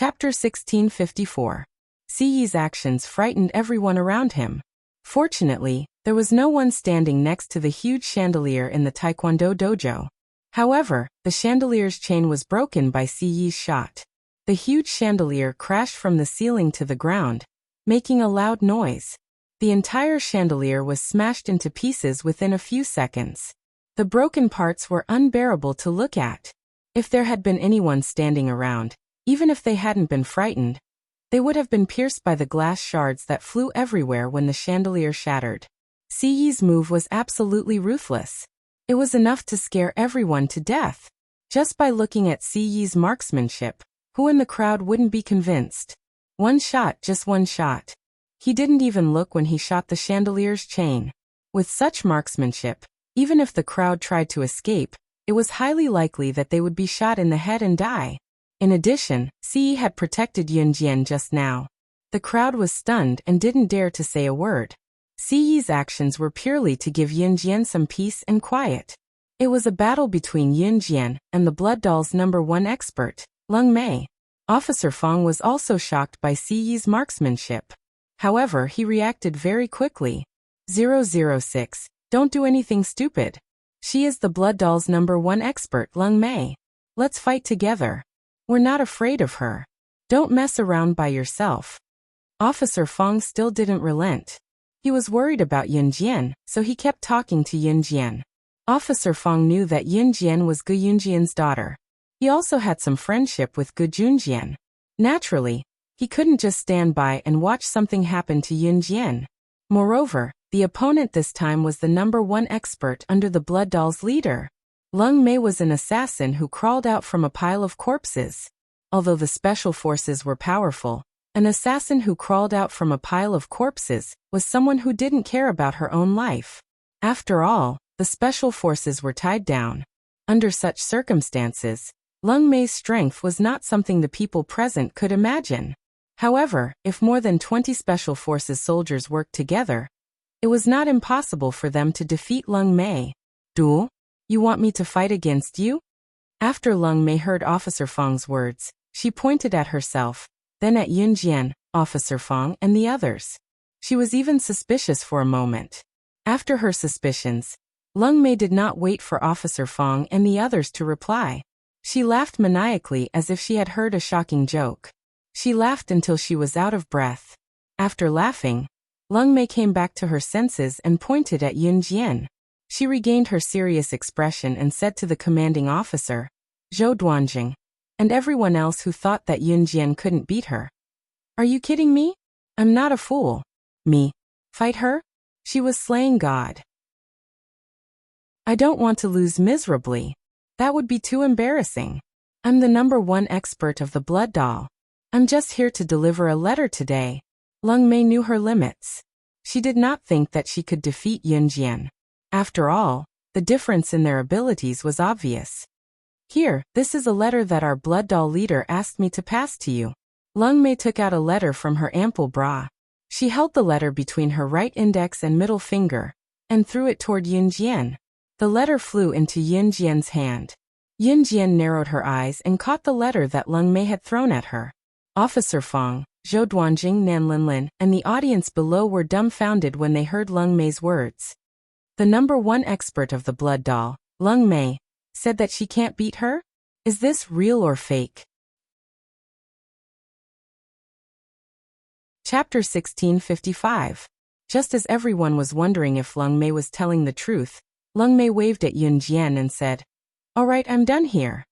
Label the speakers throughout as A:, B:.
A: Chapter 1654. Siyi's actions frightened everyone around him. Fortunately, there was no one standing next to the huge chandelier in the Taekwondo dojo. However, the chandelier's chain was broken by Siyi's shot. The huge chandelier crashed from the ceiling to the ground, making a loud noise. The entire chandelier was smashed into pieces within a few seconds. The broken parts were unbearable to look at. If there had been anyone standing around, even if they hadn't been frightened, they would have been pierced by the glass shards that flew everywhere when the chandelier shattered. Siyi's move was absolutely ruthless. It was enough to scare everyone to death. Just by looking at Siyi's marksmanship, who in the crowd wouldn't be convinced? One shot, just one shot. He didn't even look when he shot the chandelier's chain. With such marksmanship, even if the crowd tried to escape, it was highly likely that they would be shot in the head and die. In addition, Siyi had protected Yunjian just now. The crowd was stunned and didn't dare to say a word. Siyi's actions were purely to give Yunjian some peace and quiet. It was a battle between Yunjian and the Blood Doll's #1 expert, Lung Mei. Officer Fong was also shocked by Siyi's marksmanship. However, he reacted very quickly. 006, don't do anything stupid. She is the Blood Doll's #1 expert, Lung Mei. Let's fight together. We're not afraid of her. Don't mess around by yourself. Officer Fong still didn't relent. He was worried about Yunjian, so he kept talking to Yunjian. Officer Fong knew that Yunjian was Gu Yunjian's daughter. He also had some friendship with Gu Junjian. Naturally, he couldn't just stand by and watch something happen to Yunjian. Moreover, the opponent this time was the #1 expert under the Blood Doll's leader. Lung Mei was an assassin who crawled out from a pile of corpses. Although the special forces were powerful, an assassin who crawled out from a pile of corpses was someone who didn't care about her own life. After all, the special forces were tied down. Under such circumstances, Lung Mei's strength was not something the people present could imagine. However, if more than 20 special forces soldiers worked together, it was not impossible for them to defeat Lung Mei. Duel? You want me to fight against you? After Lung Mei heard Officer Fong's words, she pointed at herself, then at Yunjian, Officer Fong, and the others. She was even suspicious for a moment. After her suspicions, Lung Mei did not wait for Officer Fong and the others to reply. She laughed maniacally as if she had heard a shocking joke. She laughed until she was out of breath. After laughing, Lung Mei came back to her senses and pointed at Yunjian. She regained her serious expression and said to the commanding officer, Zhou Duanjing, and everyone else who thought that Yunjian couldn't beat her. Are you kidding me? I'm not a fool. Me? Fight her? She was slaying God. I don't want to lose miserably. That would be too embarrassing. I'm the #1 expert of the Blood Doll. I'm just here to deliver a letter today. Lung Mei knew her limits. She did not think that she could defeat Yunjian. After all, the difference in their abilities was obvious. Here, this is a letter that our Blood Doll leader asked me to pass to you. Lung Mei took out a letter from her ample bra. She held the letter between her right index and middle finger, and threw it toward Yunjian. The letter flew into Yunjian's hand. Yunjian narrowed her eyes and caught the letter that Lung Mei had thrown at her. Officer Fong, Zhou Duanjing, Nan Linlin, and the audience below were dumbfounded when they heard Lung Mei's words. The #1 expert of the Blood Doll, Lung Mei, said that she can't beat her? Is this real or fake? Chapter 1655. Just as everyone was wondering if Lung Mei was telling the truth, Lung Mei waved at Yunjian and said, All right, I'm done here.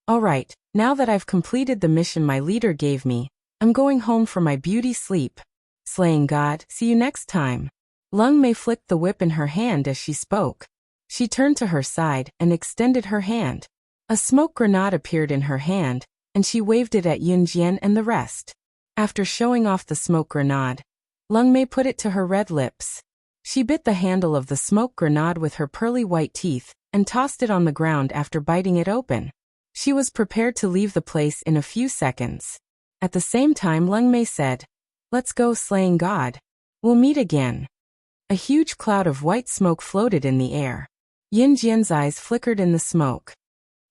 A: All right, now that I've completed the mission my leader gave me, I'm going home for my beauty sleep. Slaying God, see you next time. Lung Mei flicked the whip in her hand as she spoke. She turned to her side and extended her hand. A smoke grenade appeared in her hand, and she waved it at Yunjian and the rest. After showing off the smoke grenade, Lung Mei put it to her red lips. She bit the handle of the smoke grenade with her pearly white teeth and tossed it on the ground after biting it open. She was prepared to leave the place in a few seconds. At the same time, Lung Mei said, Let's go, Slaying God. We'll meet again. A huge cloud of white smoke floated in the air. Yunjian's eyes flickered in the smoke.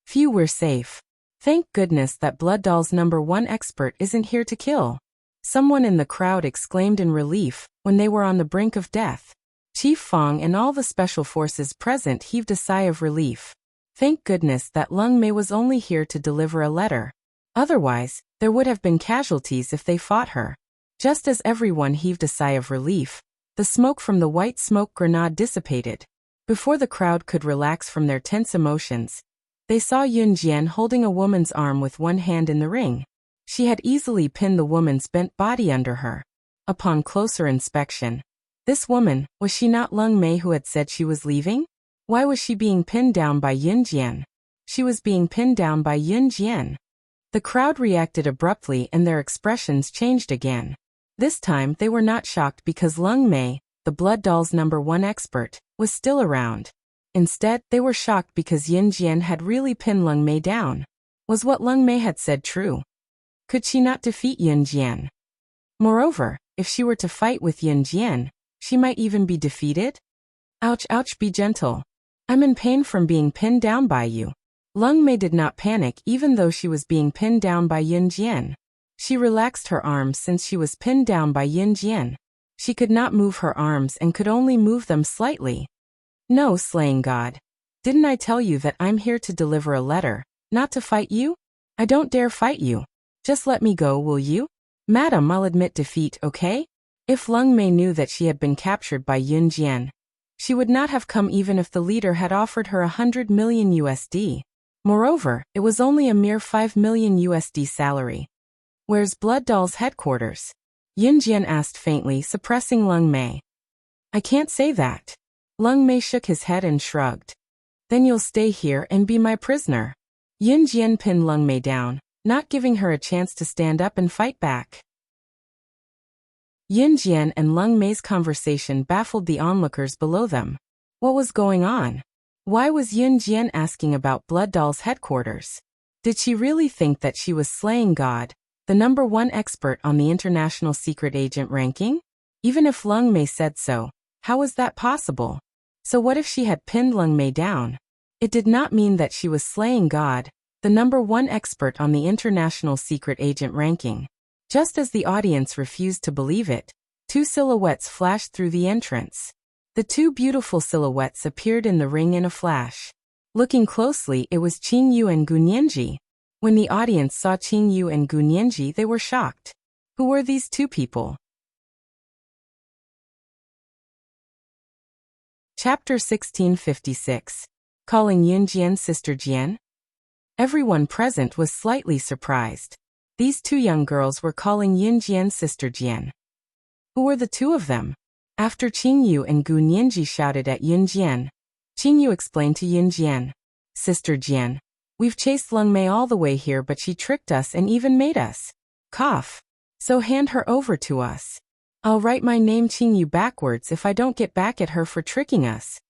A: Phew, we're safe. Thank goodness that Blood Doll's #1 expert isn't here to kill. Someone in the crowd exclaimed in relief when they were on the brink of death. Chief Fong and all the special forces present heaved a sigh of relief. Thank goodness that Lung Mei was only here to deliver a letter. Otherwise, there would have been casualties if they fought her. Just as everyone heaved a sigh of relief, the smoke from the white smoke grenade dissipated. Before the crowd could relax from their tense emotions, they saw Yun Jian holding a woman's arm with one hand in the ring. She had easily pinned the woman's bent body under her. Upon closer inspection, this woman, was she not Lung Mei who had said she was leaving? Why was she being pinned down by Yun Jian? She was being pinned down by Yun Jian. The crowd reacted abruptly and their expressions changed again. This time they were not shocked because Lung Mei, the Blood Doll's #1 expert, was still around. Instead, they were shocked because Yun Jian had really pinned Lung Mei down. Was what Lung Mei had said true? Could she not defeat Yun Jian? Moreover, if she were to fight with Yun Jian, she might even be defeated? Ouch, ouch, be gentle. I'm in pain from being pinned down by you. Lung Mei did not panic even though she was being pinned down by Yun Jian. She relaxed her arms since she was pinned down by Yun Jian. She could not move her arms and could only move them slightly. No, slaying god. Didn't I tell you that I'm here to deliver a letter, not to fight you? I don't dare fight you. Just let me go, will you? Madam, I'll admit defeat, okay? If Lung Mei knew that she had been captured by Yun Jian, she would not have come even if the leader had offered her $100 million USD. Moreover, it was only a mere $5 million USD salary. Where's Blood Doll's headquarters? Yun Jian asked faintly, suppressing Lung Mei. I can't say that. Lung Mei shook his head and shrugged. Then you'll stay here and be my prisoner. Yun Jian pinned Lung Mei down, not giving her a chance to stand up and fight back. Yun Jian and Lung Mei's conversation baffled the onlookers below them. What was going on? Why was Yun Jian asking about Blood Doll's headquarters? Did she really think that she was slaying God, the #1 expert on the international secret agent ranking? Even if Lung Mei said so, how was that possible? So what if she had pinned Lung Mei down? It did not mean that she was slaying God, the #1 expert on the international secret agent ranking. Just as the audience refused to believe it, two silhouettes flashed through the entrance. The two beautiful silhouettes appeared in the ring in a flash. Looking closely, it was Qing Yu and Gu Nianji. When the audience saw Qing Yu and Gu Nianji, they were shocked. Who were these two people? Chapter 1656. Calling Yun Jian Sister Jian? Everyone present was slightly surprised. These two young girls were calling Yun Jian Sister Jian. Who were the two of them? After Qing Yu and Gu Nianji shouted at Yun Jian, Qing Yu explained to Yun Jian, Sister Jian, we've chased Lung Mei all the way here but she tricked us and even made us cough. So hand her over to us. I'll write my name Qing Yu backwards if I don't get back at her for tricking us.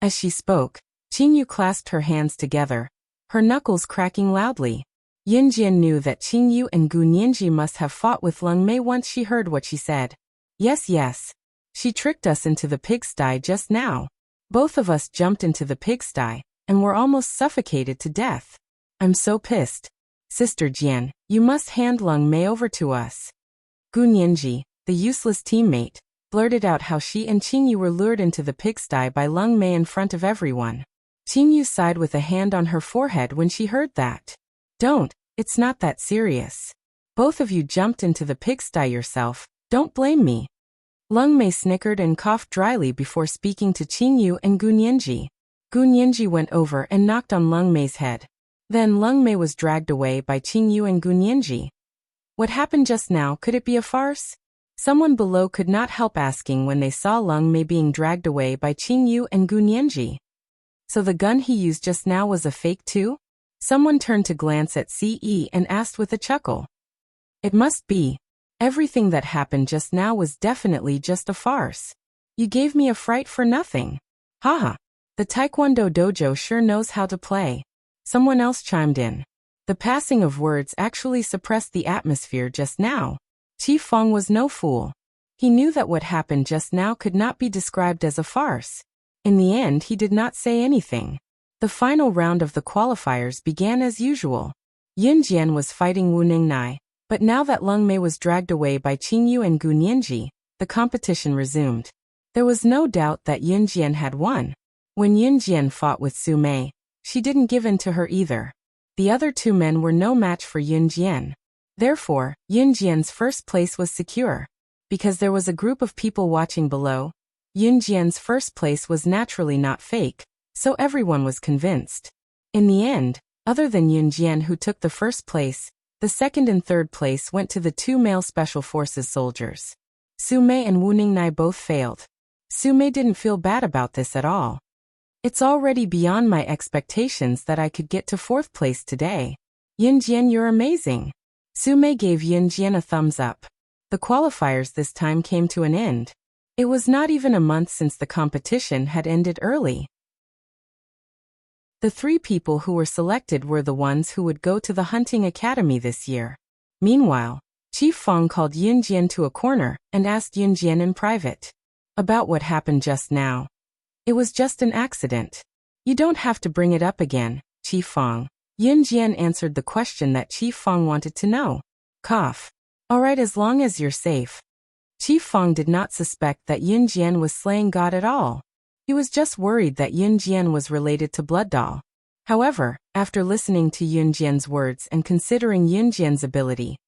A: As she spoke, Qing Yu clasped her hands together, her knuckles cracking loudly. Yun Jian knew that Qing Yu and Gu Nianji must have fought with Lung Mei once she heard what she said. Yes, yes. She tricked us into the pigsty just now. Both of us jumped into the pigsty, and were almost suffocated to death. I'm so pissed. Sister Jian, you must hand Lung Mei over to us. Gu Nianji, the useless teammate, blurted out how she and Qing Yu were lured into the pigsty by Lung Mei in front of everyone. Qing Yu sighed with a hand on her forehead when she heard that. Don't, it's not that serious. Both of you jumped into the pigsty yourself, don't blame me. Lung Mei snickered and coughed dryly before speaking to Qing Yu and Gu Nianji. Gu Nianji went over and knocked on Lung Mei's head. Then Lung Mei was dragged away by Qing Yu and Gu Nianji. What happened just now, could it be a farce? Someone below could not help asking when they saw Lung Mei being dragged away by Qing Yu and Gu Nianji. So the gun he used just now was a fake too? Someone turned to glance at CE and asked with a chuckle. It must be. Everything that happened just now was definitely just a farce. You gave me a fright for nothing. Haha. The Taekwondo dojo sure knows how to play. Someone else chimed in. The passing of words actually suppressed the atmosphere just now. Chief Fong was no fool. He knew that what happened just now could not be described as a farce. In the end, he did not say anything. The final round of the qualifiers began as usual. Yun Jian was fighting Wu Ningnai, but now that Leng Mei was dragged away by Qing Yu and Gu Nianji, the competition resumed. There was no doubt that Yun Jian had won. When Yun Jian fought with Su Mei, she didn't give in to her either. The other two men were no match for Yun Jian. Therefore, Yun Jian's first place was secure. Because there was a group of people watching below, Yun Jian's first place was naturally not fake, so everyone was convinced. In the end, other than Yun Jian who took the first place, the second and third place went to the two male Special Forces soldiers. Su Mei and Wu Ningnai both failed. Su Mei didn't feel bad about this at all. It's already beyond my expectations that I could get to fourth place today. Yun Jian, you're amazing. Su Mei gave Yun Jian a thumbs up. The qualifiers this time came to an end. It was not even a month since the competition had ended early. The three people who were selected were the ones who would go to the hunting academy this year. Meanwhile, Chief Fang called Yun Jian to a corner and asked Yun Jian in private about what happened just now. It was just an accident. You don't have to bring it up again, Chief Fang. Yun Jian answered the question that Chief Fang wanted to know. Cough. All right, as long as you're safe. Chief Fang did not suspect that Yun Jian was slaying God at all. He was just worried that Yun Jian was related to Blood Doll. However, after listening to Yun Jian's words and considering Yun Jian's ability,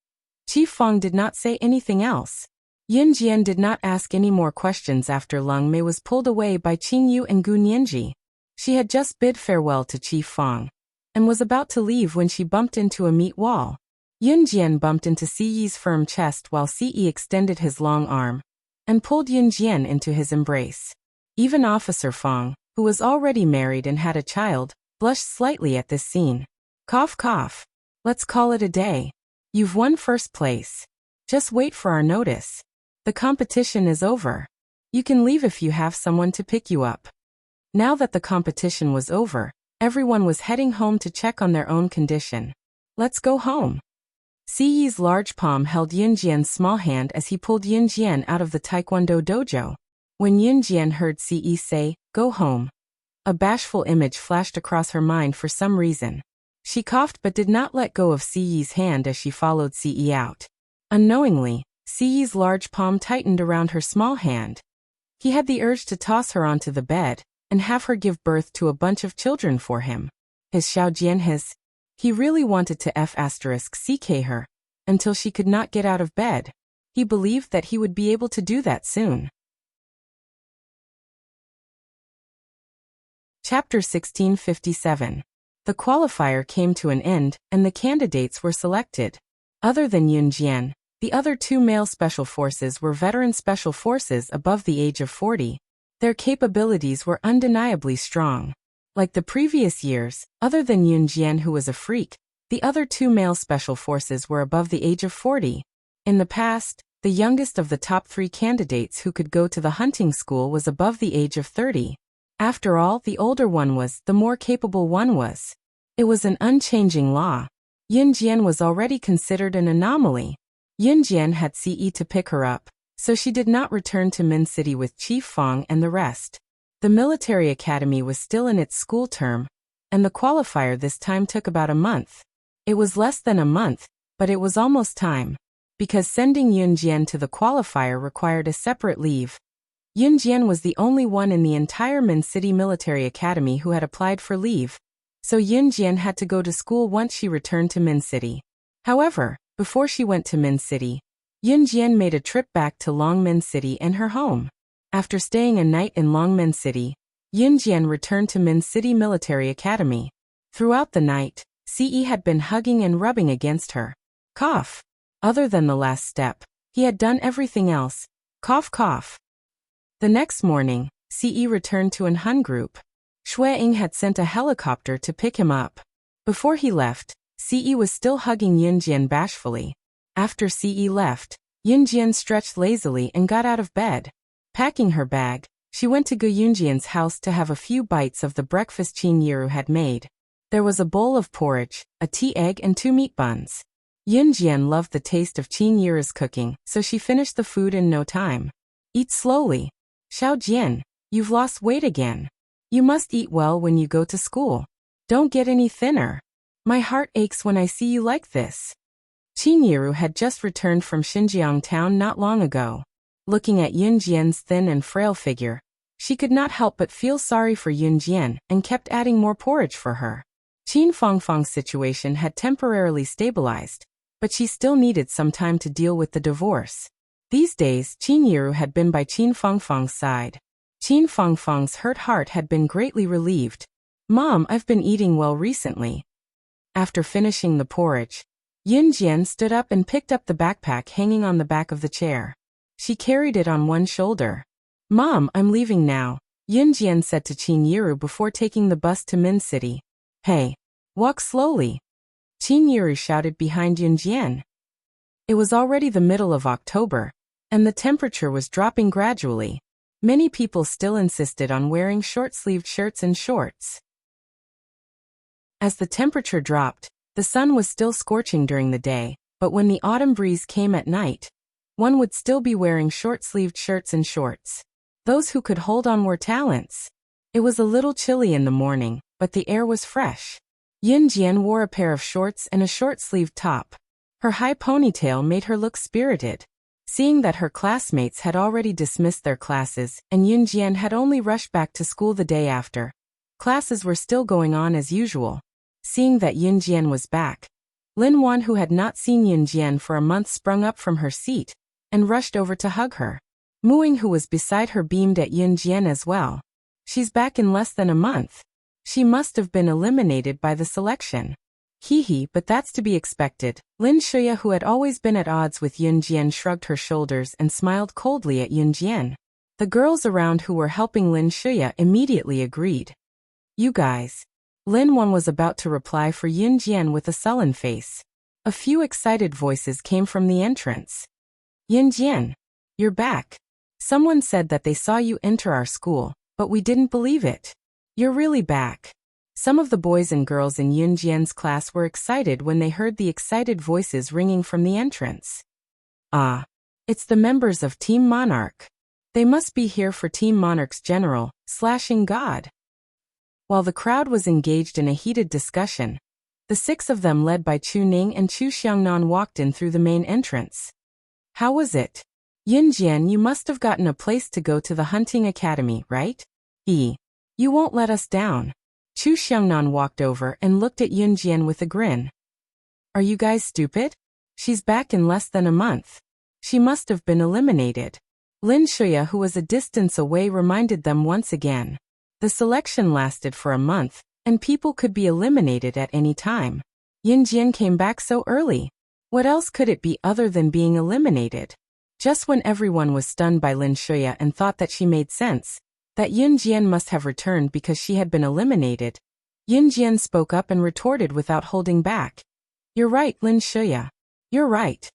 A: Chief Fang did not say anything else. Yun Jian did not ask any more questions after Leng Mei was pulled away by Qing Yu and Gu Nianji. She had just bid farewell to Chief Fang and was about to leave when she bumped into a meat wall. Yun Jian bumped into Si Yi's firm chest while Si Yi extended his long arm and pulled Yun Jian into his embrace. Even Officer Fang, who was already married and had a child, blushed slightly at this scene. Cough cough. Let's call it a day. You've won first place. Just wait for our notice. The competition is over. You can leave if you have someone to pick you up. Now that the competition was over, everyone was heading home to check on their own condition. Let's go home. Si Yi's large palm held Yun Jian's small hand as he pulled Yun Jian out of the Taekwondo dojo. When Yun Jian heard Si Yi say, "Go home," a bashful image flashed across her mind for some reason. She coughed but did not let go of Si Yi's hand as she followed Si Yi out. Unknowingly, Si Yi's large palm tightened around her small hand. He had the urge to toss her onto the bed and have her give birth to a bunch of children for him. He really wanted to *CK her until she could not get out of bed. He believed that he would be able to do that soon. Chapter 1657. The qualifier came to an end and the candidates were selected. Other than Yun Jian, the other two male special forces were veteran special forces above the age of 40. Their capabilities were undeniably strong. Like the previous years, other than Yun Jian who was a freak, the other two male special forces were above the age of 40. In the past, the youngest of the top three candidates who could go to the hunting school was above the age of 30. After all, the older one was, the more capable one was. It was an unchanging law. Yun Jian was already considered an anomaly. Yun Jian had Ce to pick her up, so she did not return to Min City with Chief Fang and the rest. The military academy was still in its school term, and the qualifier this time took about a month. It was less than a month, but it was almost time. Because sending Yun Jian to the qualifier required a separate leave. Yun Jian was the only one in the entire Min City Military Academy who had applied for leave, so Yun Jian had to go to school once she returned to Min City. However, before she went to Min City, Yun Jian made a trip back to Longmen City and her home. After staying a night in Longmen City, Yun Jian returned to Min City Military Academy. Throughout the night, Ce had been hugging and rubbing against her. Cough. Other than the last step, he had done everything else. Cough cough. The next morning, Ce returned to an Hun group. Shui Ying had sent a helicopter to pick him up. Before he left, Ce was still hugging Yun Jian bashfully. After Ce left, Yun Jian stretched lazily and got out of bed. Packing her bag, she went to Gu Yunjian's house to have a few bites of the breakfast Qin Yiru had made. There was a bowl of porridge, a tea egg and 2 meat buns. Yun Jian loved the taste of Qin Yiru's cooking, so she finished the food in no time. Eat slowly. Xiao Jian, you've lost weight again. You must eat well when you go to school. Don't get any thinner. My heart aches when I see you like this. Qinyiru had just returned from Xinjiang town not long ago. Looking at Yunjian's thin and frail figure, she could not help but feel sorry for Yunjian and kept adding more porridge for her. Qin Fangfang's situation had temporarily stabilized, but she still needed some time to deal with the divorce. These days, Qinyiru had been by Qin Fangfang's side. Qin Fangfang's hurt heart had been greatly relieved. Mom, I've been eating well recently. After finishing the porridge, Yunjian stood up and picked up the backpack hanging on the back of the chair. She carried it on one shoulder. Mom, I'm leaving now, Yunjian said to Qinyiru before taking the bus to Min City. Hey, walk slowly, Qinyiru shouted behind Yunjian. It was already the middle of October, and the temperature was dropping gradually. Many people still insisted on wearing short-sleeved shirts and shorts. As the temperature dropped, the sun was still scorching during the day, but when the autumn breeze came at night, one would still be wearing short-sleeved shirts and shorts. Those who could hold on were talents. It was a little chilly in the morning, but the air was fresh. Yunjian wore a pair of shorts and a short-sleeved top. Her high ponytail made her look spirited. Seeing that her classmates had already dismissed their classes and Yunjian had only rushed back to school the day after, classes were still going on as usual. Seeing that Yunjian was back, Lin Wan, who had not seen Yunjian for a month, sprung up from her seat and rushed over to hug her. Muing, who was beside her, beamed at Yunjian as well. She's back in less than a month. She must have been eliminated by the selection. Hee, but that's to be expected. Lin Shuya, who had always been at odds with Yunjian, shrugged her shoulders and smiled coldly at Yunjian. The girls around who were helping Lin Shuya immediately agreed. You guys. Lin Wan was about to reply for Yunjian with a sullen face. A few excited voices came from the entrance. Yunjian, you're back. Someone said that they saw you enter our school, but we didn't believe it. You're really back. Some of the boys and girls in Yunjian's class were excited when they heard the excited voices ringing from the entrance. Ah, it's the members of Team Monarch. They must be here for Team Monarch's general, slashing God. While the crowd was engaged in a heated discussion, the six of them led by Chu Ning and Chu Xiangnan walked in through the main entrance. How was it? Yunjian, you must have gotten a place to go to the hunting academy, right? You won't let us down. Chu Xiangnan walked over and looked at Yunjian with a grin. Are you guys stupid? She's back in less than a month. She must have been eliminated. Lin Shuya, who was a distance away, reminded them once again. The selection lasted for a month, and people could be eliminated at any time. Yunjian came back so early. What else could it be other than being eliminated? Just when everyone was stunned by Lin Shuya and thought that she made sense, that Yunjian must have returned because she had been eliminated, Yunjian spoke up and retorted without holding back. You're right, Lin Shuya. You're right.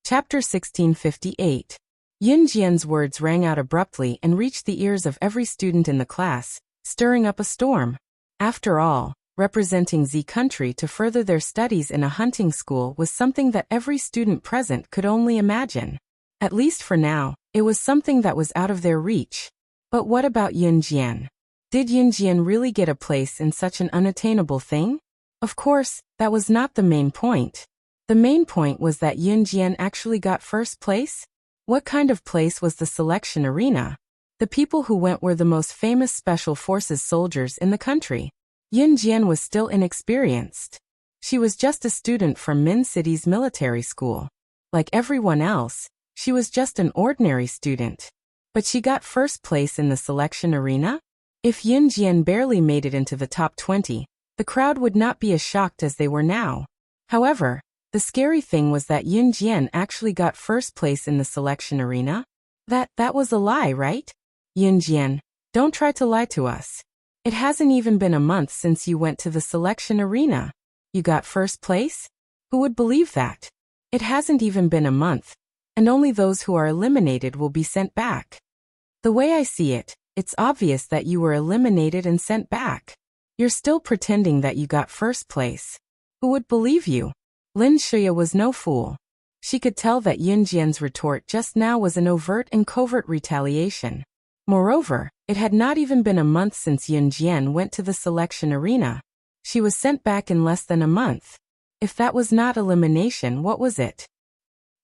A: Chapter 1658. Yunjian's words rang out abruptly and reached the ears of every student in the class, stirring up a storm. After all, representing Z country to further their studies in a hunting school was something that every student present could only imagine. At least for now, it was something that was out of their reach. But what about Yunjian? Did Yunjian really get a place in such an unattainable thing? Of course, that was not the main point. The main point was that Yunjian actually got first place. What kind of place was the selection arena? The people who went were the most famous special forces soldiers in the country. Yunjian was still inexperienced. She was just a student from Min City's military school. Like everyone else, she was just an ordinary student. But she got first place in the selection arena? If Yunjian barely made it into the top 20, the crowd would not be as shocked as they were now. However, the scary thing was that Yunjian actually got first place in the selection arena. That was a lie, right? Yunjian, don't try to lie to us. It hasn't even been a month since you went to the selection arena. You got first place? Who would believe that? It hasn't even been a month, and only those who are eliminated will be sent back. The way I see it, it's obvious that you were eliminated and sent back. You're still pretending that you got first place. Who would believe you? Lin Shuya was no fool. She could tell that Yunjian's retort just now was an overt and covert retaliation. Moreover, it had not even been a month since Yun Jian went to the selection arena. She was sent back in less than a month. If that was not elimination, what was it?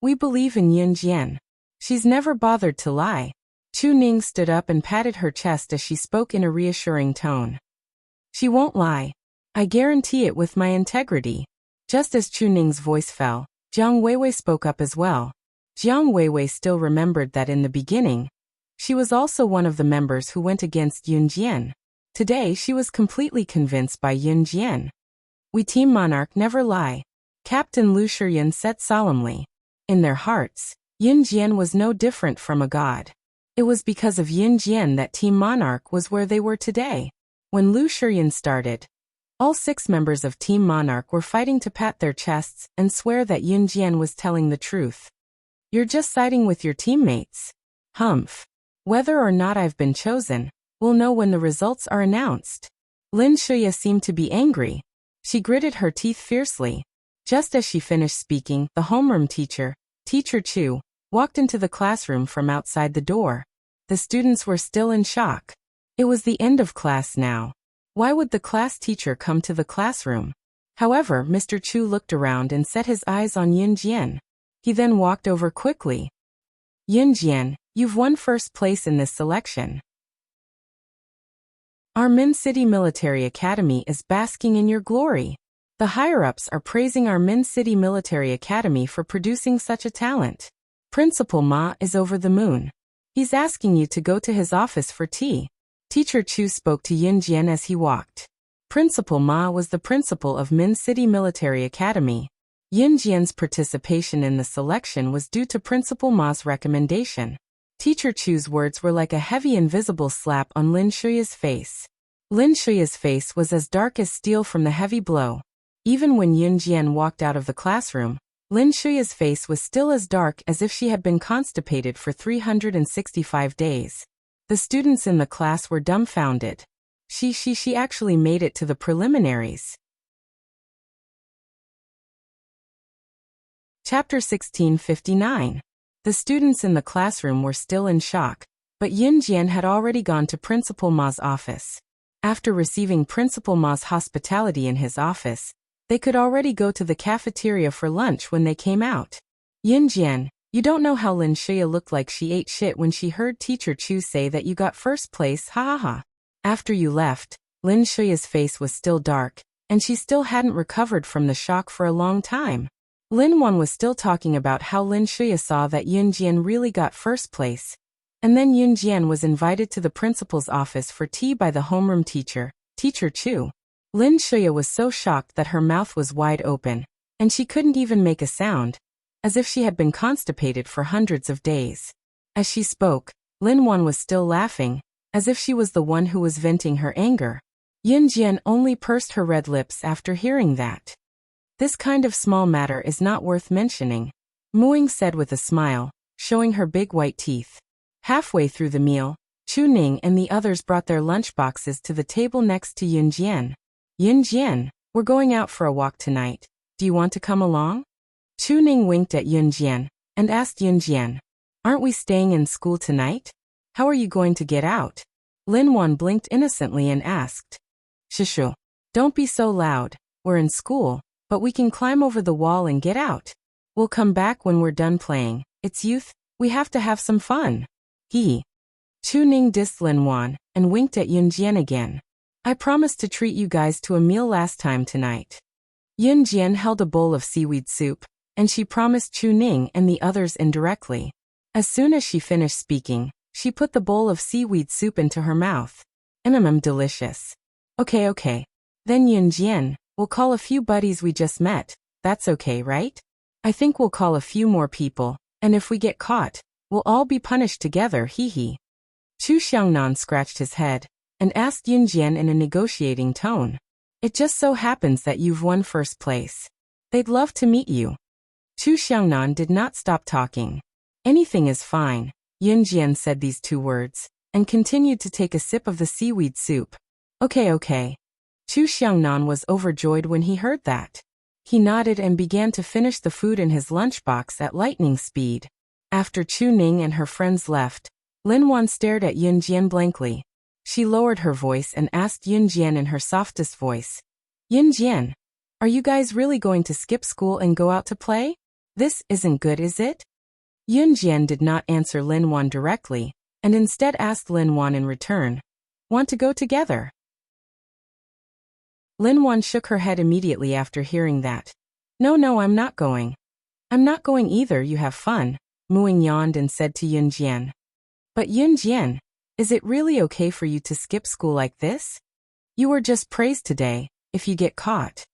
A: We believe in Yun Jian. She's never bothered to lie. Chu Ning stood up and patted her chest as she spoke in a reassuring tone. She won't lie. I guarantee it with my integrity. Just as Chu Ning's voice fell, Jiang Weiwei spoke up as well. Jiang Weiwei still remembered that in the beginning, she was also one of the members who went against Yun Jian. Today she was completely convinced by Yun Jian. We Team Monarch never lie, Captain Lu Shiyan said solemnly. In their hearts, Yun Jian was no different from a god. It was because of Yun Jian that Team Monarch was where they were today. When Lu Shiyan started, all 6 members of Team Monarch were fighting to pat their chests and swear that Yun Jian was telling the truth. You're just siding with your teammates. Humph. Whether or not I've been chosen, we'll know when the results are announced. Lin Shuya seemed to be angry. She gritted her teeth fiercely. Just as she finished speaking, the homeroom teacher, Teacher Chu, walked into the classroom from outside the door. The students were still in shock. It was the end of class now. Why would the class teacher come to the classroom? However, Mr. Chu looked around and set his eyes on Yun Jian. He then walked over quickly. Yun Jian, you've won first place in this selection. Our Min City Military Academy is basking in your glory. The higher-ups are praising our Min City Military Academy for producing such a talent. Principal Ma is over the moon. He's asking you to go to his office for tea. Teacher Chu spoke to Yun Jian as he walked. Principal Ma was the principal of Min City Military Academy. Yun Jian's participation in the selection was due to Principal Ma's recommendation. Teacher Chu's words were like a heavy invisible slap on Lin Shuya's face. Lin Shuya's face was as dark as steel from the heavy blow. Even when Yun Jian walked out of the classroom, Lin Shuya's face was still as dark as if she had been constipated for 365 days. The students in the class were dumbfounded. She actually made it to the preliminaries. Chapter 1659. The students in the classroom were still in shock, but Yun Jian had already gone to Principal Ma's office. After receiving Principal Ma's hospitality in his office, they could already go to the cafeteria for lunch when they came out. Yun Jian, you don't know how Lin Shuya looked like she ate shit when she heard Teacher Chu say that you got first place, ha ha ha. After you left, Lin Shuya's face was still dark, and she still hadn't recovered from the shock for a long time. Lin Wan was still talking about how Lin Shuya saw that Yun Jian really got first place. And then Yun Jian was invited to the principal's office for tea by the homeroom teacher, Teacher Chu. Lin Shuya was so shocked that her mouth was wide open, and she couldn't even make a sound, as if she had been constipated for hundreds of days. As she spoke, Lin Wan was still laughing, as if she was the one who was venting her anger. Yun Jian only pursed her red lips after hearing that. This kind of small matter is not worth mentioning, Muing said with a smile, showing her big white teeth. Halfway through the meal, Chu Ning and the others brought their lunchboxes to the table next to Yun Jian. Yun Jian, we're going out for a walk tonight. Do you want to come along? Chu Ning winked at Yun Jian and asked Yun Jian, aren't we staying in school tonight? How are you going to get out? Lin Wan blinked innocently and asked. Shushu. Don't be so loud. We're in school, but we can climb over the wall and get out. We'll come back when we're done playing. It's youth, we have to have some fun. He. Chu Ning dissed Lin Wan and winked at Yun Jian again. I promised to treat you guys to a meal last time tonight. Yun Jian held a bowl of seaweed soup, and she promised Chu Ning and the others indirectly. As soon as she finished speaking, she put the bowl of seaweed soup into her mouth. Delicious. Okay. Then Yun Jian, we'll call a few buddies we just met. That's okay, right? I think we'll call a few more people, and if we get caught, we'll all be punished together, hee. Chu Xiangnan scratched his head and asked Yun Jian in a negotiating tone. It just so happens that you've won first place. They'd love to meet you. Chu Xiangnan did not stop talking. Anything is fine, Yun Jian said these 2 words, and continued to take a sip of the seaweed soup. Okay. Chu Xiangnan was overjoyed when he heard that. He nodded and began to finish the food in his lunchbox at lightning speed. After Chu Ning and her friends left, Lin Wan stared at Yun Jian blankly. She lowered her voice and asked Yun Jian in her softest voice. Yun Jian, are you guys really going to skip school and go out to play? This isn't good, is it? Yun Jian did not answer Lin Wan directly, and instead asked Lin Wan in return. Want to go together? Lin Wan shook her head immediately after hearing that. No, I'm not going. I'm not going either, you have fun, Muing yawned and said to Yun Jian. But Yun Jian, is it really okay for you to skip school like this? You were just praised today, if you get caught.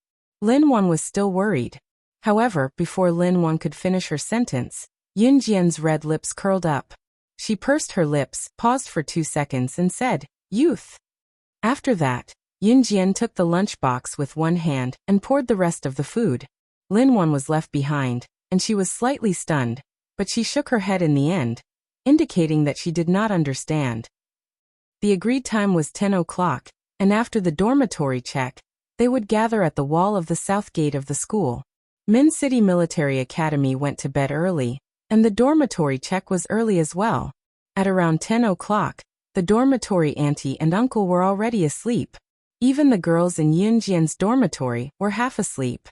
A: Lin Wan was still worried. However, before Lin Wan could finish her sentence, Yun Jian's red lips curled up. She pursed her lips, paused for 2 seconds and said, Youth. After that, Yun Jian took the lunchbox with one hand and poured the rest of the food. Lin Wan was left behind, and she was slightly stunned, but she shook her head in the end, indicating that she did not understand. The agreed time was 10 o'clock, and after the dormitory check, they would gather at the wall of the south gate of the school. Min City Military Academy went to bed early, and the dormitory check was early as well. At around 10 o'clock, the dormitory auntie and uncle were already asleep. Even the girls in Yun Jian's dormitory were half asleep.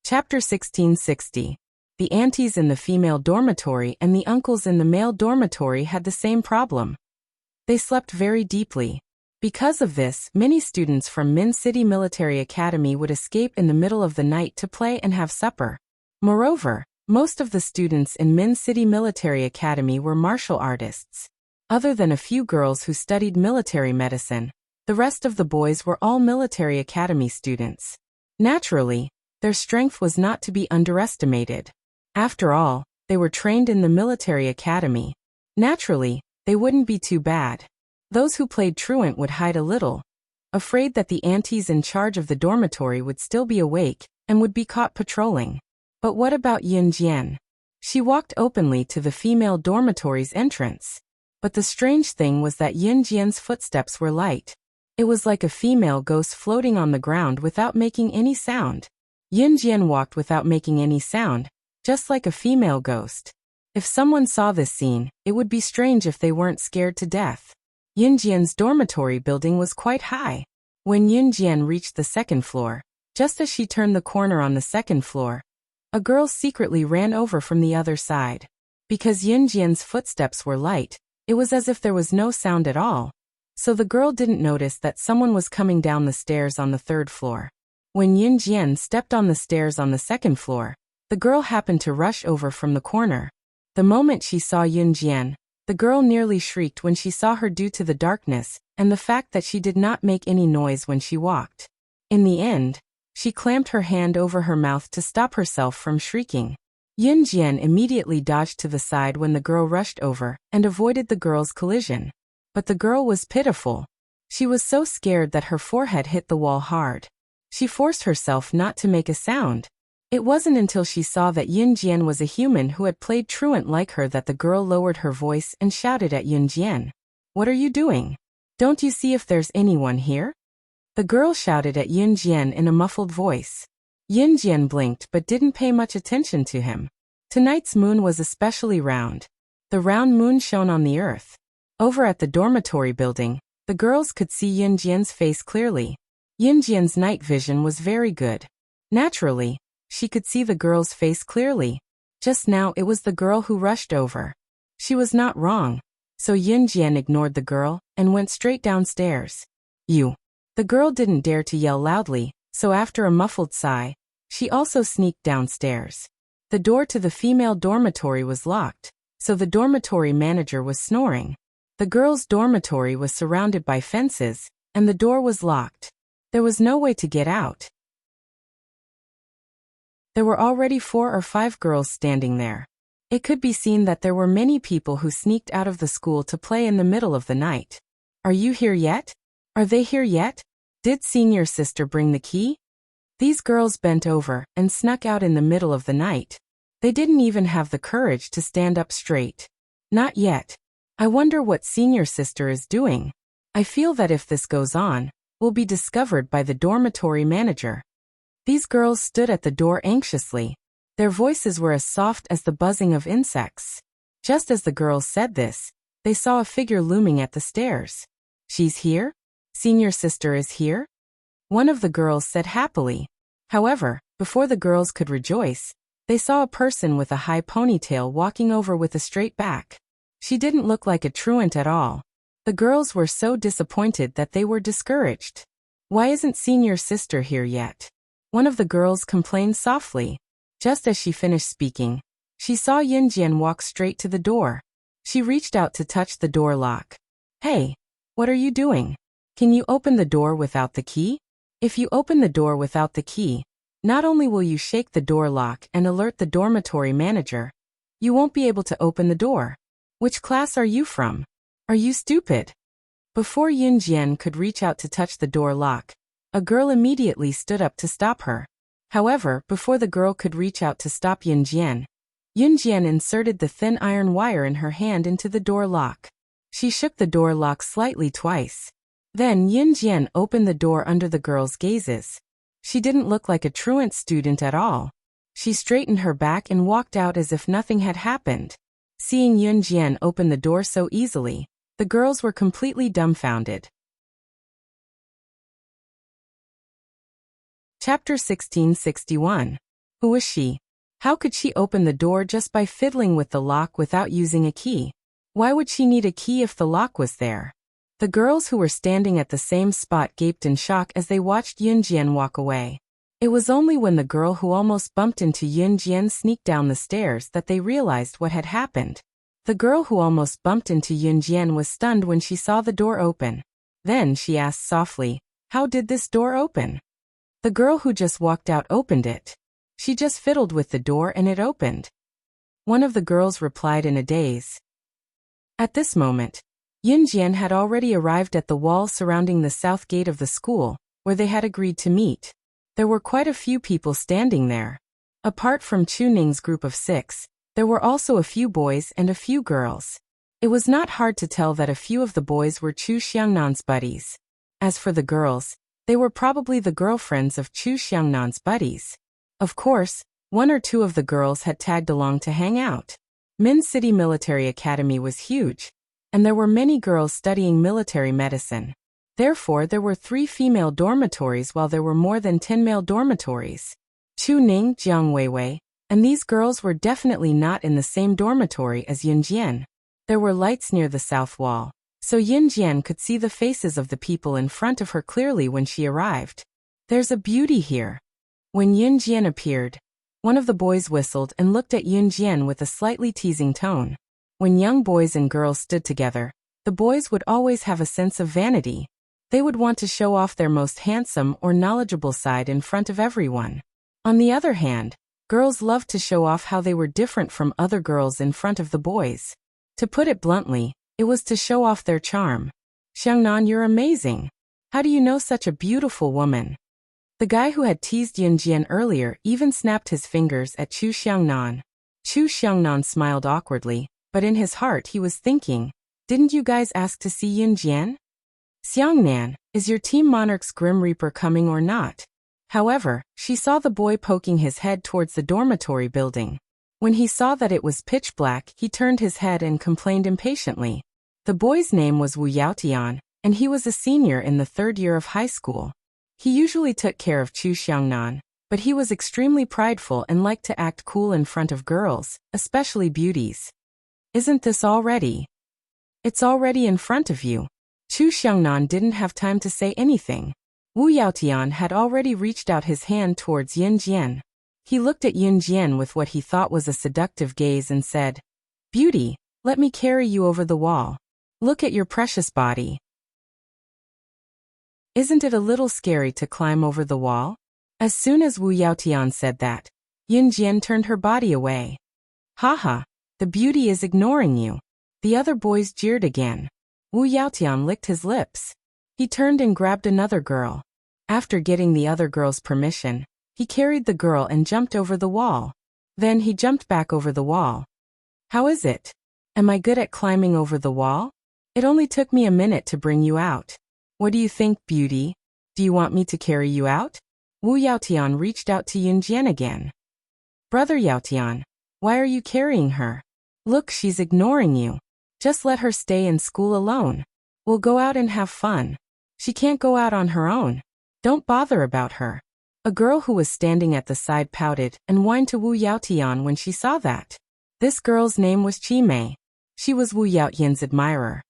A: Chapter 1660. The aunties in the female dormitory and the uncles in the male dormitory had the same problem. They slept very deeply. Because of this, many students from Min City Military Academy would escape in the middle of the night to play and have supper. Moreover, most of the students in Min City Military Academy were martial artists. Other than a few girls who studied military medicine, the rest of the boys were all military academy students. Naturally, their strength was not to be underestimated. After all, they were trained in the military academy. Naturally, they wouldn't be too bad. Those who played truant would hide a little, afraid that the aunties in charge of the dormitory would still be awake and would be caught patrolling. But what about Yun Jian? She walked openly to the female dormitory's entrance. But the strange thing was that Yun Jian's footsteps were light. It was like a female ghost floating on the ground without making any sound. Yun Jian walked without making any sound, just like a female ghost. If someone saw this scene, it would be strange if they weren't scared to death. Yun Jian's dormitory building was quite high. When Yun Jian reached the second floor, just as she turned the corner on the second floor, a girl secretly ran over from the other side. Because Yun Jian's footsteps were light, it was as if there was no sound at all. So the girl didn't notice that someone was coming down the stairs on the third floor. When Yun Jian stepped on the stairs on the second floor, the girl happened to rush over from the corner. The moment she saw Yun Jian, the girl nearly shrieked when she saw her due to the darkness and the fact that she did not make any noise when she walked. In the end, she clamped her hand over her mouth to stop herself from shrieking. Yun Jian immediately dodged to the side when the girl rushed over and avoided the girl's collision. But the girl was pitiful. She was so scared that her forehead hit the wall hard. She forced herself not to make a sound. It wasn't until she saw that Yun Jian was a human who had played truant like her that the girl lowered her voice and shouted at Yun Jian. What are you doing? Don't you see if there's anyone here? The girl shouted at Yun Jian in a muffled voice. Yun Jian blinked but didn't pay much attention to him. Tonight's moon was especially round. The round moon shone on the earth. Over at the dormitory building, the girls could see Yun Jian's face clearly. Yun Jian's night vision was very good. Naturally, she could see the girl's face clearly. Just now it was the girl who rushed over. She was not wrong. So Yun Jian ignored the girl and went straight downstairs. You. The girl didn't dare to yell loudly, so after a muffled sigh, she also sneaked downstairs. The door to the female dormitory was locked, so the dormitory manager was snoring. The girls' dormitory was surrounded by fences, and the door was locked. There was no way to get out. There were already 4 or 5 girls standing there. It could be seen that there were many people who sneaked out of the school to play in the middle of the night. Are you here yet? Are they here yet? Did senior sister bring the key? These girls bent over and snuck out in the middle of the night. They didn't even have the courage to stand up straight. Not yet. I wonder what senior sister is doing. I feel that if this goes on, we'll be discovered by the dormitory manager. These girls stood at the door anxiously. Their voices were as soft as the buzzing of insects. Just as the girls said this, they saw a figure looming at the stairs. She's here? Senior sister is here? One of the girls said happily. However, before the girls could rejoice, they saw a person with a high ponytail walking over with a straight back. She didn't look like a truant at all. The girls were so disappointed that they were discouraged. Why isn't senior sister here yet? One of the girls complained softly. Just as she finished speaking, she saw Yunjian walk straight to the door. She reached out to touch the door lock. Hey, what are you doing? Can you open the door without the key? If you open the door without the key, not only will you shake the door lock and alert the dormitory manager, you won't be able to open the door. Which class are you from? Are you stupid? Before Yunjian could reach out to touch the door lock, a girl immediately stood up to stop her. However, before the girl could reach out to stop Yunjian inserted the thin iron wire in her hand into the door lock. She shook the door lock slightly twice. Then Yunjian opened the door under the girl's gazes. She didn't look like a truant student at all. She straightened her back and walked out as if nothing had happened. Seeing Yunjian open the door so easily, the girls were completely dumbfounded. Chapter 1661. Who was she? How could she open the door just by fiddling with the lock without using a key? Why would she need a key if the lock was there? The girls who were standing at the same spot gaped in shock as they watched Yunjian walk away. It was only when the girl who almost bumped into Yunjian sneaked down the stairs that they realized what had happened. The girl who almost bumped into Yunjian was stunned when she saw the door open. Then she asked softly, "How did this door open?" The girl who just walked out opened it. She just fiddled with the door and it opened. One of the girls replied in a daze. At this moment, Yunjian had already arrived at the wall surrounding the south gate of the school, where they had agreed to meet. There were quite a few people standing there. Apart from Chu Ning's group of 6, there were also a few boys and a few girls. It was not hard to tell that a few of the boys were Chu Xiangnan's buddies. As for the girls, they were probably the girlfriends of Chu Xiangnan's buddies. Of course, one or two of the girls had tagged along to hang out. Min City Military Academy was huge, and there were many girls studying military medicine. Therefore, there were 3 female dormitories while there were more than 10 male dormitories. Chu Ning, Jiang Weiwei, and these girls were definitely not in the same dormitory as Yunjian. There were lights near the south wall, so Yunjian could see the faces of the people in front of her clearly when she arrived. There's a beauty here. When Yunjian appeared, one of the boys whistled and looked at Yunjian with a slightly teasing tone. When young boys and girls stood together, the boys would always have a sense of vanity. They would want to show off their most handsome or knowledgeable side in front of everyone. On the other hand, girls loved to show off how they were different from other girls in front of the boys. To put it bluntly, it was to show off their charm. "Xiangnan, you're amazing. How do you know such a beautiful woman?" The guy who had teased Yunjian earlier even snapped his fingers at Chu Xiangnan. Chu Xiangnan smiled awkwardly, but in his heart he was thinking, "Didn't you guys ask to see Yunjian? Xiangnan, is your Team Monarch's Grim Reaper coming or not?" However, she saw the boy poking his head towards the dormitory building. When he saw that it was pitch black, he turned his head and complained impatiently. The boy's name was Wu Yaotian, and he was a senior in the 3rd year of high school. He usually took care of Chu Xiangnan, but he was extremely prideful and liked to act cool in front of girls, especially beauties. "Isn't this all ready?" "It's already in front of you." Chu Xiangnan didn't have time to say anything. Wu Yaotian had already reached out his hand towards Yunjian. He looked at Yunjian with what he thought was a seductive gaze and said, "Beauty, let me carry you over the wall. Look at your precious body. Isn't it a little scary to climb over the wall?" As soon as Wu Yaotian said that, Yunjian turned her body away. "Haha, the beauty is ignoring you." The other boys jeered again. Wu Yaotian licked his lips. He turned and grabbed another girl. After getting the other girl's permission, he carried the girl and jumped over the wall. Then he jumped back over the wall. "How is it? Am I good at climbing over the wall? It only took me a minute to bring you out. What do you think, beauty? Do you want me to carry you out?" Wu Yaotian reached out to Yunjian again. Brother Yaotian, why are you carrying her? Look, she's ignoring you. Just let her stay in school alone. We'll go out and have fun. She can't go out on her own. Don't bother about her. A girl who was standing at the side pouted and whined to Wu Yaotian when she saw that. This girl's name was Chi Mei. She was Wu Yaotian's admirer.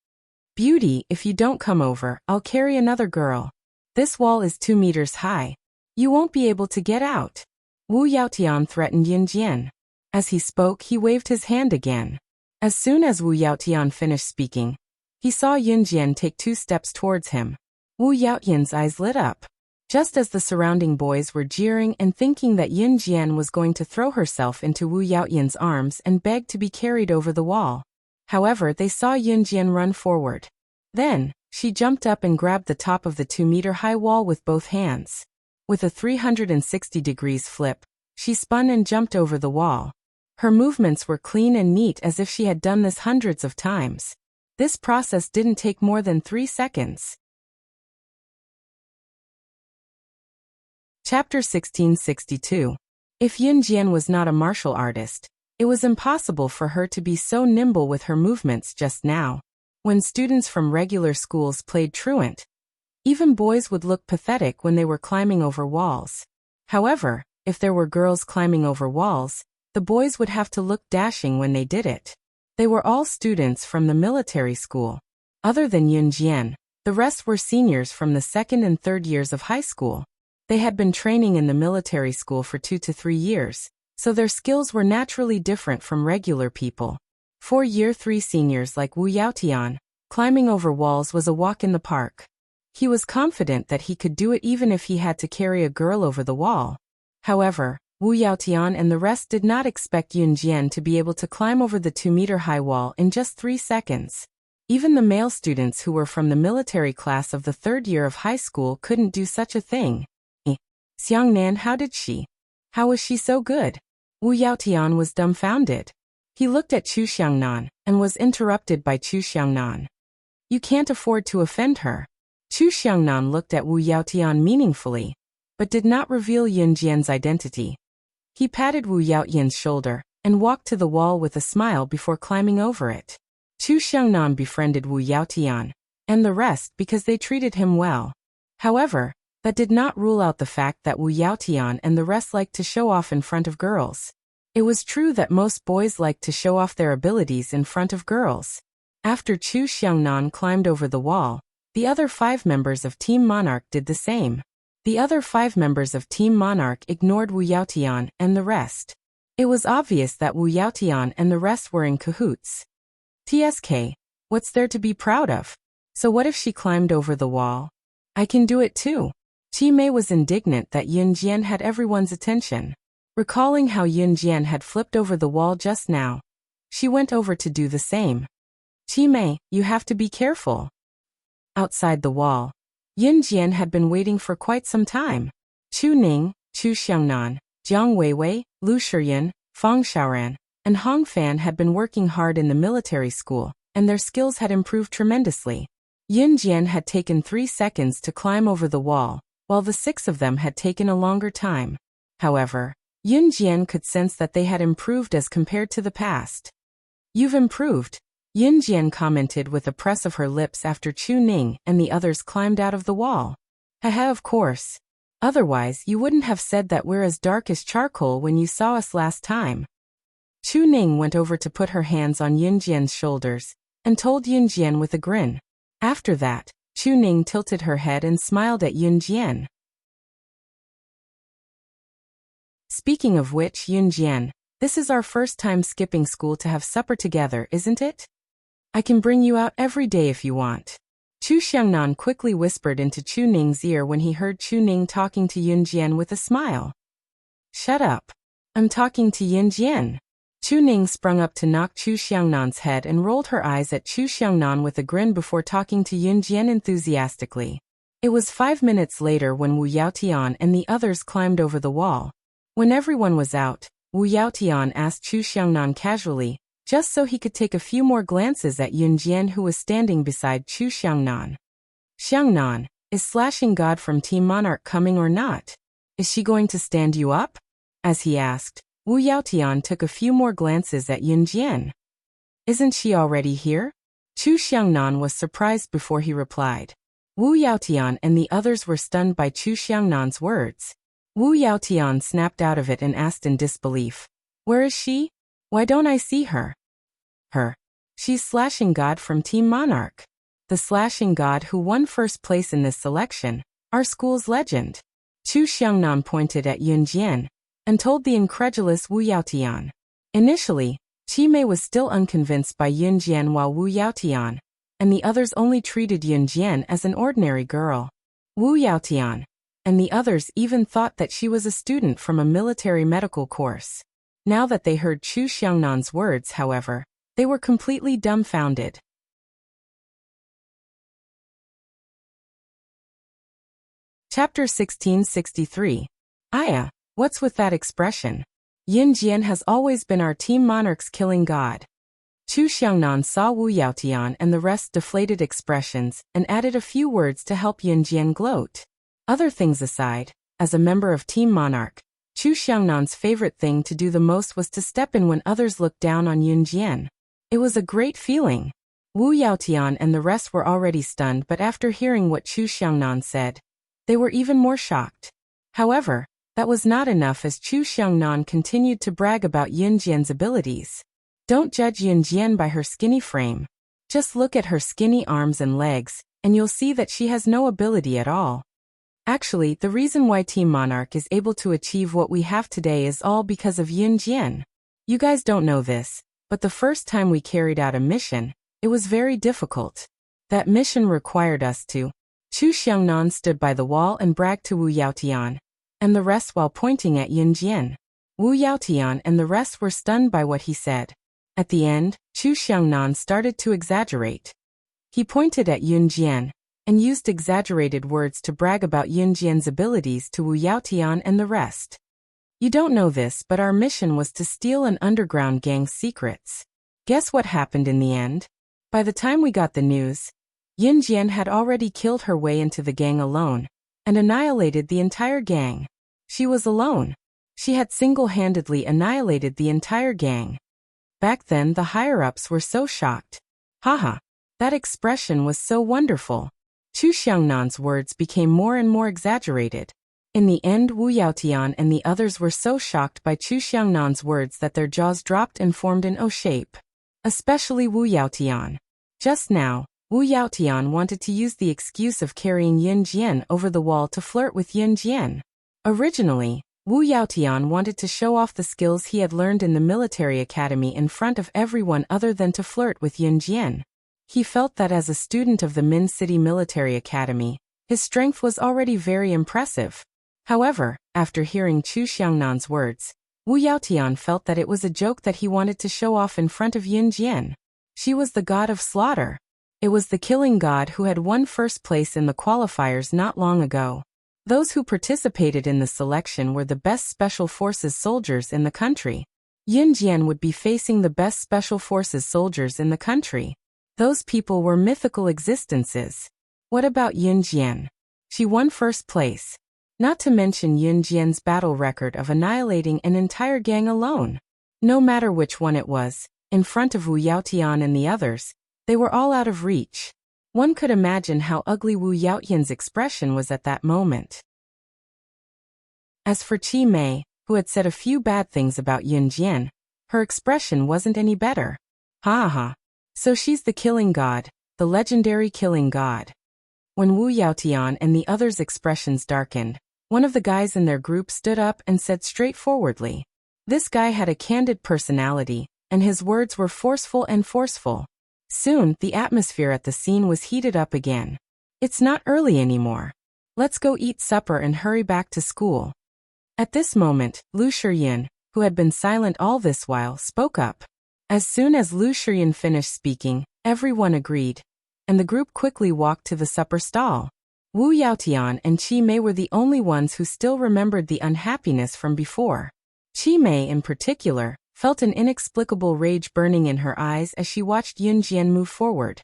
A: Beauty, if you don't come over, I'll carry another girl. This wall is 2 meters high. You won't be able to get out. Wu Yaotian threatened Yin Jian. As he spoke, he waved his hand again. As soon as Wu Yaotian finished speaking, he saw Yin Jian take 2 steps towards him. Wu Yaotian's eyes lit up. Just as the surrounding boys were jeering and thinking that Yin Jian was going to throw herself into Wu Yaotian's arms and beg to be carried over the wall. However, they saw Yin Jian run forward. Then, she jumped up and grabbed the top of the 2-meter-high wall with both hands. With a 360 degrees flip, she spun and jumped over the wall. Her movements were clean and neat as if she had done this hundreds of times. This process didn't take more than 3 seconds. Chapter 1662. If Yin Jian was not a martial artist, it was impossible for her to be so nimble with her movements just now. When students from regular schools played truant, even boys would look pathetic when they were climbing over walls. However, if there were girls climbing over walls, the boys would have to look dashing when they did it. They were all students from the military school. Other than Yin Jian, the rest were seniors from the 2nd and 3rd years of high school. They had been training in the military school for 2 to 3 years, so their skills were naturally different from regular people. For Year 3 seniors like Wu Yaotian, climbing over walls was a walk in the park. He was confident that he could do it even if he had to carry a girl over the wall. However, Wu Yaotian and the rest did not expect Yin Jian to be able to climb over the 2-meter-high wall in just 3 seconds. Even the male students who were from the military class of the 3rd year of high school couldn't do such a thing. Xiangnan, how did she? How was she so good? Wu Yaotian was dumbfounded. He looked at Chu Xiangnan and was interrupted by Chu Xiangnan. You can't afford to offend her. Chu Xiangnan looked at Wu Yaotian meaningfully, but did not reveal Yin Jian's identity. He patted Wu Yaotian's shoulder and walked to the wall with a smile before climbing over it. Chu Xiangnan befriended Wu Yaotian and the rest because they treated him well. However, that did not rule out the fact that Wu Yaotian and the rest liked to show off in front of girls. It was true that most boys liked to show off their abilities in front of girls. After Chu Xiangnan climbed over the wall, the other 5 members of Team Monarch did the same. The other 5 members of Team Monarch ignored Wu Yaotian and the rest. It was obvious that Wu Yaotian and the rest were in cahoots. TSK, what's there to be proud of? So what if she climbed over the wall? I can do it too. Chi Mei was indignant that Yin Jian had everyone's attention. Recalling how Yin Jian had flipped over the wall just now, she went over to do the same. Chi Mei, you have to be careful. Outside the wall, Yin Jian had been waiting for quite some time. Chu Ning, Chu Xiangnan, Jiang Weiwei, Lu Shiyan, Fang Xiaoran, and Hong Fan had been working hard in the military school, and their skills had improved tremendously. Yin Jian had taken 3 seconds to climb over the wall, while the 6 of them had taken a longer time. However, Yin Jian could sense that they had improved as compared to the past. You've improved, Yin Jian commented with a press of her lips after Chu Ning and the others climbed out of the wall. Haha, of course. Otherwise you wouldn't have said that we're as dark as charcoal when you saw us last time. Chu Ning went over to put her hands on Yin Jian's shoulders, and told Yin Jian with a grin. After that, Chu Ning tilted her head and smiled at Yin Jian. Speaking of which, Yin Jian, this is our first time skipping school to have supper together, isn't it? I can bring you out every day if you want. Chu Xiangnan quickly whispered into Chu Ning's ear when he heard Chu Ning talking to Yin Jian with a smile. Shut up. I'm talking to Yin Jian. Chu Ning sprung up to knock Chu Xiangnan's head and rolled her eyes at Chu Xiangnan with a grin before talking to Yin Jian enthusiastically. It was 5 minutes later when Wu Yaotian and the others climbed over the wall. When everyone was out, Wu Yaotian asked Chu Xiangnan casually, just so he could take a few more glances at Yin Jian, who was standing beside Chu Xiangnan. Xiangnan, is Slashing God from Team Monarch coming or not? Is she going to stand you up? As he asked, Wu Yaotian took a few more glances at Yun Jian. Isn't she already here? Chu Xiangnan was surprised before he replied. Wu Yaotian and the others were stunned by Chu Xiangnan's words. Wu Yaotian snapped out of it and asked in disbelief. Where is she? Why don't I see her? Her. She's Slashing God from Team Monarch. The Slashing God who won first place in this selection, our school's legend. Chu Xiangnan pointed at Yun Jian and told the incredulous Wu Yaotian. Initially, Qi Mei was still unconvinced by Yun Jian while Wu Yaotian and the others only treated Yun Jian as an ordinary girl. Wu Yaotian and the others even thought that she was a student from a military medical course. Now that they heard Chu Xiangnan's words, however, they were completely dumbfounded. Chapter 1663. Aya, what's with that expression? Yun Jian has always been our Team Monarch's killing god. Chu Xiangnan saw Wu Yaotian and the rest deflated expressions and added a few words to help Yun Jian gloat. Other things aside, as a member of Team Monarch, Chu Xiangnan's favorite thing to do the most was to step in when others looked down on Yun Jian. It was a great feeling. Wu Yaotian and the rest were already stunned, but after hearing what Chu Xiangnan said, they were even more shocked. However, that was not enough as Chu Xiangnan continued to brag about Yun Jian's abilities. Don't judge Yun Jian by her skinny frame. Just look at her skinny arms and legs, and you'll see that she has no ability at all. Actually, the reason why Team Monarch is able to achieve what we have today is all because of Yun Jian. You guys don't know this, but the first time we carried out a mission, it was very difficult. That mission required us to. Chu Xiangnan stood by the wall and bragged to Wu Yaotian, and the rest while pointing at Yun Jian. Wu Yaotian and the rest were stunned by what he said. At the end, Chu Xiangnan started to exaggerate. He pointed at Yun Jian and used exaggerated words to brag about Yun Jian's abilities to Wu Yaotian and the rest. You don't know this, but our mission was to steal an underground gang's secrets. Guess what happened in the end? By the time we got the news, Yun Jian had already killed her way into the gang alone and annihilated the entire gang. She was alone. She had single-handedly annihilated the entire gang. Back then the higher-ups were so shocked. Haha, that expression was so wonderful. Chu Xiangnan's words became more and more exaggerated. In the end, Wu Yaotian and the others were so shocked by Chu Xiangnan's words that their jaws dropped and formed an O shape. Especially Wu Yaotian. Just now, Wu Yaotian wanted to use the excuse of carrying Yun Jian over the wall to flirt with Yun Jian. Originally, Wu Yaotian wanted to show off the skills he had learned in the military academy in front of everyone other than to flirt with Yun Jian. He felt that as a student of the Min City Military Academy, his strength was already very impressive. However, after hearing Chu Xiangnan's words, Wu Yaotian felt that it was a joke that he wanted to show off in front of Yun Jian. She was the god of slaughter. It was the killing god who had won first place in the qualifiers not long ago. Those who participated in the selection were the best special forces soldiers in the country. Yun Jian would be facing the best special forces soldiers in the country. Those people were mythical existences. What about Yun Jian? She won first place. Not to mention Yun Jian's battle record of annihilating an entire gang alone. No matter which one it was, in front of Wu Yaotian and the others, they were all out of reach. One could imagine how ugly Wu Yaotian's expression was at that moment. As for Qi Mei, who had said a few bad things about Yun Jian, her expression wasn't any better. Ha ha. So she's the killing god, the legendary killing god. When Wu Yaotian and the others' expressions darkened, one of the guys in their group stood up and said straightforwardly. This guy had a candid personality, and his words were forceful and forceful. Soon, the atmosphere at the scene was heated up again. It's not early anymore. Let's go eat supper and hurry back to school. At this moment, Lu Shiyin, who had been silent all this while, spoke up. As soon as Lu Shiyin finished speaking, everyone agreed, and the group quickly walked to the supper stall. Wu Yaotian and Qi Mei were the only ones who still remembered the unhappiness from before. Qi Mei, in particular, felt an inexplicable rage burning in her eyes as she watched Yun Jian move forward.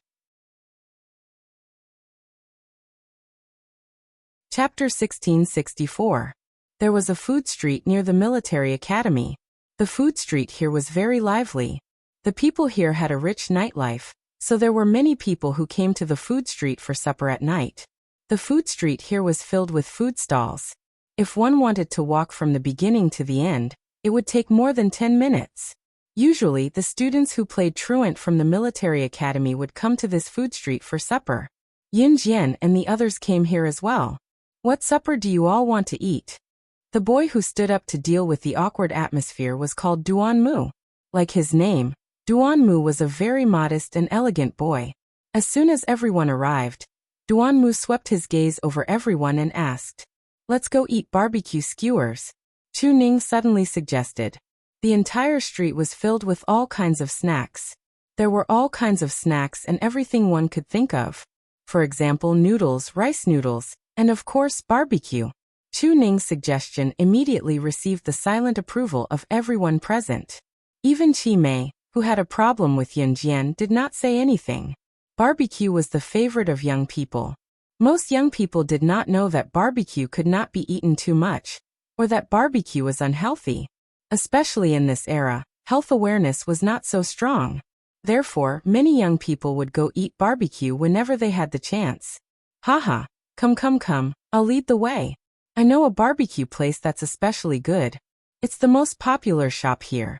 A: Chapter 1664. There was a food street near the military academy. The food street here was very lively. The people here had a rich nightlife, so there were many people who came to the food street for supper at night. The food street here was filled with food stalls. If one wanted to walk from the beginning to the end, it would take more than 10 minutes. Usually, the students who played truant from the military academy would come to this food street for supper. Yin Jian and the others came here as well. What supper do you all want to eat? The boy who stood up to deal with the awkward atmosphere was called Duan Mu. Like his name, Duan Mu was a very modest and elegant boy. As soon as everyone arrived, Duan Mu swept his gaze over everyone and asked, "Let's go eat barbecue skewers," Chu Ning suddenly suggested. The entire street was filled with all kinds of snacks. There were all kinds of snacks and everything one could think of. For example, noodles, rice noodles, and of course barbecue. Chu Ning's suggestion immediately received the silent approval of everyone present. Even Qi Mei, who had a problem with Yin Jian, did not say anything. Barbecue was the favorite of young people. Most young people did not know that barbecue could not be eaten too much, or that barbecue was unhealthy. Especially in this era, health awareness was not so strong. Therefore, many young people would go eat barbecue whenever they had the chance. Haha, come, I'll lead the way. I know a barbecue place that's especially good. It's the most popular shop here.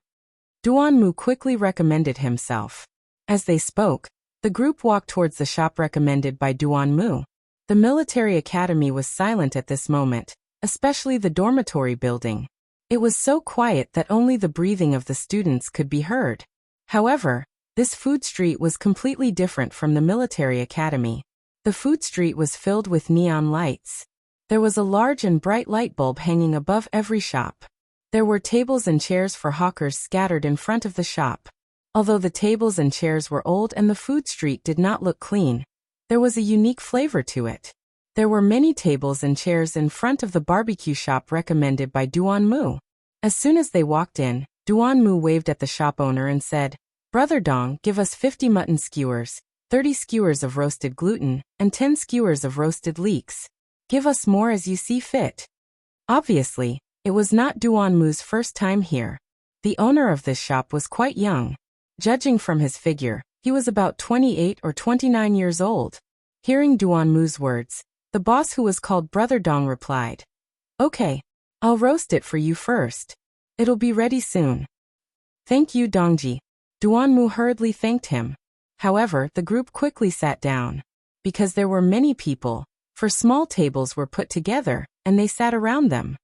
A: Duan Mu quickly recommended himself. As they spoke, the group walked towards the shop recommended by Duan Mu. The military academy was silent at this moment, especially the dormitory building. It was so quiet that only the breathing of the students could be heard. However, this food street was completely different from the military academy. The food street was filled with neon lights. There was a large and bright light bulb hanging above every shop. There were tables and chairs for hawkers scattered in front of the shop. Although the tables and chairs were old and the food street did not look clean, there was a unique flavor to it. There were many tables and chairs in front of the barbecue shop recommended by Duan Mu. As soon as they walked in, Duan Mu waved at the shop owner and said, "Brother Dong, give us 50 mutton skewers, 30 skewers of roasted gluten, and 10 skewers of roasted leeks. Give us more as you see fit." Obviously, it was not Duan Mu's first time here. The owner of this shop was quite young. Judging from his figure, he was about 28 or 29 years old. Hearing Duan Mu's words, the boss, who was called Brother Dong, replied, "Okay, I'll roast it for you first. It'll be ready soon." "Thank you, Dongji." Duan Mu hurriedly thanked him. However, the group quickly sat down. Because there were many people, for small tables were put together, and they sat around them.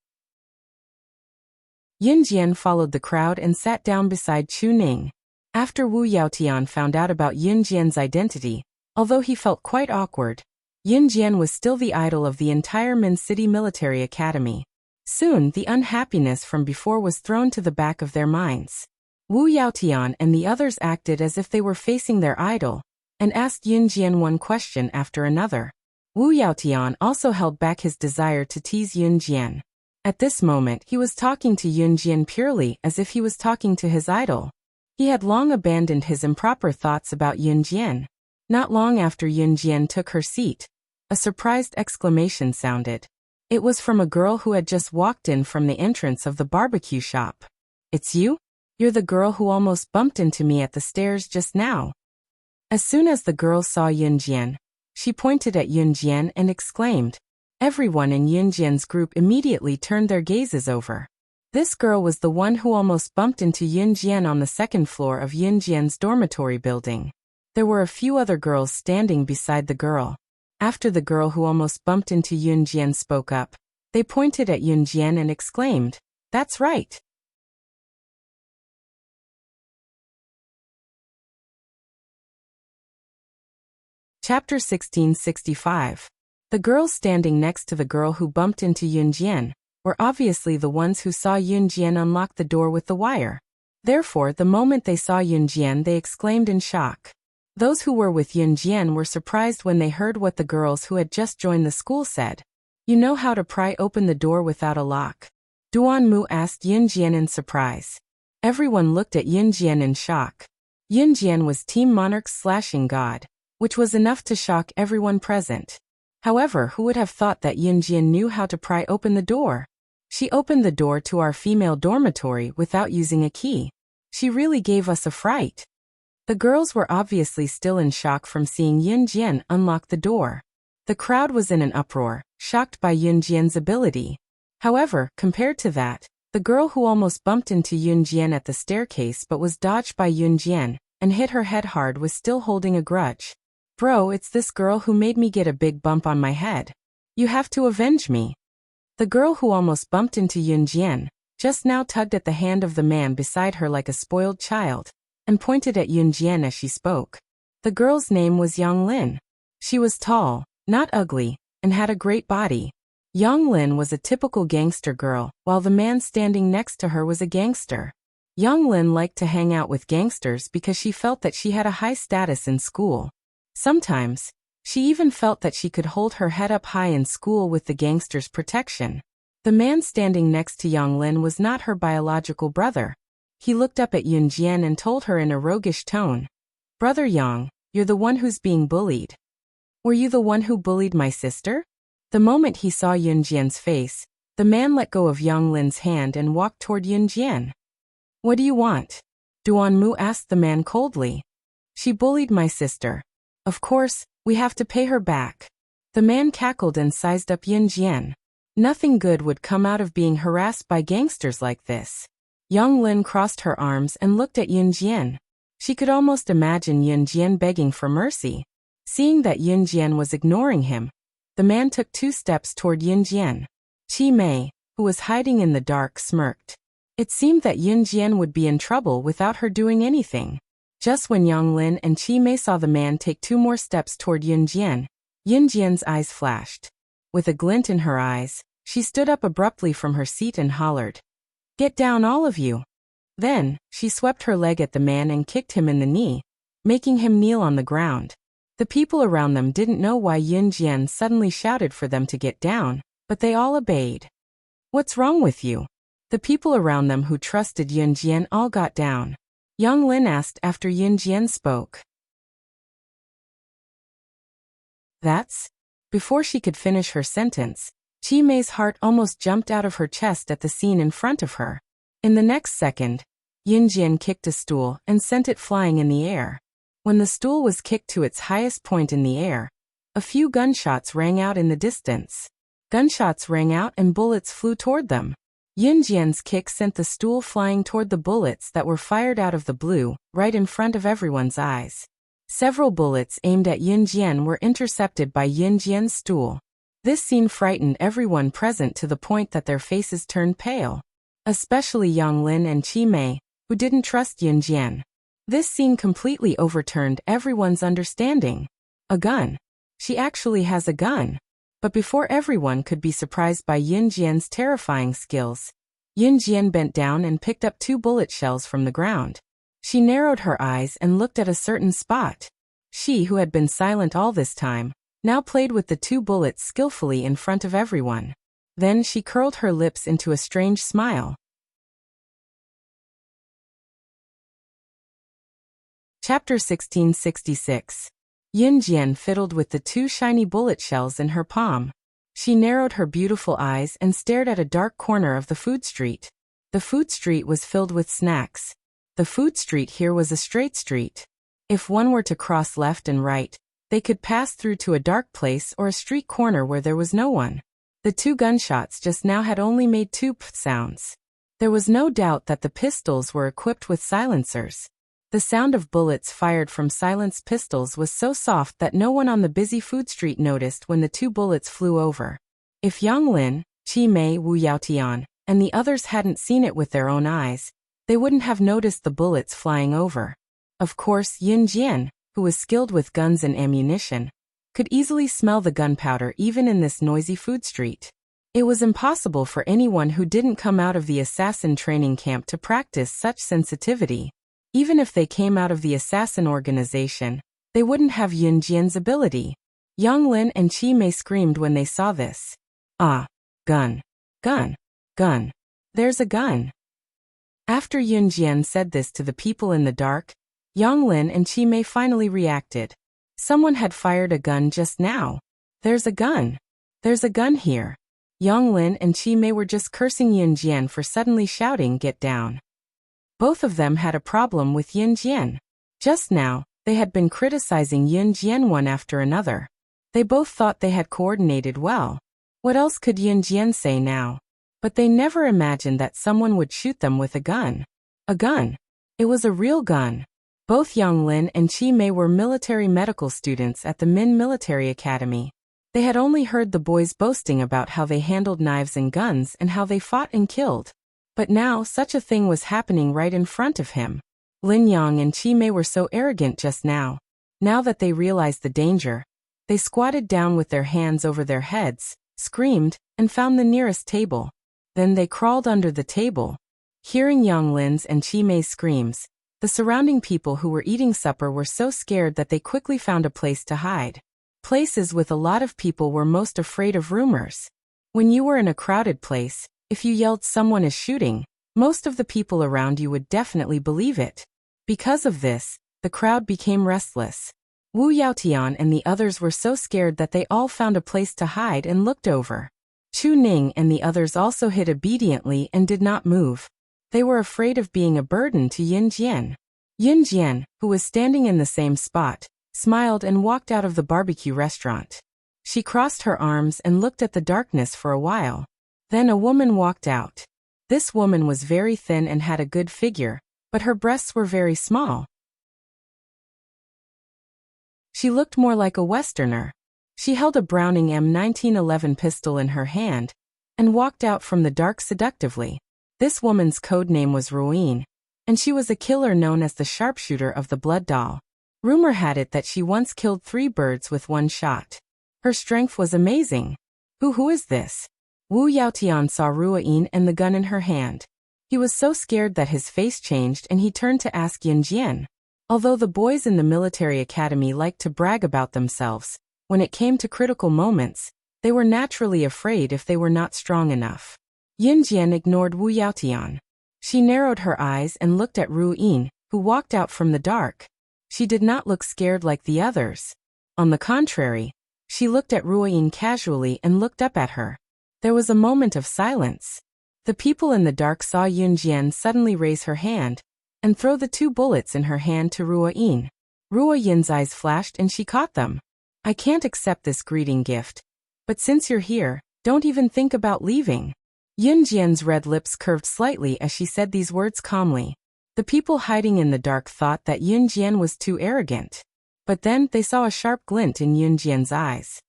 A: Yin Jian followed the crowd and sat down beside Chu Ning. After Wu Yaotian found out about Yin Jian's identity, although he felt quite awkward, Yin Jian was still the idol of the entire Min City Military Academy. Soon, the unhappiness from before was thrown to the back of their minds. Wu Yaotian and the others acted as if they were facing their idol, and asked Yin Jian one question after another. Wu Yaotian also held back his desire to tease Yin Jian. At this moment, he was talking to Yin Jian purely as if he was talking to his idol. He had long abandoned his improper thoughts about Yin Jian. Not long after Yin Jian took her seat, a surprised exclamation sounded. It was from a girl who had just walked in from the entrance of the barbecue shop. "It's you? You're the girl who almost bumped into me at the stairs just now." As soon as the girl saw Yin Jian, she pointed at Yin Jian and exclaimed. Everyone in Yin Jian's group immediately turned their gazes over. This girl was the one who almost bumped into Yin Jian on the second floor of Yin Jian's dormitory building. There were a few other girls standing beside the girl. After the girl who almost bumped into Yin Jian spoke up, they pointed at Yin Jian and exclaimed, "That's right." Chapter 1665. The girls standing next to the girl who bumped into Yin Jian were obviously the ones who saw Yin Jian unlock the door with the wire. Therefore, the moment they saw Yin Jian, they exclaimed in shock. Those who were with Yin Jian were surprised when they heard what the girls who had just joined the school said. "You know how to pry open the door without a lock?" Duan Mu asked Yin Jian in surprise. Everyone looked at Yin Jian in shock. Yin Jian was Team Monarch's slashing god, which was enough to shock everyone present. However, who would have thought that Yin Jian knew how to pry open the door? She opened the door to our female dormitory without using a key. She really gave us a fright. The girls were obviously still in shock from seeing Yun Jian unlock the door. The crowd was in an uproar, shocked by Yun Jian's ability. However, compared to that, the girl who almost bumped into Yun Jian at the staircase but was dodged by Yun Jian and hit her head hard was still holding a grudge. Bro, it's this girl who made me get a big bump on my head. You have to avenge me. The girl who almost bumped into Yun Jian just now tugged at the hand of the man beside her like a spoiled child and pointed at Yun Jian as she spoke. The girl's name was Yang Lin. She was tall, not ugly, and had a great body. Yang Lin was a typical gangster girl, while the man standing next to her was a gangster. Yang Lin liked to hang out with gangsters because she felt that she had a high status in school. Sometimes, she even felt that she could hold her head up high in school with the gangster's protection. The man standing next to Yang Lin was not her biological brother. He looked up at Yun Jian and told her in a roguish tone, "Brother Yang, you're the one who's being bullied. Were you the one who bullied my sister?" The moment he saw Yun Jian's face, the man let go of Yang Lin's hand and walked toward Yun Jian. "What do you want?" Duan Mu asked the man coldly. "She bullied my sister. Of course, we have to pay her back." The man cackled and sized up Yun Jian. Nothing good would come out of being harassed by gangsters like this. Yang Lin crossed her arms and looked at Yun Jian. She could almost imagine Yun Jian begging for mercy. Seeing that Yun Jian was ignoring him, the man took 2 steps toward Yun Jian. Qi Mei, who was hiding in the dark, smirked. It seemed that Yun Jian would be in trouble without her doing anything. Just when Yang Lin and Qi Mei saw the man take 2 more steps toward Yun Jian's eyes flashed. With a glint in her eyes, she stood up abruptly from her seat and hollered, "Get down, all of you." Then, she swept her leg at the man and kicked him in the knee, making him kneel on the ground. The people around them didn't know why Yun Jian suddenly shouted for them to get down, but they all obeyed. "What's wrong with you?" The people around them who trusted Yun Jian all got down. Yang Lin asked after Yun Jian spoke. "That's?" Before she could finish her sentence, Qi Mei's heart almost jumped out of her chest at the scene in front of her. In the next second, Yun Jian kicked a stool and sent it flying in the air. When the stool was kicked to its highest point in the air, a few gunshots rang out in the distance. Gunshots rang out and bullets flew toward them. Yun Jian's kick sent the stool flying toward the bullets that were fired out of the blue, right in front of everyone's eyes. Several bullets aimed at Yun Jian were intercepted by Yun Jian's stool. This scene frightened everyone present to the point that their faces turned pale. Especially Yang Lin and Qi Mei, who didn't trust Yun Jian. This scene completely overturned everyone's understanding. A gun. She actually has a gun. But before everyone could be surprised by Yun Jian's terrifying skills, Yun Jian bent down and picked up 2 bullet shells from the ground. She narrowed her eyes and looked at a certain spot. She, who had been silent all this time, now played with the 2 bullets skillfully in front of everyone. Then she curled her lips into a strange smile. Chapter 1666. Yun Jian fiddled with the 2 shiny bullet shells in her palm. She narrowed her beautiful eyes and stared at a dark corner of the food street. The food street was filled with snacks. The food street here was a straight street. If one were to cross left and right, they could pass through to a dark place or a street corner where there was no one. The 2 gunshots just now had only made 2 p sounds. There was no doubt that the pistols were equipped with silencers. The sound of bullets fired from silenced pistols was so soft that no one on the busy food street noticed when the 2 bullets flew over. If Yang Lin, Qi Mei, Wu Yaotian, and the others hadn't seen it with their own eyes, they wouldn't have noticed the bullets flying over. Of course, Yun Jian, who was skilled with guns and ammunition, could easily smell the gunpowder even in this noisy food street. It was impossible for anyone who didn't come out of the assassin training camp to practice such sensitivity. Even if they came out of the assassin organization, they wouldn't have Yun Jian's ability. Yang Lin and Qi Mei screamed when they saw this. "Ah! Gun! Gun! Gun! There's a gun!" After Yun Jian said this to the people in the dark, Yang Lin and Qi Mei finally reacted. Someone had fired a gun just now. "There's a gun! There's a gun here!" Yang Lin and Qi Mei were just cursing Yin Jian for suddenly shouting, "Get down." Both of them had a problem with Yin Jian. Just now, they had been criticizing Yin Jian one after another. They both thought they had coordinated well. What else could Yin Jian say now? But they never imagined that someone would shoot them with a gun. A gun. It was a real gun. Both Yang Lin and Qi Mei were military medical students at the Min Military Academy. They had only heard the boys boasting about how they handled knives and guns and how they fought and killed. But now such a thing was happening right in front of him. Lin Yang and Qi Mei were so arrogant just now. Now that they realized the danger, they squatted down with their hands over their heads, screamed, and found the nearest table. Then they crawled under the table. Hearing Yang Lin's and Qi Mei's screams, the surrounding people who were eating supper were so scared that they quickly found a place to hide. Places with a lot of people were most afraid of rumors. When you were in a crowded place, if you yelled someone is shooting, most of the people around you would definitely believe it. Because of this, the crowd became restless. Wu Yaotian and the others were so scared that they all found a place to hide and looked over. Chu Ning and the others also hid obediently and did not move. They were afraid of being a burden to Yin Jian. Yin Jian, who was standing in the same spot, smiled and walked out of the barbecue restaurant. She crossed her arms and looked at the darkness for a while. Then a woman walked out. This woman was very thin and had a good figure, but her breasts were very small. She looked more like a Westerner. She held a Browning M1911 pistol in her hand and walked out from the dark seductively. This woman's code name was Ruin, and she was a killer known as the sharpshooter of the blood doll. Rumor had it that she once killed 3 birds with one shot. Her strength was amazing. Who is this? Wu Yaotian saw Ruin and the gun in her hand. He was so scared that his face changed and he turned to ask Yin Jian. Although the boys in the military academy liked to brag about themselves, when it came to critical moments, they were naturally afraid if they were not strong enough. Yin Jian ignored Wu Yaotian. She narrowed her eyes and looked at Ruin, who walked out from the dark. She did not look scared like the others. On the contrary, she looked at Ruin casually and looked up at her. There was a moment of silence. The people in the dark saw Yin Jian suddenly raise her hand and throw the 2 bullets in her hand to Ruin. Ruin's eyes flashed and she caught them. "I can't accept this greeting gift. But since you're here, don't even think about leaving." Yin Jian's red lips curved slightly as she said these words calmly. The people hiding in the dark thought that Yin Jian was too arrogant. But then they saw a sharp glint in Yin Jian's eyes.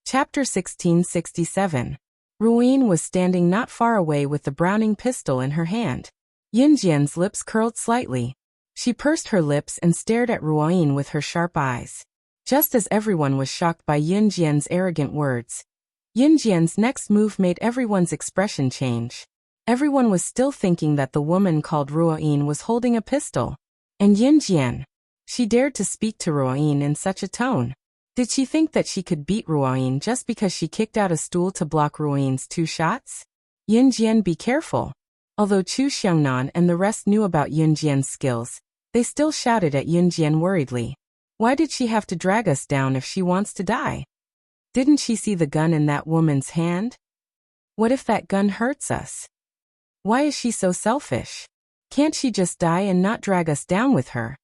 A: Chapter 1667. Ruin was standing not far away with the Browning pistol in her hand. Yin Jian's lips curled slightly. She pursed her lips and stared at Ruin with her sharp eyes. Just as everyone was shocked by Yin Jian's arrogant words, Yin Jian's next move made everyone's expression change. Everyone was still thinking that the woman called Ruin was holding a pistol. And Yin Jian. She dared to speak to Ruin in such a tone. Did she think that she could beat Ruin just because she kicked out a stool to block Ruin's 2 shots? Yin Jian, be careful. Although Chu Xiangnan and the rest knew about Yin Jian's skills, they still shouted at Yin Jian worriedly. Why did she have to drag us down if she wants to die? Didn't she see the gun in that woman's hand? What if that gun hurts us? Why is she so selfish? Can't she just die and not drag us down with her?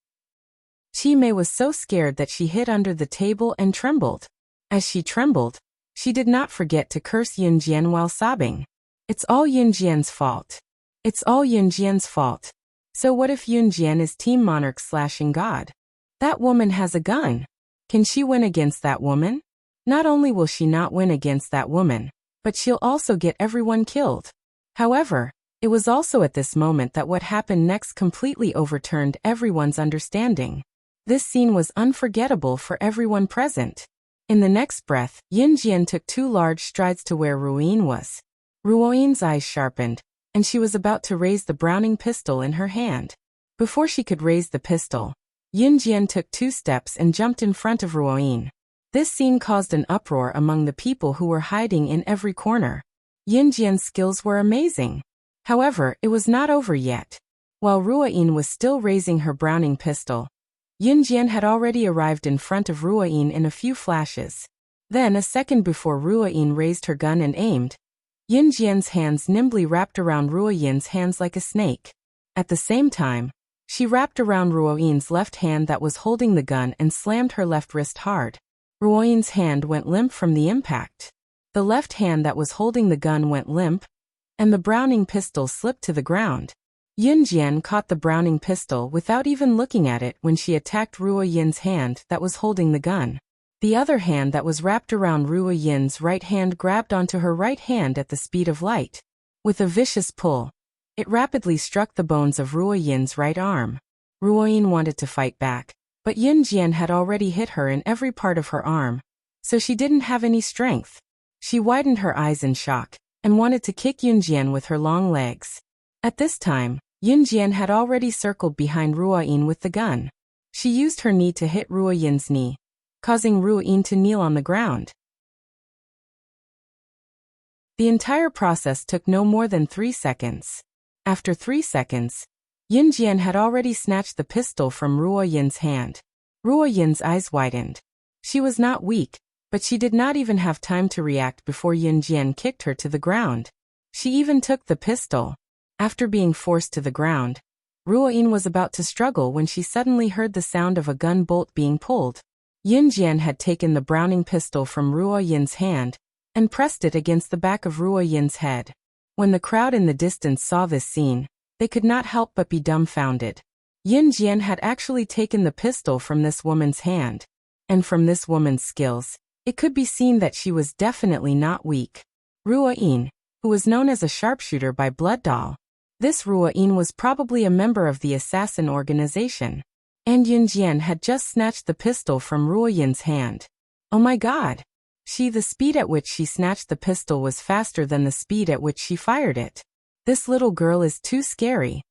A: Qi Mei was so scared that she hid under the table and trembled. As she trembled, she did not forget to curse Yin Jian while sobbing. It's all Yin Jian's fault. It's all Yin Jian's fault. So what if Yin Jian is Team Monarch/ing God? That woman has a gun. Can she win against that woman? Not only will she not win against that woman, but she'll also get everyone killed. However, it was also at this moment that what happened next completely overturned everyone's understanding. This scene was unforgettable for everyone present. In the next breath, Yin Jian took 2 large strides to where Ruin was. Ruin's eyes sharpened, and she was about to raise the Browning pistol in her hand. Before she could raise the pistol, Yin Jian took 2 steps and jumped in front of Ruin. This scene caused an uproar among the people who were hiding in every corner. Yin Jian's skills were amazing. However, it was not over yet. While Ruin was still raising her Browning pistol, Yin Jian had already arrived in front of Ruoyin in a few flashes. Then, a second before Ruoyin raised her gun and aimed, Yin Jian's hands nimbly wrapped around Ruoyin's hands like a snake. At the same time, she wrapped around Ruoyin's left hand that was holding the gun and slammed her left wrist hard. Ruoyin's hand went limp from the impact. The left hand that was holding the gun went limp, and the Browning pistol slipped to the ground. Yin Jian caught the Browning pistol without even looking at it when she attacked Ruoyin's hand that was holding the gun. The other hand that was wrapped around Ruoyin's right hand grabbed onto her right hand at the speed of light. With a vicious pull, it rapidly struck the bones of Ruoyin's right arm. Ruoyin wanted to fight back, but Yin Jian had already hit her in every part of her arm, so she didn't have any strength. She widened her eyes in shock, and wanted to kick Yin Jian with her long legs. At this time, Yin Jian had already circled behind Ruoyin with the gun. She used her knee to hit Ruoyin's knee, causing Ruoyin to kneel on the ground. The entire process took no more than 3 seconds. After 3 seconds, Yin Jian had already snatched the pistol from Ruoyin's hand. Ruoyin's eyes widened. She was not weak, but she did not even have time to react before Yin Jian kicked her to the ground. She even took the pistol. After being forced to the ground, Ruoyin was about to struggle when she suddenly heard the sound of a gun bolt being pulled. Yin Jian had taken the Browning pistol from Ruoyin's hand and pressed it against the back of Ruoyin's head. When the crowd in the distance saw this scene, they could not help but be dumbfounded. Yin Jian had actually taken the pistol from this woman's hand, and from this woman's skills, it could be seen that she was definitely not weak. Ruoyin, who was known as a sharpshooter by Blood Doll. This Ruoyin was probably a member of the assassin organization. And Yin Jian had just snatched the pistol from Ruoyin's hand. Oh my god! The speed at which she snatched the pistol was faster than the speed at which she fired it. This little girl is too scary.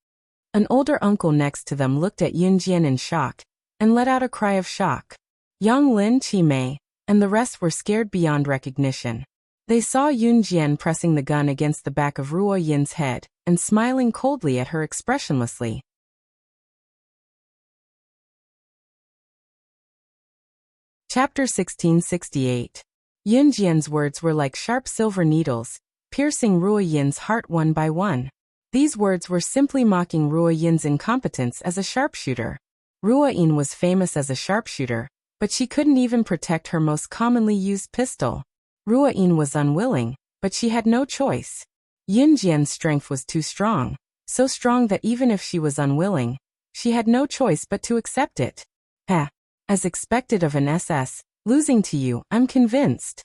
A: An older uncle next to them looked at Yin Jian in shock, and let out a cry of shock. Yang Lin, Qi Mei, and the rest were scared beyond recognition. They saw Yin Jian pressing the gun against the back of Ruoyin's head, and smiling coldly at her expressionlessly. Chapter 1668. Yin Jian's words were like sharp silver needles, piercing Ruoyin's heart one by one. These words were simply mocking Ruoyin's incompetence as a sharpshooter. Ruoyin was famous as a sharpshooter, but she couldn't even protect her most commonly used pistol. Ruoyin was unwilling, but she had no choice. Yin Jian's strength was too strong, so strong that even if she was unwilling, she had no choice but to accept it. As expected of an SS, losing to you, I'm convinced.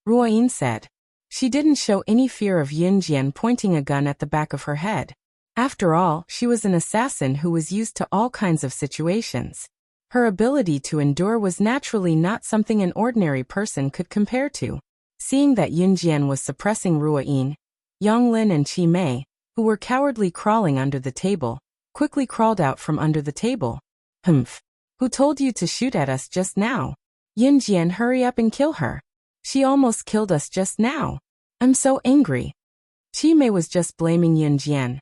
A: Ruoyin said. She didn't show any fear of Yin Jian pointing a gun at the back of her head. After all, she was an assassin who was used to all kinds of situations. Her ability to endure was naturally not something an ordinary person could compare to. Seeing that Yin Jian was suppressing Ruoyin, Yang Lin and Qi Mei, who were cowardly crawling under the table, quickly crawled out from under the table. Humph. Who told you to shoot at us just now? Yin Jian, hurry up and kill her. She almost killed us just now. I'm so angry. Qi Mei was just blaming Yin Jian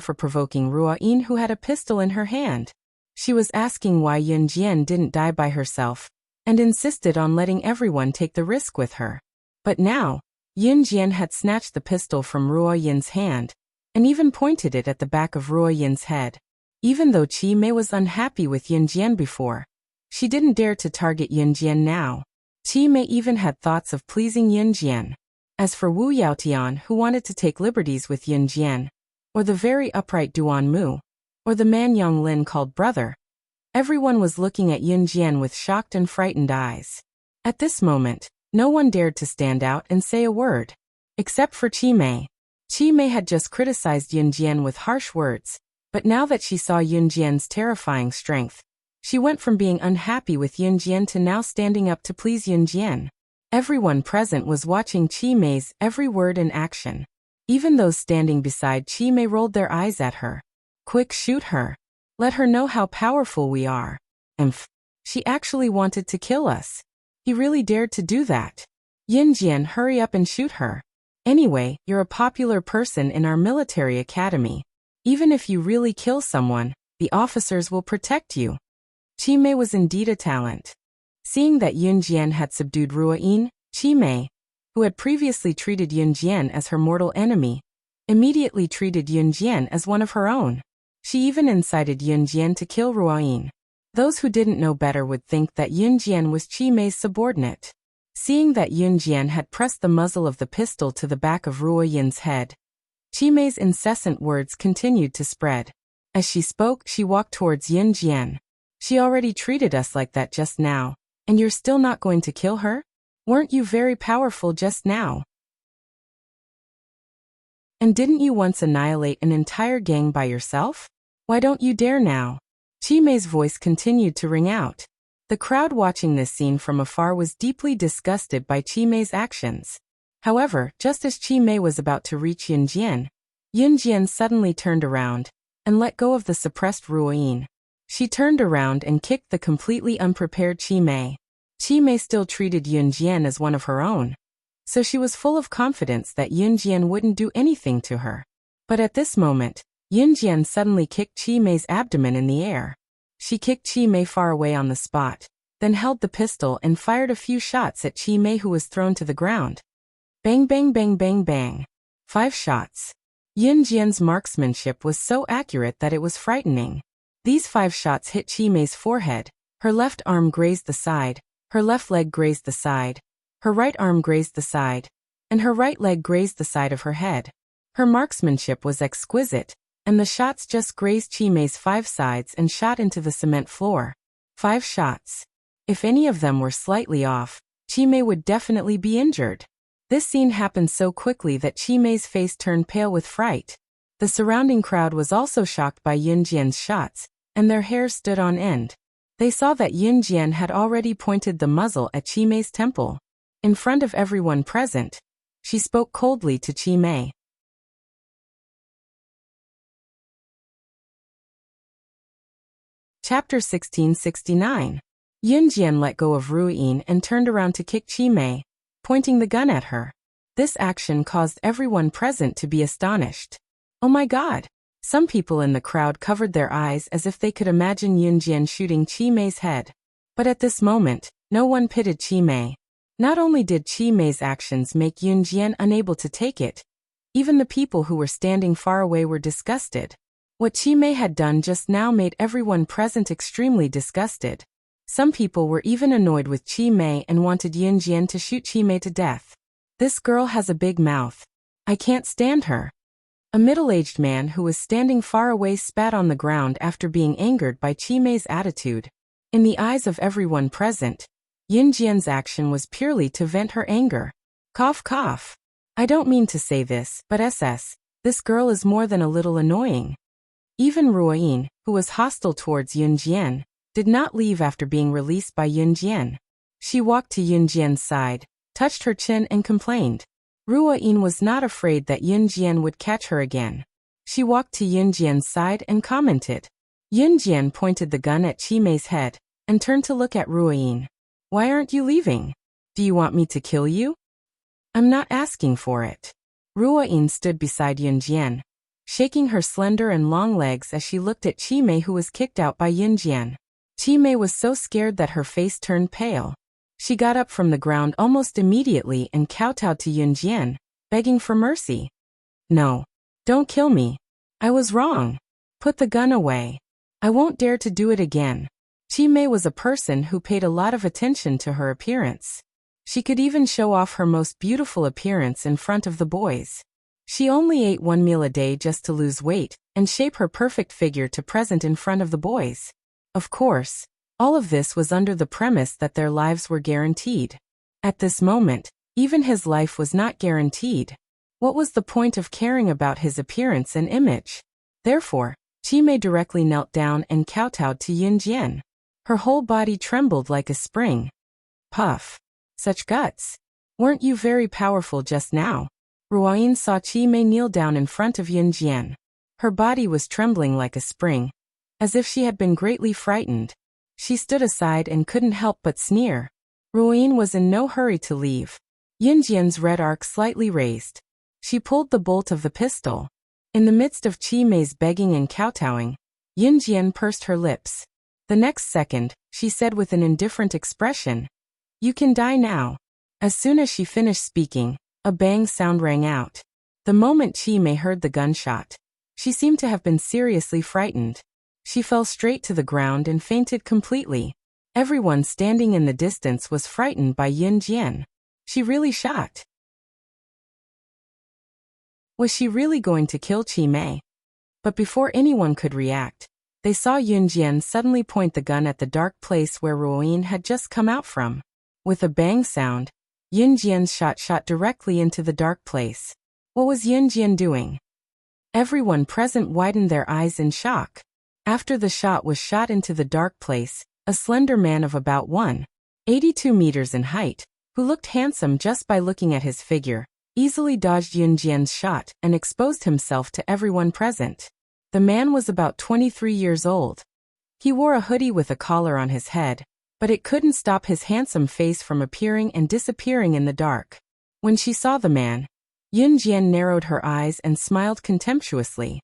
A: for provoking Ruoyin, who had a pistol in her hand. She was asking why Yin Jian didn't die by herself, and insisted on letting everyone take the risk with her. But now, Yin Jian had snatched the pistol from Ruoyin's hand, and even pointed it at the back of Ruoyin's head. Even though Qi Mei was unhappy with Yin Jian before, she didn't dare to target Yin Jian now. Qi Mei even had thoughts of pleasing Yin Jian. As for Wu Yaotian, who wanted to take liberties with Yin Jian, or the very upright Duan Mu, or the man Yang Lin called brother, everyone was looking at Yin Jian with shocked and frightened eyes. At this moment, no one dared to stand out and say a word. Except for Qi Mei. Qi Mei had just criticized Yin Jian with harsh words, but now that she saw Yin Jian's terrifying strength, she went from being unhappy with Yin Jian to now standing up to please Yin Jian. Everyone present was watching Qi Mei's every word and action. Even those standing beside Qi Mei rolled their eyes at her. Quick, shoot her. Let her know how powerful we are. She actually wanted to kill us. He really dared to do that. Yin Jian, hurry up and shoot her. Anyway, you're a popular person in our military academy. Even if you really kill someone, the officers will protect you. Qi Mei was indeed a talent. Seeing that Yun Jian had subdued Ruoyin, Qi Mei, who had previously treated Yun Jian as her mortal enemy, immediately treated Yun Jian as one of her own. She even incited Yun Jian to kill Ruoyin. Those who didn't know better would think that Yun Jian was Qi Mei's subordinate. Seeing that Yun Jian had pressed the muzzle of the pistol to the back of Ruoyin's head, Qi Mei's incessant words continued to spread. As she spoke, she walked towards Yun Jian. She already treated us like that just now, and you're still not going to kill her? Weren't you very powerful just now? And didn't you once annihilate an entire gang by yourself? Why don't you dare now? Qi Mei's voice continued to ring out. The crowd watching this scene from afar was deeply disgusted by Qi Mei's actions. However, just as Qi Mei was about to reach Yun Jian suddenly turned around and let go of the suppressed Ruoyin. She turned around and kicked the completely unprepared Qi Mei. Qi Mei still treated Yun Jian as one of her own, so she was full of confidence that Yun Jian wouldn't do anything to her. But at this moment, Yun Jian suddenly kicked Qi Mei's abdomen in the air. She kicked Qi Mei far away on the spot, then held the pistol and fired a few shots at Qi Mei, who was thrown to the ground. Bang bang bang bang bang. 5 shots. Yun Jian's marksmanship was so accurate that it was frightening. These 5 shots hit Qi Mei's forehead. Her left arm grazed the side, her left leg grazed the side, her right arm grazed the side, and her right leg grazed the side of her head. Her marksmanship was exquisite, and the shots just grazed Qi Mei's 5 sides and shot into the cement floor. 5 shots. If any of them were slightly off, Qi Mei would definitely be injured. This scene happened so quickly that Qi Mei's face turned pale with fright. The surrounding crowd was also shocked by Yun Jian's shots, and their hair stood on end. They saw that Yun Jian had already pointed the muzzle at Qi Mei's temple. In front of everyone present, she spoke coldly to Qi Mei. Chapter 1669. Yun Jian let go of Ruoyin and turned around to kick Qi Mei, pointing the gun at her. This action caused everyone present to be astonished. Oh my God! Some people in the crowd covered their eyes as if they could imagine Yun Jian shooting Qi Mei's head. But at this moment, no one pitied Qi Mei. Not only did Qi Mei's actions make Yun Jian unable to take it, even the people who were standing far away were disgusted. What Qi Mei had done just now made everyone present extremely disgusted. Some people were even annoyed with Qi Mei and wanted Yun Jian to shoot Qi Mei to death. This girl has a big mouth. I can't stand her. A middle-aged man who was standing far away spat on the ground after being angered by Qi Mei's attitude. In the eyes of everyone present, Yun Jian's action was purely to vent her anger. Cough cough. I don't mean to say this, but this girl is more than a little annoying. Even Ruoyin, who was hostile towards Yun Jian, did not leave after being released by Yun Jian. She walked to Yun Jian's side, touched her chin and complained. Ruoyin was not afraid that Yun Jian would catch her again. She walked to Yun Jian's side and commented. Yun Jian pointed the gun at Qi Mei's head and turned to look at Ruoyin. Why aren't you leaving? Do you want me to kill you? I'm not asking for it. Ruoyin stood beside Yun Jian, shaking her slender and long legs as she looked at Qi Mei, who was kicked out by Yun Jian. Qi Mei was so scared that her face turned pale. She got up from the ground almost immediately and kowtowed to Yun Jian, begging for mercy. No. Don't kill me. I was wrong. Put the gun away. I won't dare to do it again. Qi Mei was a person who paid a lot of attention to her appearance. She could even show off her most beautiful appearance in front of the boys. She only ate 1 meal a day just to lose weight and shape her perfect figure to present in front of the boys. Of course, all of this was under the premise that their lives were guaranteed. At this moment, even his life was not guaranteed. What was the point of caring about his appearance and image? Therefore, Qi Mei directly knelt down and kowtowed to Yun Jian. Her whole body trembled like a spring. Puff. Such guts. Weren't you very powerful just now? Ruoyin saw Qi Mei kneel down in front of Yun Jian. Her body was trembling like a spring, as if she had been greatly frightened. She stood aside and couldn't help but sneer. Ruoyin was in no hurry to leave. Yun Jian's red arc slightly raised. She pulled the bolt of the pistol. In the midst of Qi Mei's begging and kowtowing, Yun Jian pursed her lips. The next second, she said with an indifferent expression, "You can die now." As soon as she finished speaking, a bang sound rang out. The moment Chi Mei heard the gunshot, she seemed to have been seriously frightened. She fell straight to the ground and fainted completely. Everyone standing in the distance was frightened by Yun Jian. She really shot. Was she really going to kill Chi Mei? But before anyone could react, they saw Yun Jian suddenly point the gun at the dark place where Ruoyin had just come out from. With a bang sound, Yun Jian's shot directly into the dark place. What was Yun Jian doing? Everyone present widened their eyes in shock. After the shot was shot into the dark place, a slender man of about 182 meters in height, who looked handsome just by looking at his figure, easily dodged Yun Jian's shot and exposed himself to everyone present. The man was about 23 years old. He wore a hoodie with a collar on his head, but it couldn't stop his handsome face from appearing and disappearing in the dark. When she saw the man, Yun Jian narrowed her eyes and smiled contemptuously.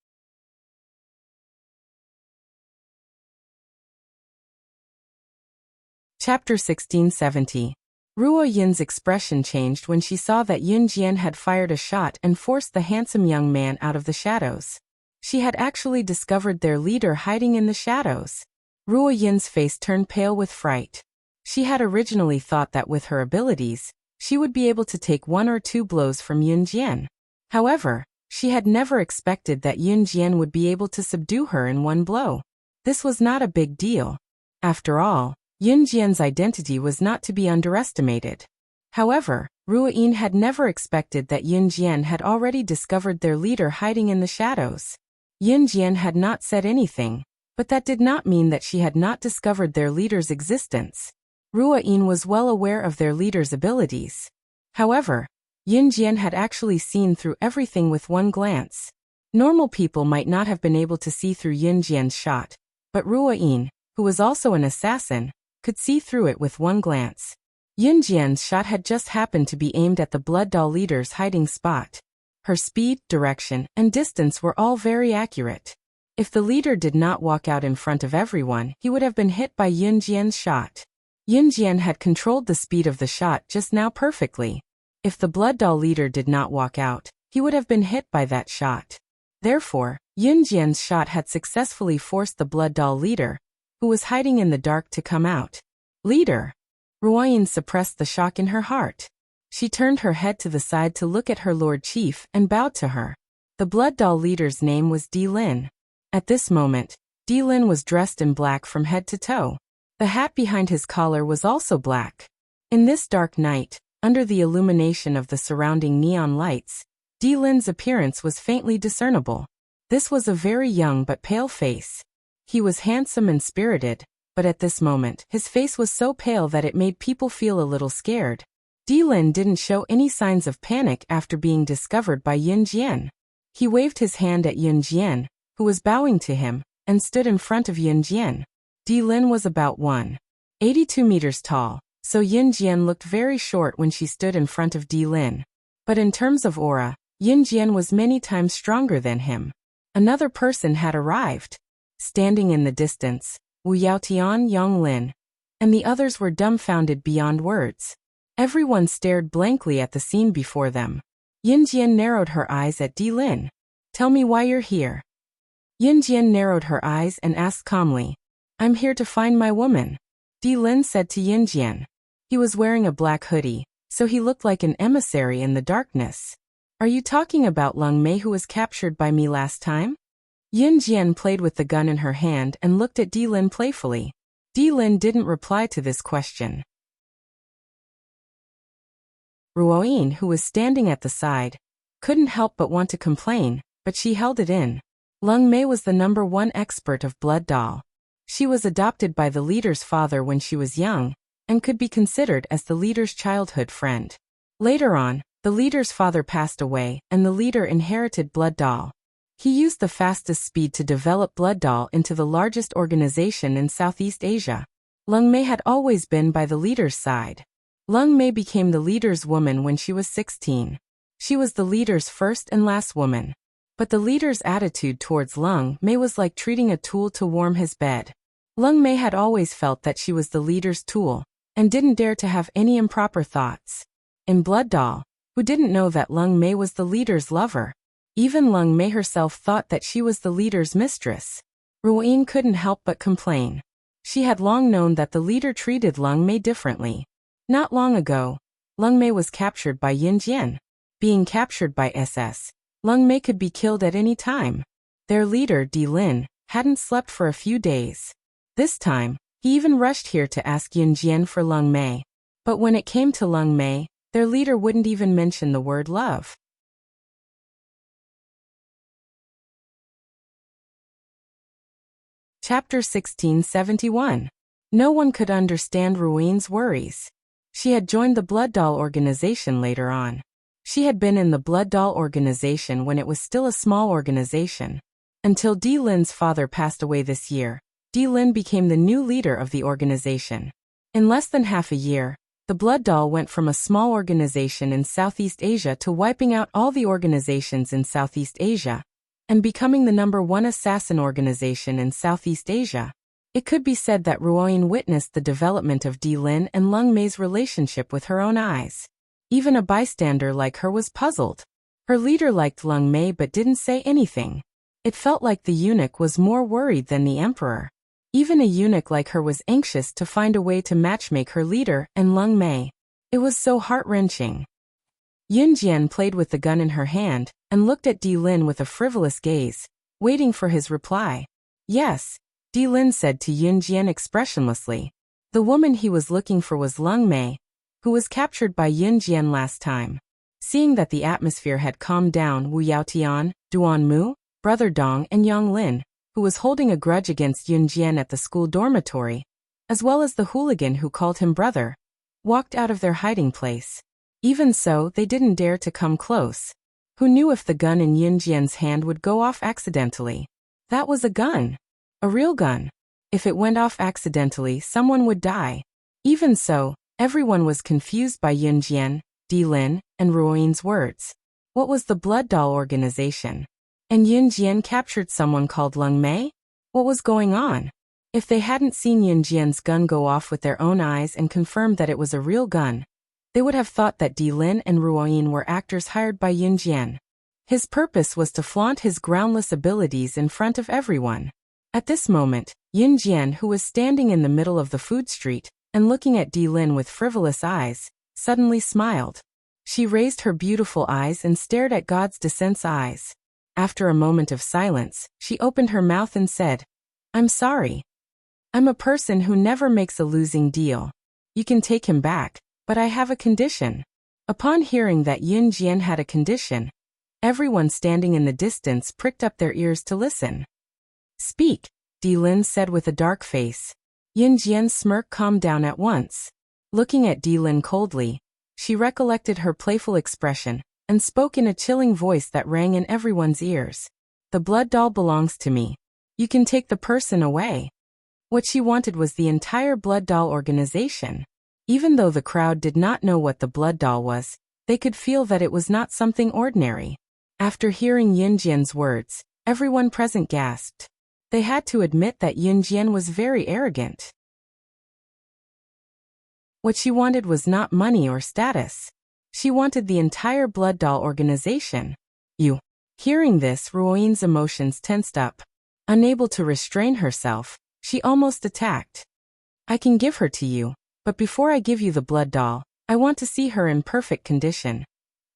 A: Chapter 1670. Ruo Yin's expression changed when she saw that Yun Jian had fired a shot and forced the handsome young man out of the shadows. She had actually discovered their leader hiding in the shadows. Ruo Yin's face turned pale with fright. She had originally thought that with her abilities, she would be able to take 1 or 2 blows from Yun Jian. However, she had never expected that Yun Jian would be able to subdue her in 1 blow. This was not a big deal. After all, Yun Jian's identity was not to be underestimated. However, Ruo Yin had never expected that Yun Jian had already discovered their leader hiding in the shadows. Yun Jian had not said anything, but that did not mean that she had not discovered their leader's existence. Ruo Yin was well aware of their leader's abilities. However, Yun Jian had actually seen through everything with 1 glance. Normal people might not have been able to see through Yun Jian's shot, but Ruo Yin, who was also an assassin, could see through it with 1 glance. Yun Jian's shot had just happened to be aimed at the Blood Doll leader's hiding spot. Her speed, direction, and distance were all very accurate. If the leader did not walk out in front of everyone, he would have been hit by Yun Jian's shot. Yun Jian had controlled the speed of the shot just now perfectly. If the Blood Doll leader did not walk out, he would have been hit by that shot. Therefore, Yun Jian's shot had successfully forced the Blood Doll leader, who was hiding in the dark, to come out. Leader! Ruoyin suppressed the shock in her heart. She turned her head to the side to look at her Lord Chief and bowed to her. The Blood Doll leader's name was Di Lin. At this moment, Di Lin was dressed in black from head to toe. The hat behind his collar was also black. In this dark night, under the illumination of the surrounding neon lights, Di Lin's appearance was faintly discernible. This was a very young but pale face. He was handsome and spirited, but at this moment, his face was so pale that it made people feel a little scared. Di Lin didn't show any signs of panic after being discovered by Yun Jian. He waved his hand at Yun Jian, who was bowing to him, and stood in front of Yun Jian. Di Lin was about 182 meters tall, so Yun Jian looked very short when she stood in front of Di Lin. But in terms of aura, Yun Jian was many times stronger than him. Another person had arrived. Standing in the distance, Wu Yaotian, Yang Lin, and the others were dumbfounded beyond words. Everyone stared blankly at the scene before them. Yun Jian narrowed her eyes at Di Lin. "Tell me why you're here." Yun Jian narrowed her eyes and asked calmly, "I'm here to find my woman," Di Lin said to Yun Jian. He was wearing a black hoodie, so he looked like an emissary in the darkness. "Are you talking about Lung Mei, who was captured by me last time?" Yun Jian played with the gun in her hand and looked at Di Lin playfully. Di Lin didn't reply to this question. Ruoyin, who was standing at the side, couldn't help but want to complain, but she held it in. Lung Mei was the #1 expert of Blood Doll. She was adopted by the leader's father when she was young, and could be considered as the leader's childhood friend. Later on, the leader's father passed away, and the leader inherited Blood Doll. He used the fastest speed to develop Blood Doll into the largest organization in Southeast Asia. Lung Mei had always been by the leader's side. Lung Mei became the leader's woman when she was 16. She was the leader's first and last woman. But the leader's attitude towards Lung Mei was like treating a tool to warm his bed. Lung Mei had always felt that she was the leader's tool, and didn't dare to have any improper thoughts. In Blood Doll, who didn't know that Lung Mei was the leader's lover? Even Lung Mei herself thought that she was the leader's mistress. Ruoyin couldn't help but complain. She had long known that the leader treated Lung Mei differently. Not long ago, Lung Mei was captured by Yin Jian. Being captured by SS, Lung Mei could be killed at any time. Their leader, Di Lin, hadn't slept for a few days. This time, he even rushed here to ask Yin Jian for Lung Mei. But when it came to Lung Mei, their leader wouldn't even mention the word love. Chapter 1671. No one could understand Ruoyin's worries. She had joined the Blood Doll organization later on. She had been in the Blood Doll organization when it was still a small organization. Until Di Lin's father passed away this year, Di Lin became the new leader of the organization. In less than half a year, the Blood Doll went from a small organization in Southeast Asia to wiping out all the organizations in Southeast Asia, and becoming the #1 assassin organization in Southeast Asia. It could be said that Ruoyin witnessed the development of Di Lin and Lung Mei's relationship with her own eyes. Even a bystander like her was puzzled. Her leader liked Lung Mei but didn't say anything. It felt like the eunuch was more worried than the emperor. Even a eunuch like her was anxious to find a way to matchmake her leader and Lung Mei. It was so heart-wrenching. Yin Jian played with the gun in her hand and looked at Di Lin with a frivolous gaze, waiting for his reply. Yes, Di Lin said to Yin Jian expressionlessly. The woman he was looking for was Lung Mei, who was captured by Yin Jian last time. Seeing that the atmosphere had calmed down, Wu Yaotian, Duan Mu, Brother Dong and Yang Lin, who was holding a grudge against Yin Jian at the school dormitory, as well as the hooligan who called him brother, walked out of their hiding place. Even so, they didn't dare to come close. Who knew if the gun in Yin Jian's hand would go off accidentally? That was a gun. A real gun. If it went off accidentally, someone would die. Even so, everyone was confused by Yin Jian, Di Lin, and Ruoyin's words. What was the Blood Doll organization? And Yin Jian captured someone called Lung Mei? What was going on? If they hadn't seen Yin Jian's gun go off with their own eyes and confirmed that it was a real gun, they would have thought that Di Lin and Ruoyin were actors hired by Yin Jian. His purpose was to flaunt his groundless abilities in front of everyone. At this moment, Yin Jian, who was standing in the middle of the food street and looking at Di Lin with frivolous eyes, suddenly smiled. She raised her beautiful eyes and stared at God's descent's eyes. After a moment of silence, she opened her mouth and said, "I'm sorry. I'm a person who never makes a losing deal. You can take him back, but I have a condition." Upon hearing that Yin Jian had a condition, everyone standing in the distance pricked up their ears to listen. "Speak," Di Lin said with a dark face. Yin Jian's smirk calmed down at once. Looking at Di Lin coldly, she recollected her playful expression and spoke in a chilling voice that rang in everyone's ears. "The Blood Doll belongs to me. You can take the person away." What she wanted was the entire Blood Doll organization. Even though the crowd did not know what the Blood Doll was, they could feel that it was not something ordinary. After hearing Yin Jian's words, everyone present gasped. They had to admit that Yin Jian was very arrogant. What she wanted was not money or status. She wanted the entire Blood Doll organization. You. Hearing this, Ruoyin's emotions tensed up. Unable to restrain herself, she almost attacked. "I can give her to you, but before I give you the Blood Doll, I want to see her in perfect condition."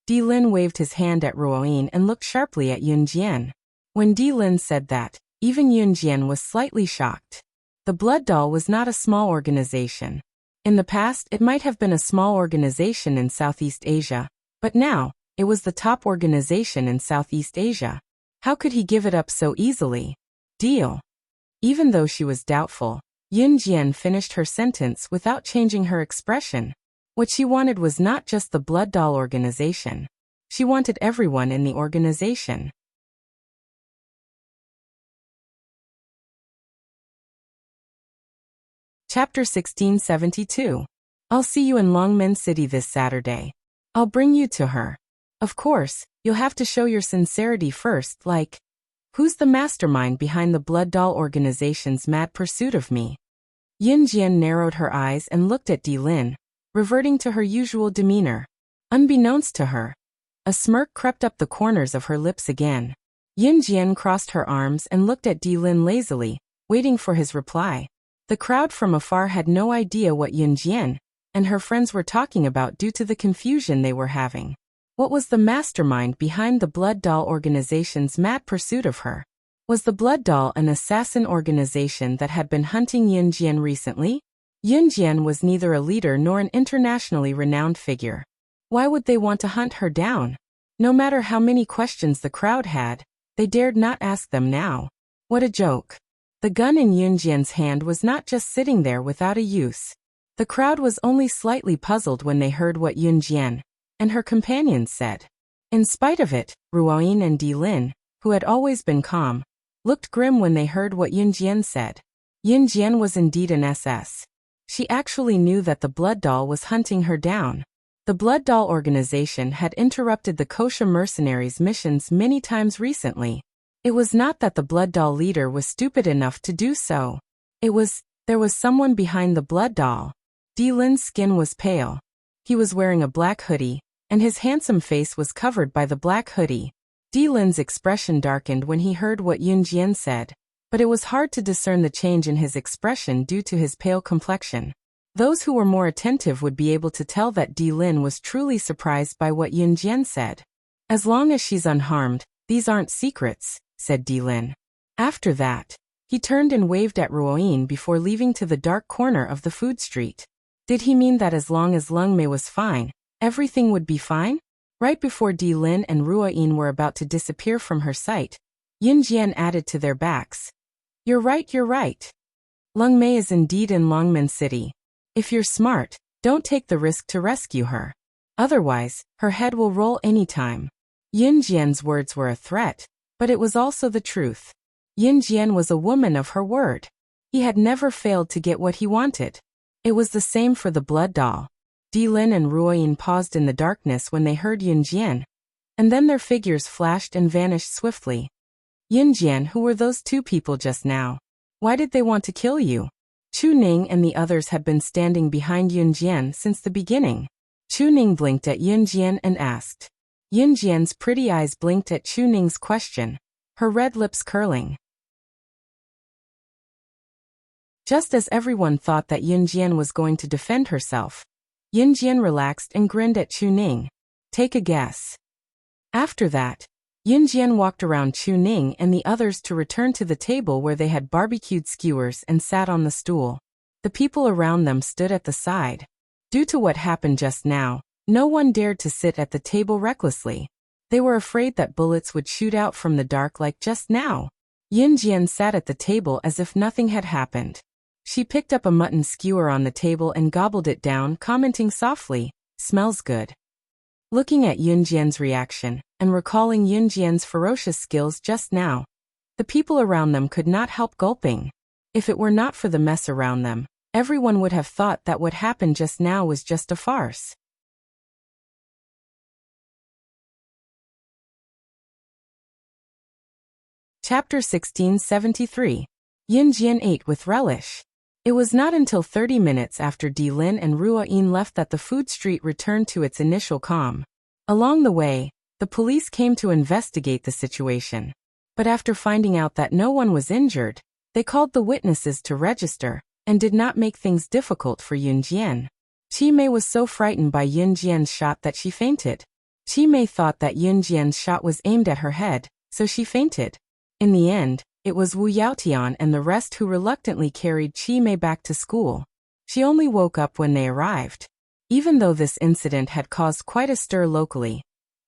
A: Di Lin waved his hand at Ruoyin and looked sharply at Yin Jian. When Di Lin said that, even Yin Jian was slightly shocked. The Blood Doll was not a small organization. In the past, it might have been a small organization in Southeast Asia, but now, it was the top organization in Southeast Asia. How could he give it up so easily? Deal. Even though she was doubtful, Yin Jian finished her sentence without changing her expression. What she wanted was not just the Blood Doll organization. She wanted everyone in the organization. Chapter 1672. I'll see you in Longmen City this Saturday. I'll bring you to her. Of course, you'll have to show your sincerity first, like, Who's the mastermind behind the Blood Doll organization's mad pursuit of me? Yin Jian narrowed her eyes and looked at Di Lin, reverting to her usual demeanor. Unbeknownst to her, a smirk crept up the corners of her lips again. Yin Jian crossed her arms and looked at Di Lin lazily, waiting for his reply. The crowd from afar had no idea what Yin Jian and her friends were talking about due to the confusion they were having. What was the mastermind behind the Blood Doll organization's mad pursuit of her? Was the Blood Doll an assassin organization that had been hunting Yin Jian recently? Yin Jian was neither a leader nor an internationally renowned figure. Why would they want to hunt her down? No matter how many questions the crowd had, they dared not ask them now. What a joke. The gun in Yin Jian's hand was not just sitting there without a use. The crowd was only slightly puzzled when they heard what Yin Jian and her companions said. In spite of it, Ruoyin and Di Lin, who had always been calm, looked grim when they heard what Yin Jian said. Yin Jian was indeed an SS. She actually knew that the Blood Doll was hunting her down. The Blood Doll organization had interrupted the Kosha mercenaries' missions many times recently. It was not that the Blood Doll leader was stupid enough to do so. There was someone behind the Blood Doll. Di Lin's skin was pale. He was wearing a black hoodie, and his handsome face was covered by the black hoodie. Di Lin's expression darkened when he heard what Yin Jian said, but it was hard to discern the change in his expression due to his pale complexion. Those who were more attentive would be able to tell that Di Lin was truly surprised by what Yin Jian said. As long as she's unharmed, these aren't secrets, said Di Lin. After that, he turned and waved at Ruoyin before leaving to the dark corner of the food street. Did he mean that as long as Lung Mei was fine, everything would be fine? Right before Di Lin and Ruoyin were about to disappear from her sight, Yin Jian added to their backs. You're right. Lung Mei is indeed in Longmen City. If you're smart, don't take the risk to rescue her. Otherwise, her head will roll any time. Yin Jian's words were a threat, but it was also the truth. Yin Jian was a woman of her word. He had never failed to get what he wanted. It was the same for the Blood Doll. Di Lin and Ruoyin paused in the darkness when they heard Yin Jian, and then their figures flashed and vanished swiftly. Yin Jian, who were those two people just now? Why did they want to kill you? Chu Ning and the others had been standing behind Yin Jian since the beginning. Chu Ning blinked at Yin Jian and asked. Yin Jian's pretty eyes blinked at Chu Ning's question, her red lips curling. Just as everyone thought that Yin Jian was going to defend herself, Yin Jian relaxed and grinned at Chu Ning. Take a guess. After that, Yin Jian walked around Chu Ning and the others to return to the table where they had barbecued skewers and sat on the stool. The people around them stood at the side. Due to what happened just now, no one dared to sit at the table recklessly. They were afraid that bullets would shoot out from the dark like just now. Yin Jian sat at the table as if nothing had happened. She picked up a mutton skewer on the table and gobbled it down, commenting softly, "Smells good." Looking at Yin Jian's reaction, and recalling Yin Jian's ferocious skills just now, the people around them could not help gulping. If it were not for the mess around them, everyone would have thought that what happened just now was just a farce. Chapter 1673. Yin Jian ate with relish. It was not until 30 minutes after Di Lin and Ruoyin left that the food street returned to its initial calm. Along the way, the police came to investigate the situation. But after finding out that no one was injured, they called the witnesses to register, and did not make things difficult for Yin Jian. Qi Mei was so frightened by Yin Jian's shot that she fainted. Qi Mei thought that Yin Jian's shot was aimed at her head, so she fainted. In the end, it was Wu Yaotian and the rest who reluctantly carried Qi Mei back to school. She only woke up when they arrived. Even though this incident had caused quite a stir locally,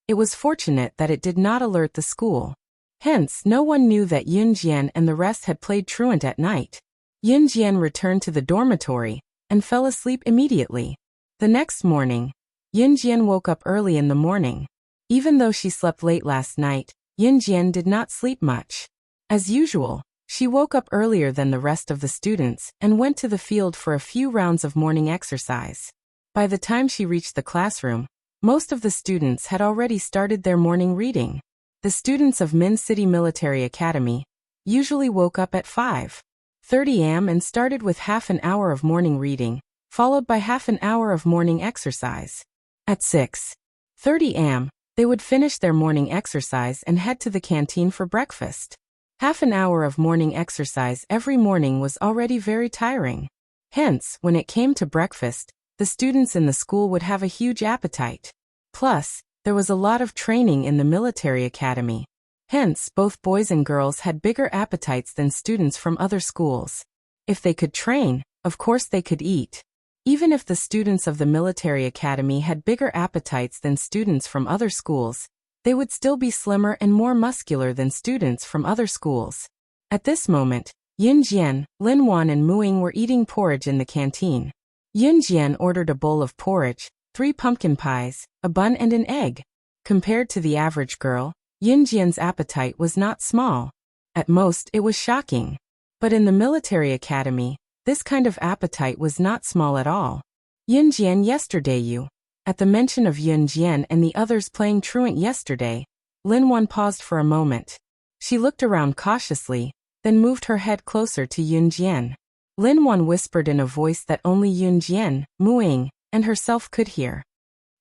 A: it was fortunate that it did not alert the school. Hence, no one knew that Yin Jian and the rest had played truant at night. Yin Jian returned to the dormitory and fell asleep immediately. The next morning, Yin Jian woke up early in the morning. Even though she slept late last night, Yin Jian did not sleep much. As usual, she woke up earlier than the rest of the students and went to the field for a few rounds of morning exercise. By the time she reached the classroom, most of the students had already started their morning reading. the students of Min City Military Academy, usually woke up at 5:30 am and started with half an hour of morning reading, followed by half an hour of morning exercise. At 6:30 am, they would finish their morning exercise and head to the canteen for breakfast. Half an hour of morning exercise every morning was already very tiring. Hence, when it came to breakfast, the students in the school would have a huge appetite. Plus, there was a lot of training in the military academy. Hence, both boys and girls had bigger appetites than students from other schools. If they could train, of course they could eat. Even if the students of the military academy had bigger appetites than students from other schools, they would still be slimmer and more muscular than students from other schools. At this moment, Yunjian, Linwan and Muing were eating porridge in the canteen. Yunjian ordered a bowl of porridge, 3 pumpkin pies, a bun and an egg. Compared to the average girl, Yunjian's appetite was not small. At most, it was shocking. But in the military academy, this kind of appetite was not small at all. Yunjian yesterday you. At the mention of Yunjian and the others playing truant yesterday, Linwan paused for a moment. She looked around cautiously, then moved her head closer to Yunjian. Linwan whispered in a voice that only Yunjian, Muing, and herself could hear.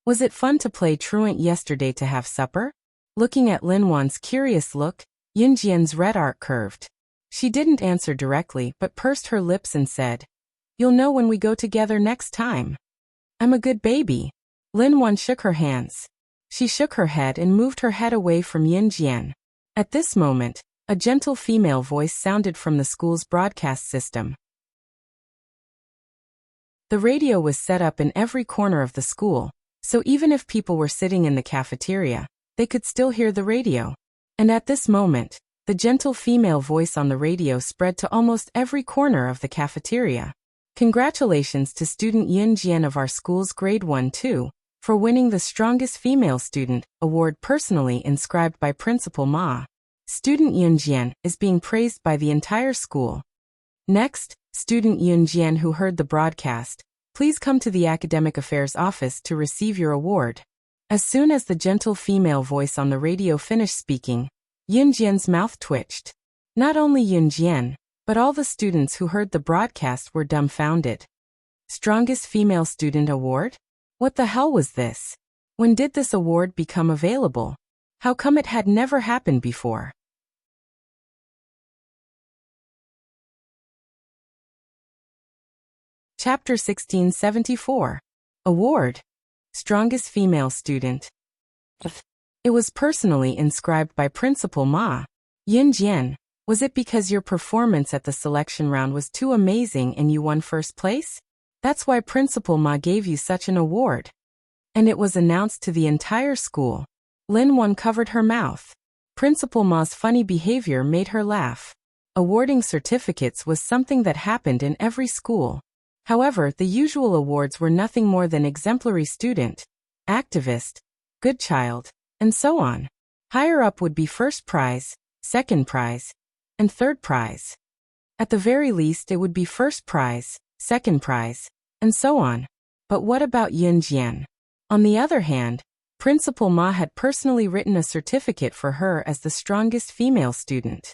A: Was it fun to play truant yesterday to have supper? Looking at Linwan's curious look, Yunjian's red arc curved. She didn't answer directly but pursed her lips and said, "You'll know when we go together next time. I'm a good baby." Linwan shook her hands. She shook her head and moved her head away from Yunjian. At this moment, a gentle female voice sounded from the school's broadcast system. The radio was set up in every corner of the school, so even if people were sitting in the cafeteria, they could still hear the radio. And at this moment, the gentle female voice on the radio spread to almost every corner of the cafeteria. Congratulations to student Yunjian of our school's grade 1-2 for winning the Strongest Female Student award personally inscribed by Principal Ma. Student Yunjian is being praised by the entire school. Next, student Yunjian who heard the broadcast, please come to the Academic Affairs office to receive your award. As soon as the gentle female voice on the radio finished speaking, Yunjian's mouth twitched. Not only Yunjian, but all the students who heard the broadcast were dumbfounded. Strongest Female Student Award? What the hell was this? When did this award become available? How come it had never happened before? Chapter 1674. Award. Strongest Female Student. It was personally inscribed by Principal Ma. Yunjian, was it because your performance at the selection round was too amazing and you won first place? That's why Principal Ma gave you such an award. And it was announced to the entire school. Linwan covered her mouth. Principal Ma's funny behavior made her laugh. Awarding certificates was something that happened in every school. However, the usual awards were nothing more than exemplary student, activist, good child, and so on. Higher up would be first prize, second prize, and third prize. At the very least it would be first prize, second prize, and so on. But what about Yunjian? On the other hand, Principal Ma had personally written a certificate for her as the strongest female student.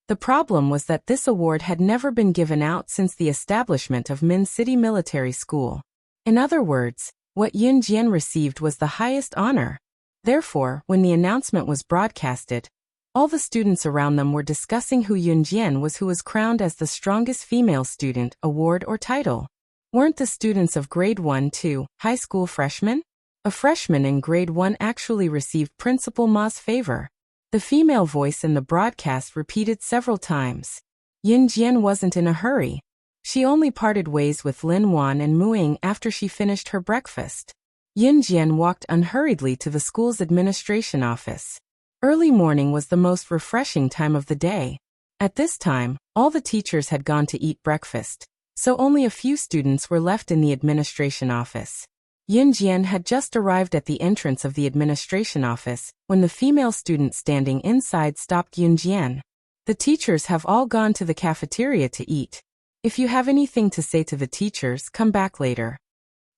A: The problem was that this award had never been given out since the establishment of Min City Military School. In other words, what Yunjian received was the highest honor. Therefore, when the announcement was broadcasted, all the students around them were discussing who Yunjian was, who was crowned as the strongest female student award or title. Weren't the students of grade 1-2 high school freshmen? A freshman in grade 1 actually received Principal Ma's favor. The female voice in the broadcast repeated several times. Yunjian wasn't in a hurry. She only parted ways with Linwan and Muing after she finished her breakfast. Yunjian walked unhurriedly to the school's administration office. Early morning was the most refreshing time of the day. At this time, all the teachers had gone to eat breakfast, so only a few students were left in the administration office. Yunjian had just arrived at the entrance of the administration office when the female student standing inside stopped Yunjian. The teachers have all gone to the cafeteria to eat. If you have anything to say to the teachers, come back later.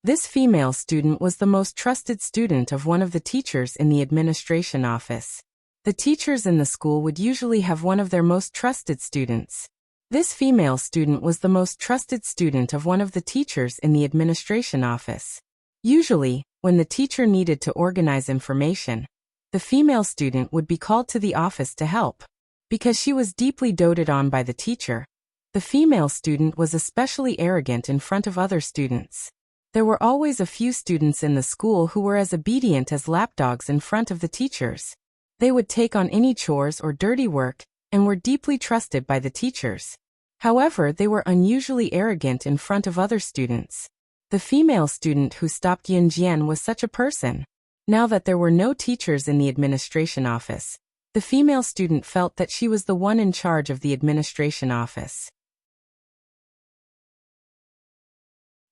A: This female student was the most trusted student of one of the teachers in the administration office. The teachers in the school would usually have one of their most trusted students. This female student was the most trusted student of one of the teachers in the administration office. Usually, when the teacher needed to organize information, the female student would be called to the office to help. Because she was deeply doted on by the teacher, the female student was especially arrogant in front of other students. There were always a few students in the school who were as obedient as lapdogs in front of the teachers. They would take on any chores or dirty work, and were deeply trusted by the teachers. However, they were unusually arrogant in front of other students. The female student who stopped Yunjian was such a person. Now that there were no teachers in the administration office, the female student felt that she was the one in charge of the administration office.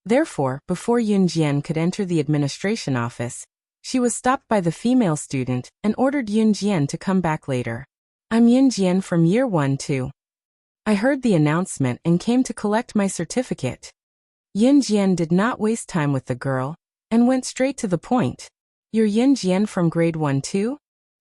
A: Therefore, before Yunjian could enter the administration office, she was stopped by the female student and ordered Yunjian to come back later. "I'm Yunjian from year 1 too. I heard the announcement and came to collect my certificate." Yunjian did not waste time with the girl, and went straight to the point. "You're Yunjian from grade 1 too?"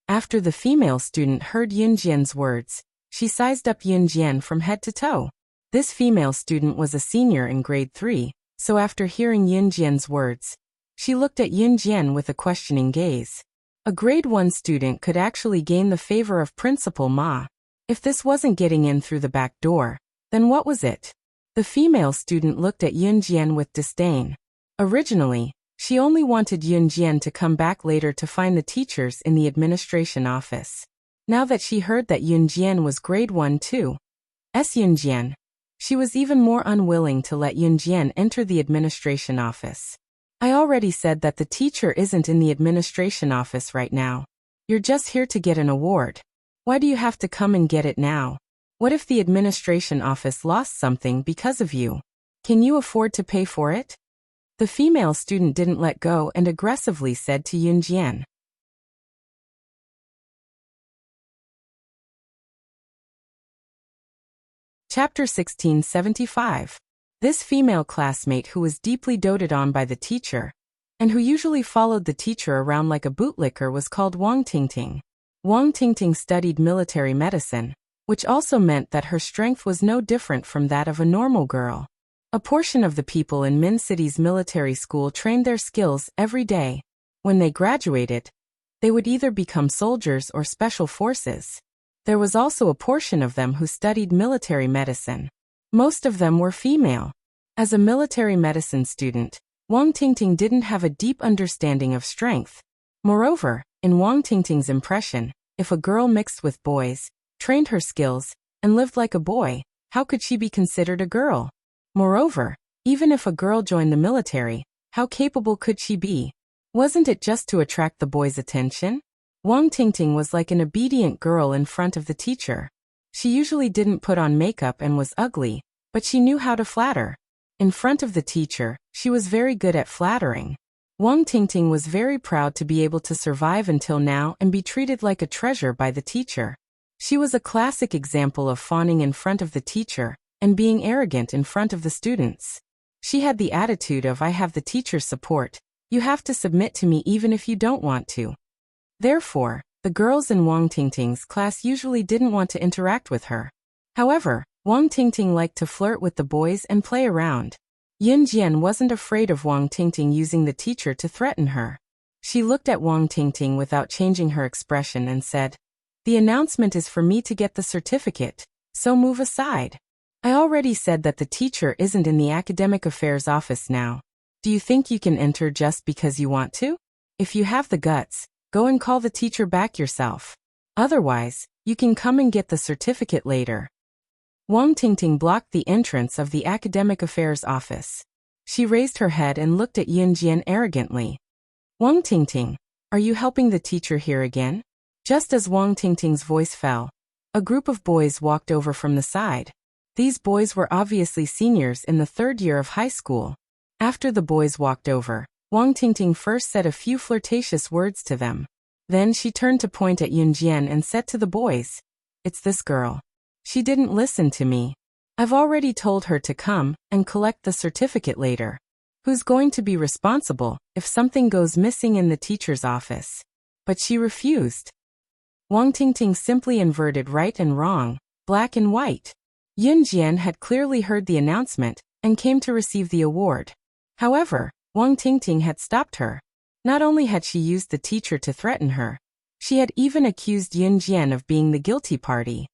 A: After the female student heard Yunjian's words, she sized up Yunjian from head to toe. This female student was a senior in grade 3, so after hearing Yunjian's words, she looked at Yunjian with a questioning gaze. A grade 1 student could actually gain the favor of Principal Ma. If this wasn't getting in through the back door, then what was it? The female student looked at Yunjian with disdain. Originally, she only wanted Yunjian to come back later to find the teachers in the administration office. Now that she heard that Yunjian was grade 1 too, Yunjian, she was even more unwilling to let Yunjian enter the administration office. "I already said that the teacher isn't in the administration office right now. You're just here to get an award. Why do you have to come and get it now? What if the administration office lost something because of you? Can you afford to pay for it?" The female student didn't let go and aggressively said to Yunjian. Chapter 1675. This female classmate who was deeply doted on by the teacher, and who usually followed the teacher around like a bootlicker, was called Wang Tingting. Wang Tingting studied military medicine, which also meant that her strength was no different from that of a normal girl. A portion of the people in Min City's military school trained their skills every day. When they graduated, they would either become soldiers or special forces. There was also a portion of them who studied military medicine. Most of them were female. As a military medicine student, Wang Tingting didn't have a deep understanding of strength. Moreover, in Wang Tingting's impression, if a girl mixed with boys, trained her skills, and lived like a boy, how could she be considered a girl? Moreover, even if a girl joined the military, how capable could she be? Wasn't it just to attract the boys' attention? Wang Tingting was like an obedient girl in front of the teacher. She usually didn't put on makeup and was ugly, but she knew how to flatter. In front of the teacher, she was very good at flattering. Wang Tingting was very proud to be able to survive until now and be treated like a treasure by the teacher. She was a classic example of fawning in front of the teacher and being arrogant in front of the students. She had the attitude of, "I have the teacher's support. You have to submit to me even if you don't want to." Therefore, the girls in Wang Tingting's class usually didn't want to interact with her. However, Wang Tingting liked to flirt with the boys and play around. Yunjian wasn't afraid of Wang Tingting using the teacher to threaten her. She looked at Wang Tingting without changing her expression and said, "The announcement is for me to get the certificate, so move aside. I already said that the teacher isn't in the academic affairs office now. Do you think you can enter just because you want to? If you have the guts, go and call the teacher back yourself. Otherwise, you can come and get the certificate later." Wang Tingting blocked the entrance of the academic affairs office. She raised her head and looked at Yunjian arrogantly. "Wang Tingting, are you helping the teacher here again?" Just as Wang Tingting's voice fell, a group of boys walked over from the side. These boys were obviously seniors in the 3rd year of high school. After the boys walked over, Wang Tingting first said a few flirtatious words to them. Then she turned to point at Yunjian and said to the boys, "It's this girl. She didn't listen to me. I've already told her to come and collect the certificate later. Who's going to be responsible if something goes missing in the teacher's office?" But she refused. Wang Tingting simply inverted right and wrong, black and white. Yun Jian had clearly heard the announcement and came to receive the award. However, Wang Tingting had stopped her. Not only had she used the teacher to threaten her, she had even accused Yun Jian of being the guilty party.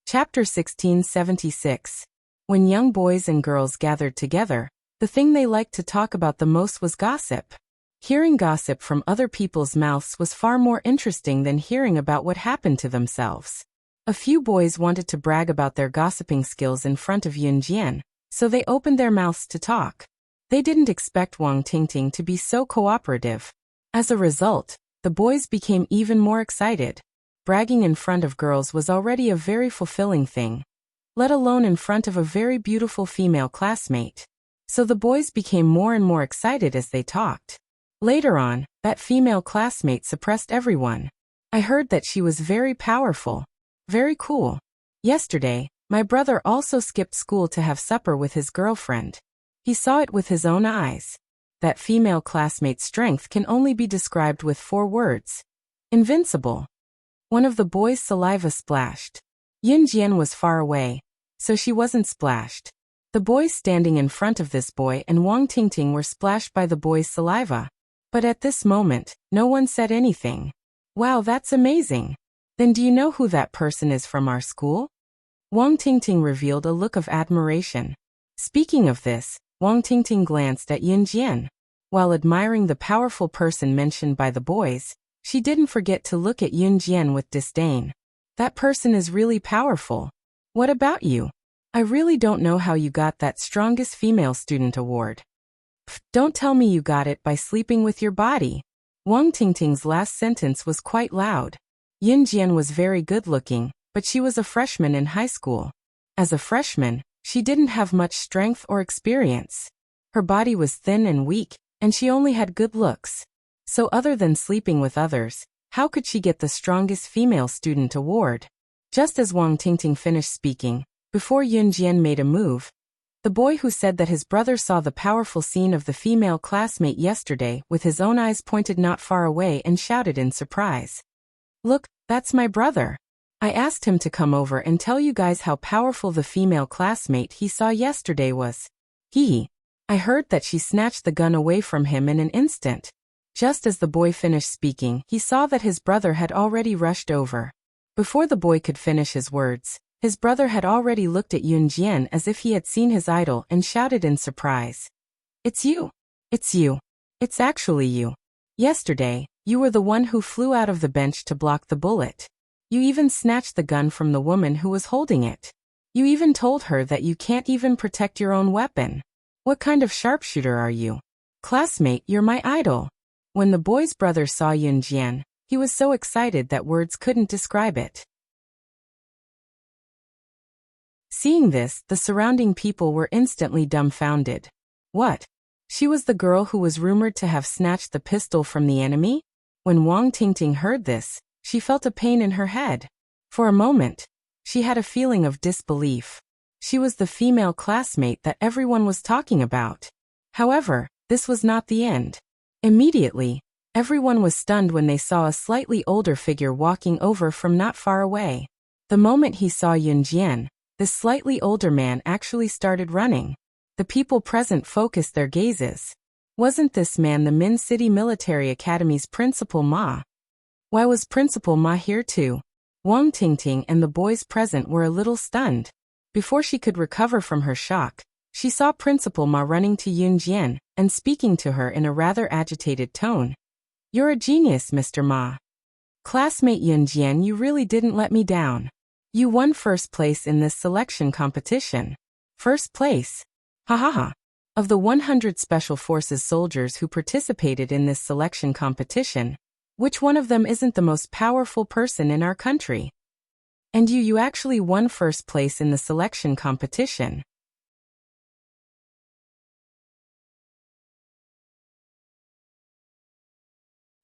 A: Chapter 1676. When young boys and girls gathered together, the thing they liked to talk about the most was gossip. Hearing gossip from other people's mouths was far more interesting than hearing about what happened to themselves. A few boys wanted to brag about their gossiping skills in front of Yun Jian, so they opened their mouths to talk. They didn't expect Wang Tingting to be so cooperative. As a result, the boys became even more excited. Bragging in front of girls was already a very fulfilling thing, let alone in front of a very beautiful female classmate. So the boys became more and more excited as they talked. Later on, that female classmate suppressed everyone. I heard that she was very powerful. Very cool. Yesterday, my brother also skipped school to have supper with his girlfriend. He saw it with his own eyes. That female classmate's strength can only be described with 4 words. Invincible. One of the boys' saliva splashed. Yun Jian was far away, so she wasn't splashed. The boys standing in front of this boy and Wang Tingting were splashed by the boy's saliva. But at this moment, no one said anything. Wow, that's amazing. Then do you know who that person is from our school? Wang Tingting revealed a look of admiration. Speaking of this, Wang Tingting glanced at Yun Jian. While admiring the powerful person mentioned by the boys, she didn't forget to look at Yun Jian with disdain. That person is really powerful. What about you? I really don't know how you got that strongest female student award. Pfft, don't tell me you got it by sleeping with your body. Wang Tingting's last sentence was quite loud. Yun Jian was very good looking, but she was a freshman in high school. As a freshman, she didn't have much strength or experience. Her body was thin and weak, and she only had good looks. So other than sleeping with others, how could she get the strongest female student award? Just as Wang Tingting finished speaking, before Yun Jian made a move, the boy who said that his brother saw the powerful scene of the female classmate yesterday with his own eyes pointed not far away and shouted in surprise. Look, that's my brother. I asked him to come over and tell you guys how powerful the female classmate he saw yesterday was. I heard that she snatched the gun away from him in an instant. Just as the boy finished speaking, he saw that his brother had already rushed over. Before the boy could finish his words, his brother had already looked at Yun Jian as if he had seen his idol and shouted in surprise. It's you. It's you. It's actually you. Yesterday, you were the one who flew out of the bench to block the bullet. You even snatched the gun from the woman who was holding it. You even told her that you can't even protect your own weapon. What kind of sharpshooter are you? Classmate, you're my idol. When the boy's brother saw Yun Jian, he was so excited that words couldn't describe it. Seeing this, the surrounding people were instantly dumbfounded. What? She was the girl who was rumored to have snatched the pistol from the enemy? When Wang Tingting heard this, she felt a pain in her head. For a moment, she had a feeling of disbelief. She was the female classmate that everyone was talking about. However, this was not the end. Immediately, everyone was stunned when they saw a slightly older figure walking over from not far away. The moment he saw Yun Jian, this slightly older man actually started running. The people present focused their gazes. Wasn't this man the Min City Military Academy's Principal Ma? Why was Principal Ma here too? Wang Tingting and the boys present were a little stunned. Before she could recover from her shock, she saw Principal Ma running to Yun Jian and speaking to her in a rather agitated tone. You're a genius, Mr. Ma. Classmate Yun Jian, you really didn't let me down. You won first place in this selection competition. First place? Ha ha ha. Of the 100 Special Forces soldiers who participated in this selection competition, which one of them isn't the most powerful person in our country? And you actually won first place in the selection competition.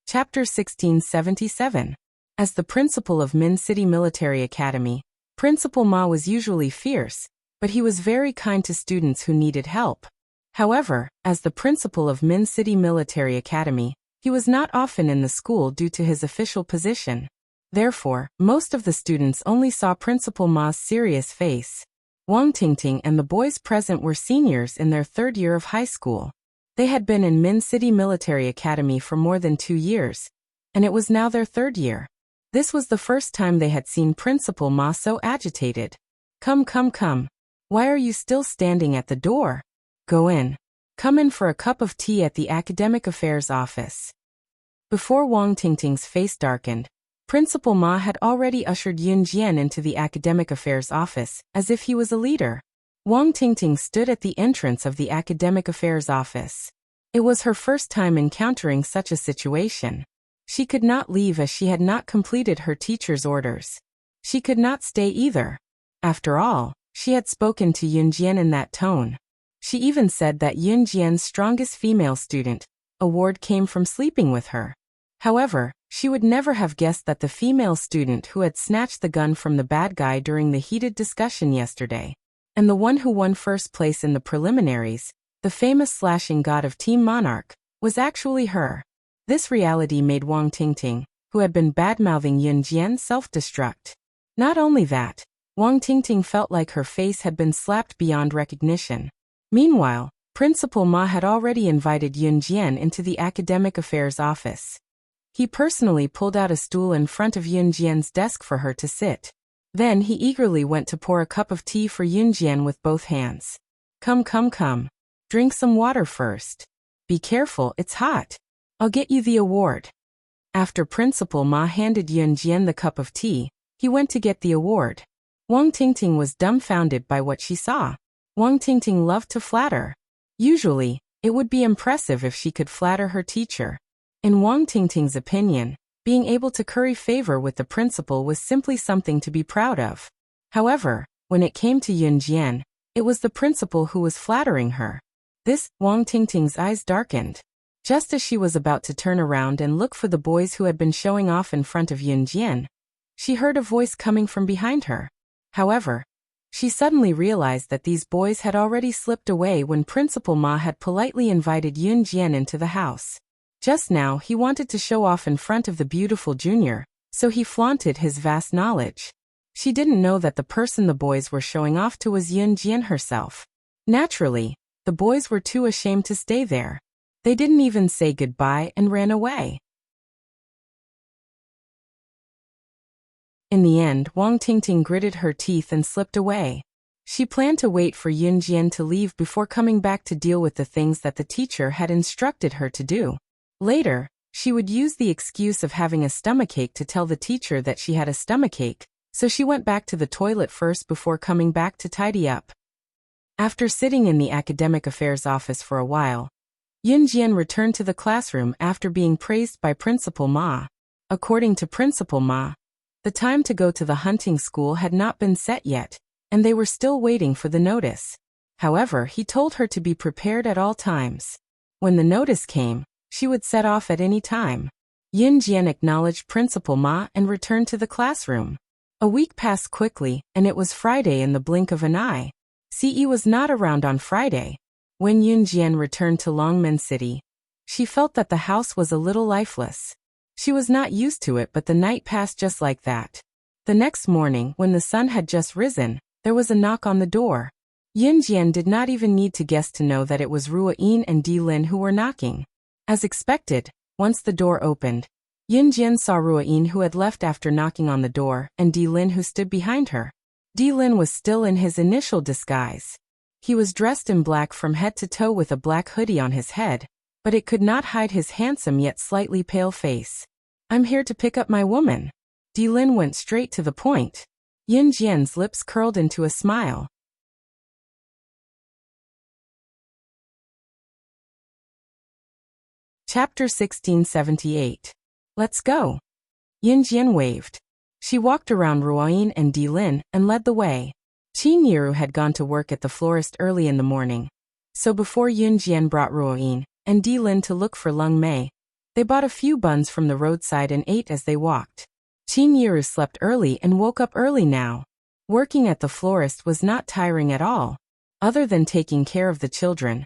A: Chapter 1677. As the principal of Min City Military Academy, Principal Ma was usually fierce, but he was very kind to students who needed help. However, as the principal of Min City Military Academy, he was not often in the school due to his official position. Therefore, most of the students only saw Principal Ma's serious face. Wang Tingting and the boys present were seniors in their third year of high school. They had been in Min City Military Academy for more than 2 years, and it was now their third year. This was the first time they had seen Principal Ma so agitated. Come, come, come. Why are you still standing at the door? Go in. Come in for a cup of tea at the Academic Affairs office. Before Wang Tingting's face darkened, Principal Ma had already ushered Yun Jian into the Academic Affairs office, as if he was a leader. Wang Tingting stood at the entrance of the Academic Affairs office. It was her first time encountering such a situation. She could not leave as she had not completed her teacher's orders. She could not stay either. After all, she had spoken to Yun Jian in that tone. She even said that Yun Jian's strongest female student award came from sleeping with her. However, she would never have guessed that the female student who had snatched the gun from the bad guy during the heated discussion yesterday, and the one who won first place in the preliminaries, the famous slashing god of Team Monarch, was actually her. This reality made Wang Tingting, who had been bad-mouthing Yun Jian, self-destruct. Not only that, Wang Tingting felt like her face had been slapped beyond recognition. Meanwhile, Principal Ma had already invited Yun Jian into the Academic Affairs office. He personally pulled out a stool in front of Yun Jian's desk for her to sit. Then he eagerly went to pour a cup of tea for Yun Jian with both hands. Come, come, come. Drink some water first. Be careful, it's hot. I'll get you the award. After Principal Ma handed Yun Jian the cup of tea, he went to get the award. Wang Tingting was dumbfounded by what she saw. Wang Tingting loved to flatter. Usually, it would be impressive if she could flatter her teacher. In Wang Tingting's opinion, being able to curry favor with the principal was simply something to be proud of. However, when it came to Yun Jian, it was the principal who was flattering her. This, Wang Tingting's eyes darkened. Just as she was about to turn around and look for the boys who had been showing off in front of Yun Jian, she heard a voice coming from behind her. However, she suddenly realized that these boys had already slipped away when Principal Ma had politely invited Yun Jian into the house. Just now he wanted to show off in front of the beautiful junior, so he flaunted his vast knowledge. She didn't know that the person the boys were showing off to was Yun Jian herself. Naturally, the boys were too ashamed to stay there. They didn't even say goodbye and ran away. In the end, Wang Tingting gritted her teeth and slipped away. She planned to wait for Yun Jian to leave before coming back to deal with the things that the teacher had instructed her to do. Later, she would use the excuse of having a stomachache to tell the teacher that she had a stomachache, so she went back to the toilet first before coming back to tidy up. After sitting in the Academic Affairs office for a while, Yun Jian returned to the classroom after being praised by Principal Ma. According to Principal Ma, the time to go to the hunting school had not been set yet, and they were still waiting for the notice. However, he told her to be prepared at all times. When the notice came, she would set off at any time. Yun Jian acknowledged Principal Ma and returned to the classroom. A week passed quickly, and it was Friday in the blink of an eye. CE was not around on Friday. When Yun Jian returned to Longmen City, she felt that the house was a little lifeless. She was not used to it, but the night passed just like that. The next morning, when the sun had just risen, there was a knock on the door. Yun Jian did not even need to guess to know that it was Ruoyin and Di Lin who were knocking. As expected, once the door opened, Yun Jian saw Ruoyin, who had left after knocking on the door, and Di Lin, who stood behind her. Di Lin was still in his initial disguise. He was dressed in black from head to toe with a black hoodie on his head, but it could not hide his handsome yet slightly pale face. I'm here to pick up my woman. Di Lin went straight to the point. Yun Jian's lips curled into a smile. Chapter 1678. Let's go. Yun Jian waved. She walked around Ruoyin and Di Lin and led the way. Qin Yiru had gone to work at the florist early in the morning. So before Yun Jian brought Ruoyin and Di Lin to look for Lung Mei, they bought a few buns from the roadside and ate as they walked. Qin Yiru slept early and woke up early now. Working at the florist was not tiring at all. Other than taking care of the children,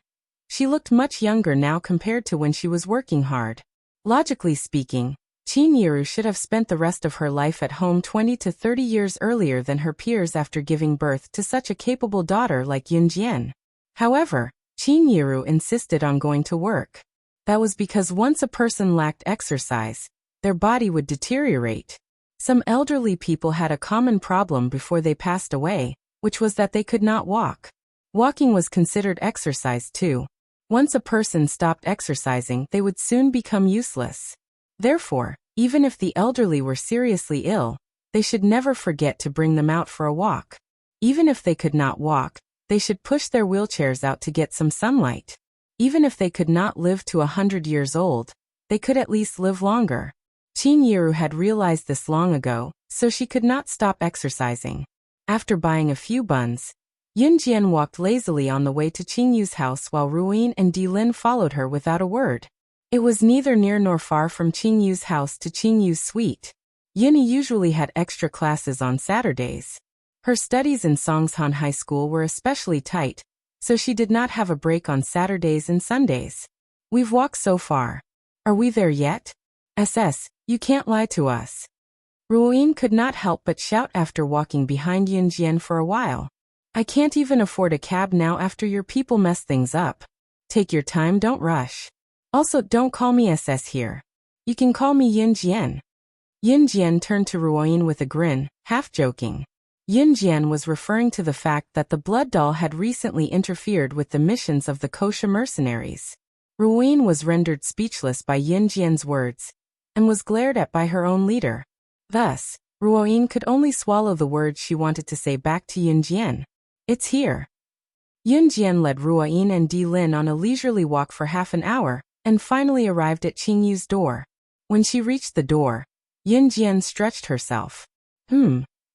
A: she looked much younger now compared to when she was working hard. Logically speaking, Chinyiru should have spent the rest of her life at home 20 to 30 years earlier than her peers after giving birth to such a capable daughter like Yunjian. However, Chinyiru insisted on going to work. That was because once a person lacked exercise, their body would deteriorate. Some elderly people had a common problem before they passed away, which was that they could not walk. Walking was considered exercise too. Once a person stopped exercising, they would soon become useless. Therefore, even if the elderly were seriously ill, they should never forget to bring them out for a walk. Even if they could not walk, they should push their wheelchairs out to get some sunlight. Even if they could not live to 100 years old, they could at least live longer. Chinyiru had realized this long ago, so she could not stop exercising. After buying a few buns, Yunjian walked lazily on the way to Qinyu's house while Ruin and Dilin followed her without a word. It was neither near nor far from Qinyu's house to Qinyu's suite. Yuni usually had extra classes on Saturdays. Her studies in Songshan High School were especially tight, so she did not have a break on Saturdays and Sundays. We've walked so far. Are we there yet? You can't lie to us. Ruin could not help but shout after walking behind Yunjian for a while. I can't even afford a cab now after your people mess things up. Take your time, don't rush. Also, don't call me SS here. You can call me Yunjian. Yunjian turned to Ruin with a grin, half joking. Yunjian was referring to the fact that the blood doll had recently interfered with the missions of the kosher mercenaries. Ruin was rendered speechless by Yunjian's words, and was glared at by her own leader. Thus, Ruin could only swallow the words she wanted to say back to Yunjian. It's here. Yunjian led Ruin and Dilin on a leisurely walk for half an hour, and finally arrived at Qingyu's door. When she reached the door, Yunjian stretched herself.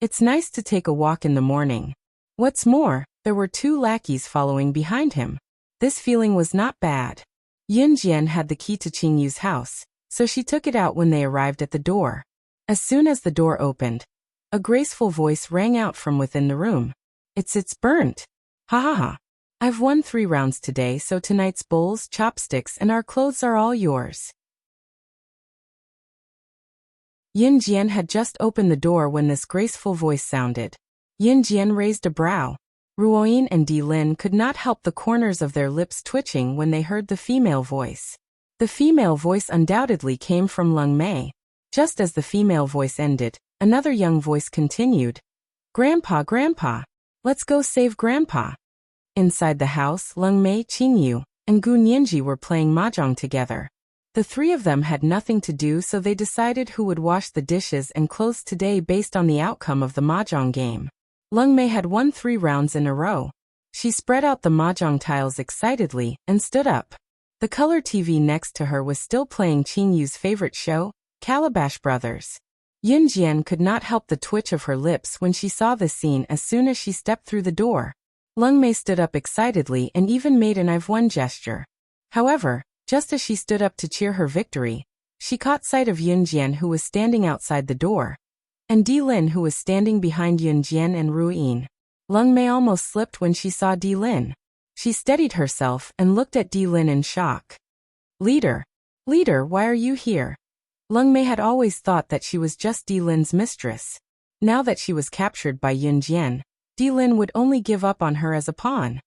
A: It's nice to take a walk in the morning. What's more, there were 2 lackeys following behind him. This feeling was not bad. Yunjian had the key to Qingyu's house, so she took it out when they arrived at the door. As soon as the door opened, a graceful voice rang out from within the room. It's burnt. Ha ha ha. I've won 3 rounds today, so tonight's bowls, chopsticks, and our clothes are all yours. Yunjian had just opened the door when this graceful voice sounded. Yunjian raised a brow. Ruin and Dilin could not help the corners of their lips twitching when they heard the female voice. The female voice undoubtedly came from Lung Mei. Just as the female voice ended, another young voice continued. Grandpa, let's go save Grandpa. Inside the house, Lung Mei, Qingyu, and Gu Nianji were playing mahjong together. The 3 of them had nothing to do, so they decided who would wash the dishes and clothes today based on the outcome of the mahjong game. Lung Mei had won 3 rounds in a row. She spread out the mahjong tiles excitedly and stood up. The color TV next to her was still playing Qingyu's favorite show, Calabash Brothers. Yunjian could not help the twitch of her lips when she saw this scene as soon as she stepped through the door. Lung Mei stood up excitedly and even made an I've won gesture. However, just as she stood up to cheer her victory, she caught sight of Yunjian, who was standing outside the door, and Dilin, who was standing behind Yunjian and Ruin. Lung Mei almost slipped when she saw Dilin. She steadied herself and looked at Dilin in shock. Leader, why are you here? Lung Mei had always thought that she was just Dilin's mistress. Now that she was captured by Yunjian, Dilin would only give up on her as a pawn.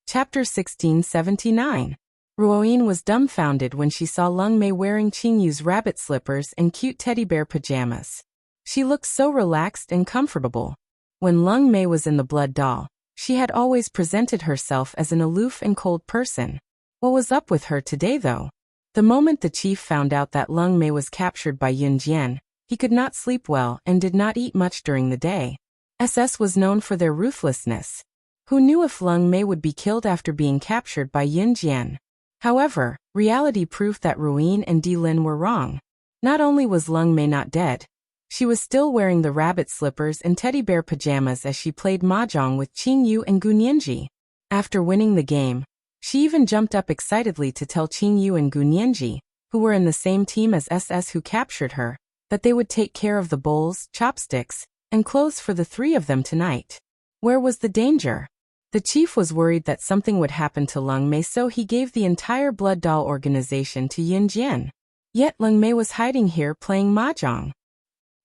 A: Chapter 1679. Ruin was dumbfounded when she saw Lung Mei wearing Qingyu's rabbit slippers and cute teddy bear pajamas. She looked so relaxed and comfortable. When Lung Mei was in the blood doll, she had always presented herself as an aloof and cold person. What was up with her today, though? The moment the chief found out that Lung Mei was captured by Yunjian, he could not sleep well and did not eat much during the day. SS was known for their ruthlessness. Who knew if Lung Mei would be killed after being captured by Yunjian? However, reality proved that Ruin and Dilin were wrong. Not only was Lung Mei not dead, she was still wearing the rabbit slippers and teddy bear pajamas as she played mahjong with Qingyu and Gu Nianji. After winning the game, she even jumped up excitedly to tell Qingyu and Gu Nianji, who were in the same team as SS who captured her, that they would take care of the bowls, chopsticks, and clothes for the three of them tonight. Where was the danger? The chief was worried that something would happen to Lung Mei, so he gave the entire Blood Doll organization to Yin Jian. Yet Lung Mei was hiding here playing mahjong.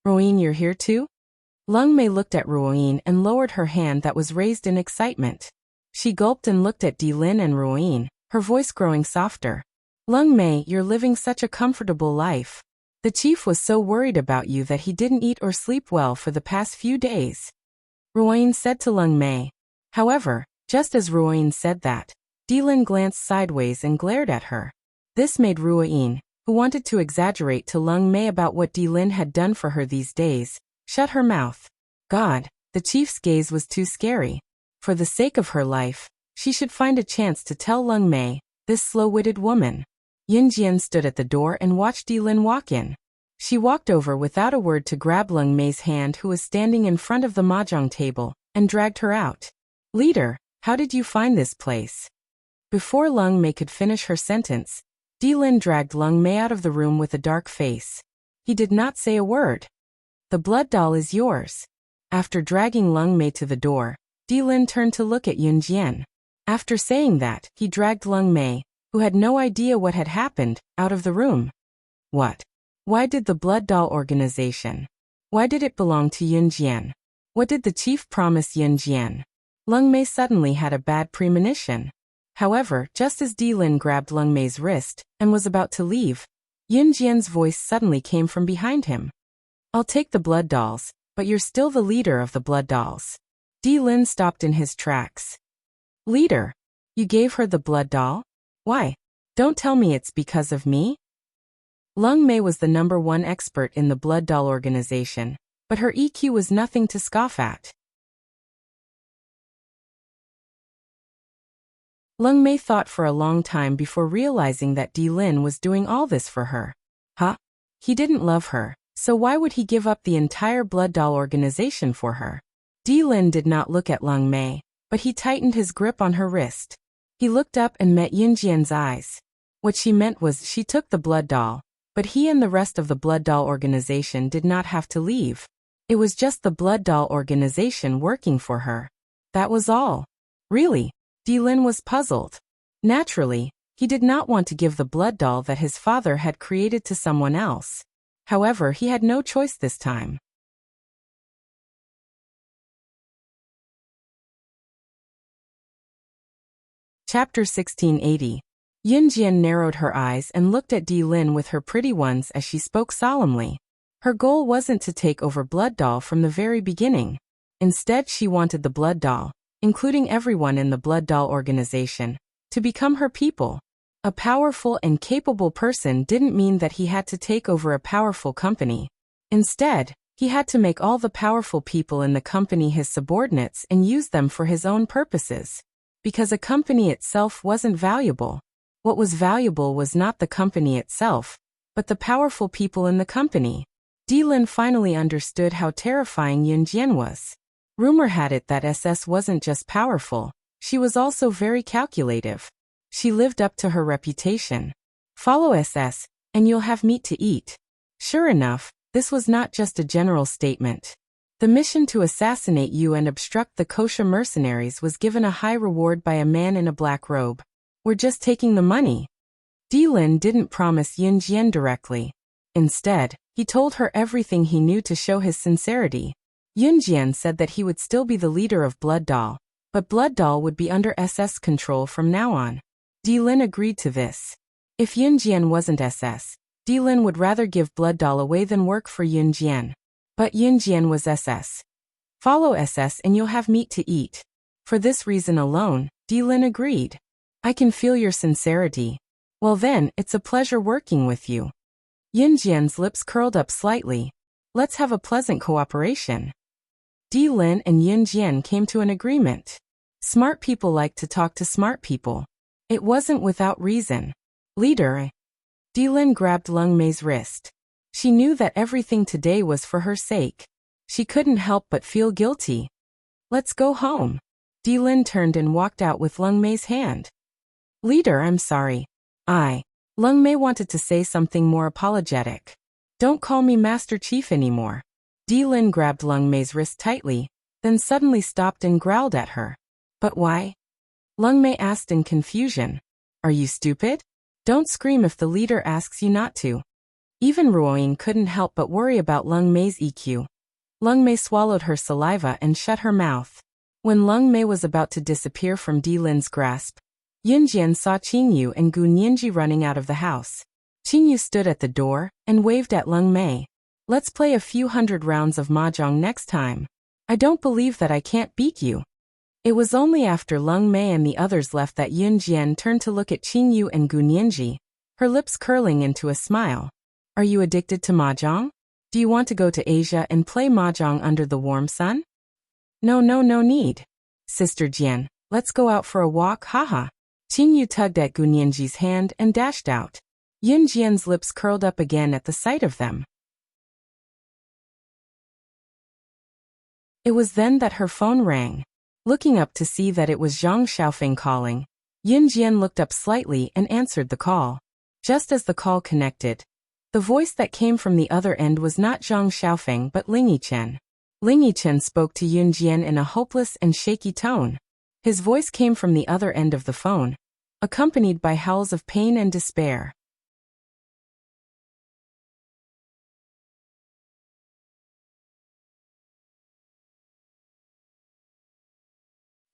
A: Ruoyin, you're here too? Lung Mei looked at Ruoyin and lowered her hand that was raised in excitement. She gulped and looked at Dilin and Ruoyin, her voice growing softer. Lung Mei, you're living such a comfortable life. The chief was so worried about you that he didn't eat or sleep well for the past few days. Ruoyin said to Lung Mei. However, just as Ruoyin said that, Dilin glanced sideways and glared at her. This made Ruoyin, who wanted to exaggerate to Lung Mei about what Dilin had done for her these days, shut her mouth. God, the chief's gaze was too scary. For the sake of her life, she should find a chance to tell Lung Mei, this slow-witted woman. Yin Jian stood at the door and watched Dilin walk in. She walked over without a word to grab Lung Mei's hand, who was standing in front of the mahjong table, and dragged her out. Leader, how did you find this place? Before Lung Mei could finish her sentence, Dilin dragged Lung Mei out of the room with a dark face. He did not say a word. The blood doll is yours. After dragging Lung Mei to the door, Dilin turned to look at Yin Jian. After saying that, he dragged Lung Mei, who had no idea what had happened, out of the room. What? Why did the blood doll organization? Why did it belong to Yin Jian? What did the chief promise Yin Jian? Lung Mei suddenly had a bad premonition. However, just as Dilin grabbed Lung Mei's wrist and was about to leave, Yin Jian's voice suddenly came from behind him. I'll take the blood dolls, but you're still the leader of the blood dolls. Dilin stopped in his tracks. Leader? You gave her the blood doll? Why? Don't tell me it's because of me? Lung Mei was the #1 expert in the blood doll organization, but her EQ was nothing to scoff at. Lung Mei thought for a long time before realizing that Dilin was doing all this for her. Huh? He didn't love her, so why would he give up the entire blood doll organization for her? Dilin did not look at Lung Mei, but he tightened his grip on her wrist. He looked up and met Yin Jian's eyes. What she meant was she took the blood doll, but he and the rest of the blood doll organization did not have to leave. It was just the blood doll organization working for her. That was all. Really? Dilin was puzzled. Naturally, he did not want to give the blood doll that his father had created to someone else. However, he had no choice this time. Chapter 1680. Yin Jian narrowed her eyes and looked at Dilin with her pretty ones as she spoke solemnly. Her goal wasn't to take over Blood Doll from the very beginning. Instead, she wanted the Blood Doll, including everyone in the Blood Doll organization, to become her people. A powerful and capable person didn't mean that he had to take over a powerful company. Instead, he had to make all the powerful people in the company his subordinates and use them for his own purposes. Because a company itself wasn't valuable. What was valuable was not the company itself, but the powerful people in the company. Dilin finally understood how terrifying Yin Jian was. Rumor had it that SS wasn't just powerful, she was also very calculative. She lived up to her reputation. Follow SS, and you'll have meat to eat. Sure enough, this was not just a general statement. The mission to assassinate you and obstruct the kosher mercenaries was given a high reward by a man in a black robe. We're just taking the money. Dilin didn't promise Yin Jian directly. Instead, he told her everything he knew to show his sincerity. Yin Jian said that he would still be the leader of Blood Doll, but Blood Doll would be under SS control from now on. Dilin agreed to this. If Yin Jian wasn't SS, Dilin would rather give Blood Doll away than work for Yin Jian. But Yin Jian was SS. Follow SS and you'll have meat to eat. For this reason alone, Dilin agreed. I can feel your sincerity. Well then, it's a pleasure working with you. Yin Jian's lips curled up slightly. Let's have a pleasant cooperation. Dilin and Yin Jian came to an agreement. Smart people like to talk to smart people. It wasn't without reason. Leader. Dilin grabbed Lung Mei's wrist. She knew that everything today was for her sake. She couldn't help but feel guilty. Let's go home. Dilin turned and walked out with Lung Mei's hand. Leader, I'm sorry. Lung Mei wanted to say something more apologetic. Don't call me Master Chief anymore. Di Lin grabbed Lung Mei's wrist tightly, then suddenly stopped and growled at her. But why? Lung Mei asked in confusion. Are you stupid? Don't scream if the leader asks you not to. Even Ruoying couldn't help but worry about Lung Mei's EQ. Lung Mei swallowed her saliva and shut her mouth. When Lung Mei was about to disappear from Di Lin's grasp, Yunjian saw Qingyu and Gu Nianji running out of the house. Qingyu stood at the door and waved at Lung Mei. Let's play a few hundred rounds of mahjong next time. I don't believe that I can't beat you. It was only after Lung Mei and the others left that Yunjian turned to look at Qingyu and Gu Nianji, her lips curling into a smile. Are you addicted to mahjong? Do you want to go to Asia and play mahjong under the warm sun? No need. Sister Jian, let's go out for a walk, haha. Qingyu tugged at Gu Nianji's hand and dashed out. Yunjian's lips curled up again at the sight of them. It was then that her phone rang. Looking up to see that it was Zhang Xiaofeng calling, Yunjian looked up slightly and answered the call. Just as the call connected, the voice that came from the other end was not Zhang Xiaofeng but Ling Yichen. Ling Yichen spoke to Yunjian in a hopeless and shaky tone. His voice came from the other end of the phone, accompanied by howls of pain and despair.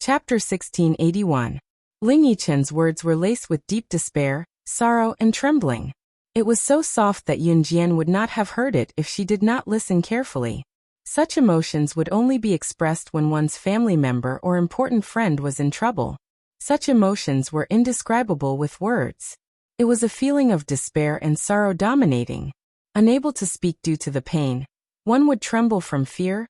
A: Chapter 1681. Ling Yichen's words were laced with deep despair, sorrow, and trembling. It was so soft that Yunjian would not have heard it if she did not listen carefully. Such emotions would only be expressed when one's family member or important friend was in trouble. Such emotions were indescribable with words. It was a feeling of despair and sorrow dominating. Unable to speak due to the pain, one would tremble from fear,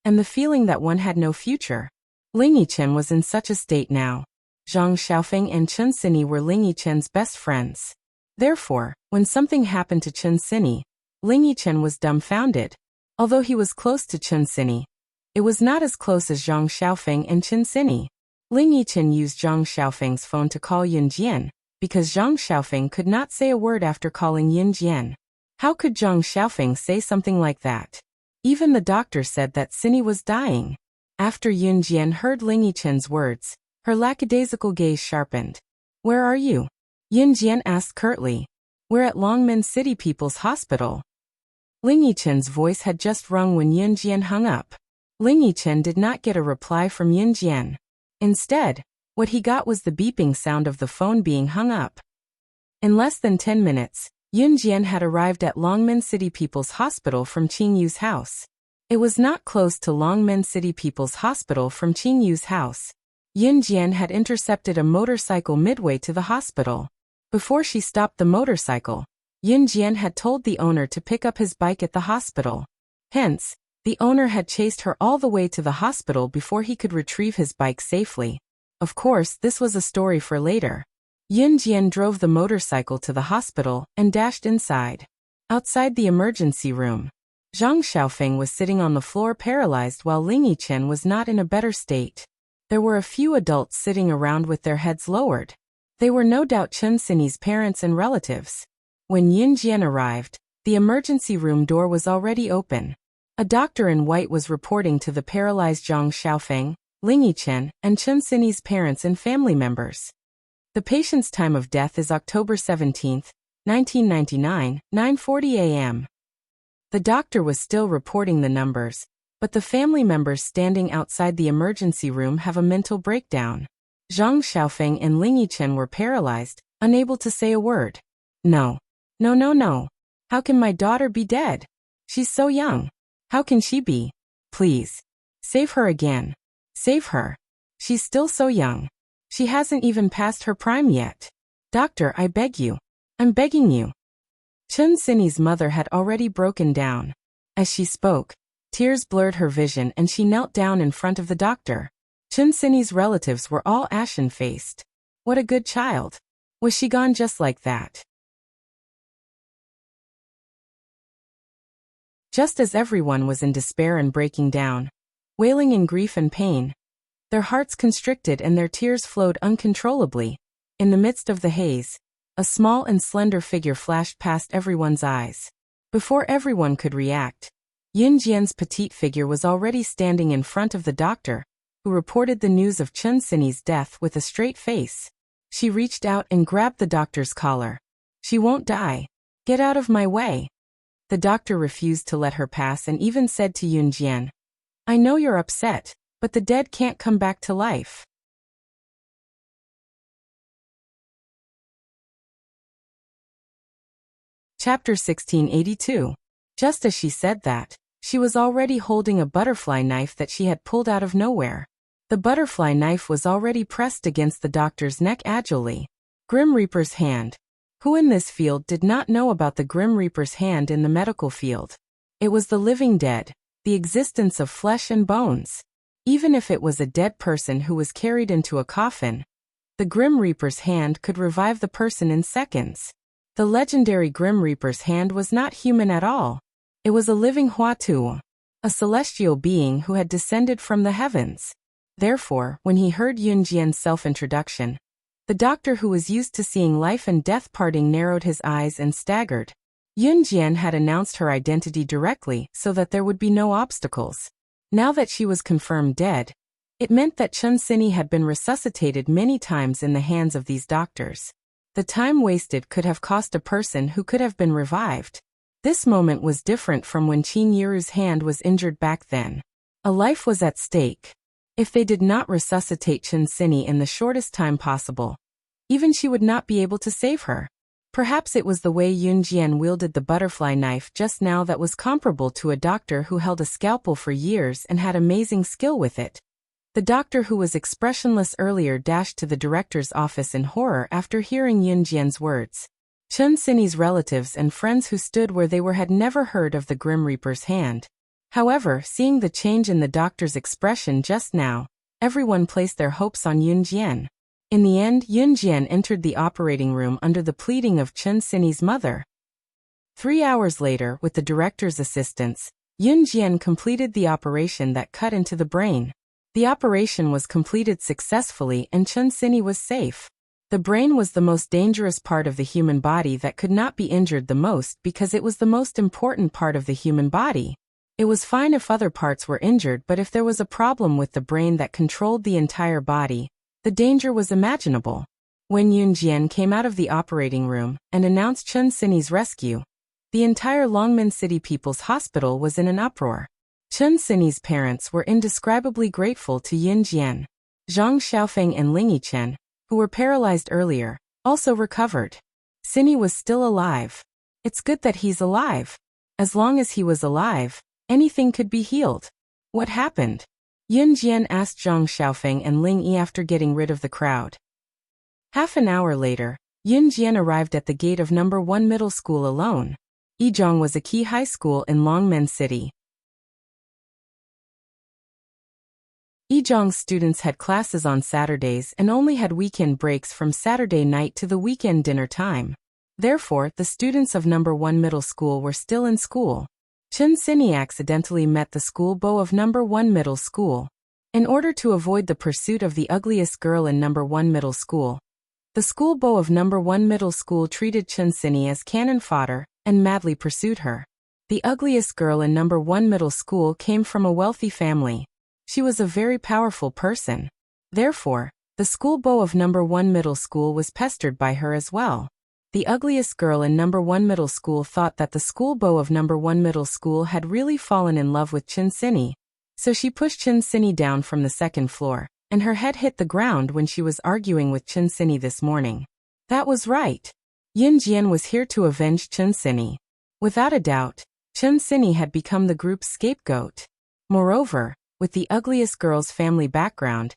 A: and the feeling that one had no future. Ling Yichen was in such a state now. Zhang Xiaofeng and Chen Sini were Ling Yichen's best friends. Therefore, when something happened to Chen Sini, Ling Yichen was dumbfounded. Although he was close to Chen Sini, it was not as close as Zhang Xiaofeng and Chen Sini. Ling Yichen used Zhang Xiaofeng's phone to call Yunjian, because Zhang Xiaofeng could not say a word after calling Yunjian. How could Zhang Xiaofeng say something like that? Even the doctor said that Sini was dying. After Yunjian heard Ling Yichen's words, her lackadaisical gaze sharpened. Where are you? Yunjian asked curtly. We're at Longmen City People's Hospital. Ling Yichen's voice had just rung when Yunjian hung up. Ling Yichen did not get a reply from Yunjian. Instead, what he got was the beeping sound of the phone being hung up. In less than 10 minutes, Yunjian had arrived at Longmen City People's Hospital from Qingyu's house. It was not close to Longmen City People's Hospital from Qingyu's house. Yunjian had intercepted a motorcycle midway to the hospital. Before she stopped the motorcycle, Yunjian had told the owner to pick up his bike at the hospital. Hence, the owner had chased her all the way to the hospital before he could retrieve his bike safely. Of course, this was a story for later. Yunjian drove the motorcycle to the hospital and dashed inside. Outside the emergency room, Zhang Xiaofeng was sitting on the floor paralyzed while Ling Yichen was not in a better state. There were a few adults sitting around with their heads lowered. They were no doubt Chen Sini's parents and relatives. When Yunjian arrived, the emergency room door was already open. A doctor in white was reporting to the paralyzed Zhang Xiaofeng, Ling Yichen, and Chen Sini's parents and family members. The patient's time of death is October 17, 1999, 9:40 a.m. The doctor was still reporting the numbers, but the family members standing outside the emergency room have a mental breakdown. Zhang Xiaofeng and Ling Yichen were paralyzed, unable to say a word. No. How can my daughter be dead? She's so young. How can she be? Please. Save her again. Save her. She's still so young. She hasn't even passed her prime yet. Doctor, I beg you. I'm begging you. Chen Sini's mother had already broken down. As she spoke, tears blurred her vision and she knelt down in front of the doctor. Chen Sini's relatives were all ashen-faced. What a good child. Was she gone just like that? Just as everyone was in despair and breaking down, wailing in grief and pain, their hearts constricted and their tears flowed uncontrollably. In the midst of the haze, A small and slender figure flashed past everyone's eyes. Before everyone could react, Yun Jian's petite figure was already standing in front of the doctor, who reported the news of Chun Sini's death with a straight face. She reached out and grabbed the doctor's collar. "She won't die. Get out of my way." The doctor refused to let her pass and even said to Yun Jian, "I know you're upset, but the dead can't come back to life." Chapter 1682. Just as she said that, she was already holding a butterfly knife that she had pulled out of nowhere. The butterfly knife was already pressed against the doctor's neck agilely. Grim Reaper's hand. Who in this field did not know about the Grim Reaper's hand in the medical field? It was the living dead, the existence of flesh and bones. Even if it was a dead person who was carried into a coffin, the Grim Reaper's hand could revive the person in seconds. The legendary Grim Reaper's hand was not human at all. It was a living Huatu, a celestial being who had descended from the heavens. Therefore, when he heard Yun Jian's self-introduction, the doctor who was used to seeing life and death parting narrowed his eyes and staggered. Yun Jian had announced her identity directly so that there would be no obstacles. Now that she was confirmed dead, it meant that Chun Sini had been resuscitated many times in the hands of these doctors. The time wasted could have cost a person who could have been revived. This moment was different from when Qin Yiru's hand was injured back then. A life was at stake. If they did not resuscitate Chun Sini in the shortest time possible, even she would not be able to save her. Perhaps it was the way Yun Jian wielded the butterfly knife just now that was comparable to a doctor who held a scalpel for years and had amazing skill with it. The doctor who was expressionless earlier dashed to the director's office in horror after hearing Yun Jian's words. Chun Sini's relatives and friends who stood where they were had never heard of the Grim Reaper's hand. However, seeing the change in the doctor's expression just now, everyone placed their hopes on Yun Jian. In the end, Yun Jian entered the operating room under the pleading of Chun Sini's mother. 3 hours later, with the director's assistance, Yun Jian completed the operation that cut into the brain. The operation was completed successfully and Chun Sini was safe. The brain was the most dangerous part of the human body that could not be injured the most because it was the most important part of the human body. It was fine if other parts were injured, but if there was a problem with the brain that controlled the entire body, the danger was imaginable. When Yun Jian came out of the operating room and announced Chun Sini's rescue, the entire Longmen City People's Hospital was in an uproar. Chun Sini's parents were indescribably grateful to Yun Jian. Zhang Xiaofeng and Ling Yichen, who were paralyzed earlier, also recovered. Sini was still alive. It's good that he's alive. As long as he was alive, anything could be healed. What happened? Yun Jian asked Zhang Xiaofeng and Ling Yi after getting rid of the crowd. Half an hour later, Yun Jian arrived at the gate of No. 1 middle school alone. Yizhong was a key high school in Longmen City. Yizhong's students had classes on Saturdays and only had weekend breaks from Saturday night to the weekend dinner time. Therefore, the students of No. 1 middle school were still in school. Chun Sini accidentally met the school beau of No. 1 middle school. In order to avoid the pursuit of the ugliest girl in No. 1 middle school, the school beau of No. 1 middle school treated Chun Sini as cannon fodder and madly pursued her. The ugliest girl in No. 1 middle school came from a wealthy family. She was a very powerful person. Therefore, the school beau of No. 1 middle school was pestered by her as well. The ugliest girl in No. 1 middle school thought that the school beau of No. 1 middle school had really fallen in love with Chun Sini, so she pushed Chun Sini down from the second floor, and her head hit the ground when she was arguing with Chun Sini this morning. That was right. Yun Jian was here to avenge Chun Sini. Without a doubt, Chun Sini had become the group's scapegoat. Moreover, with the ugliest girl's family background,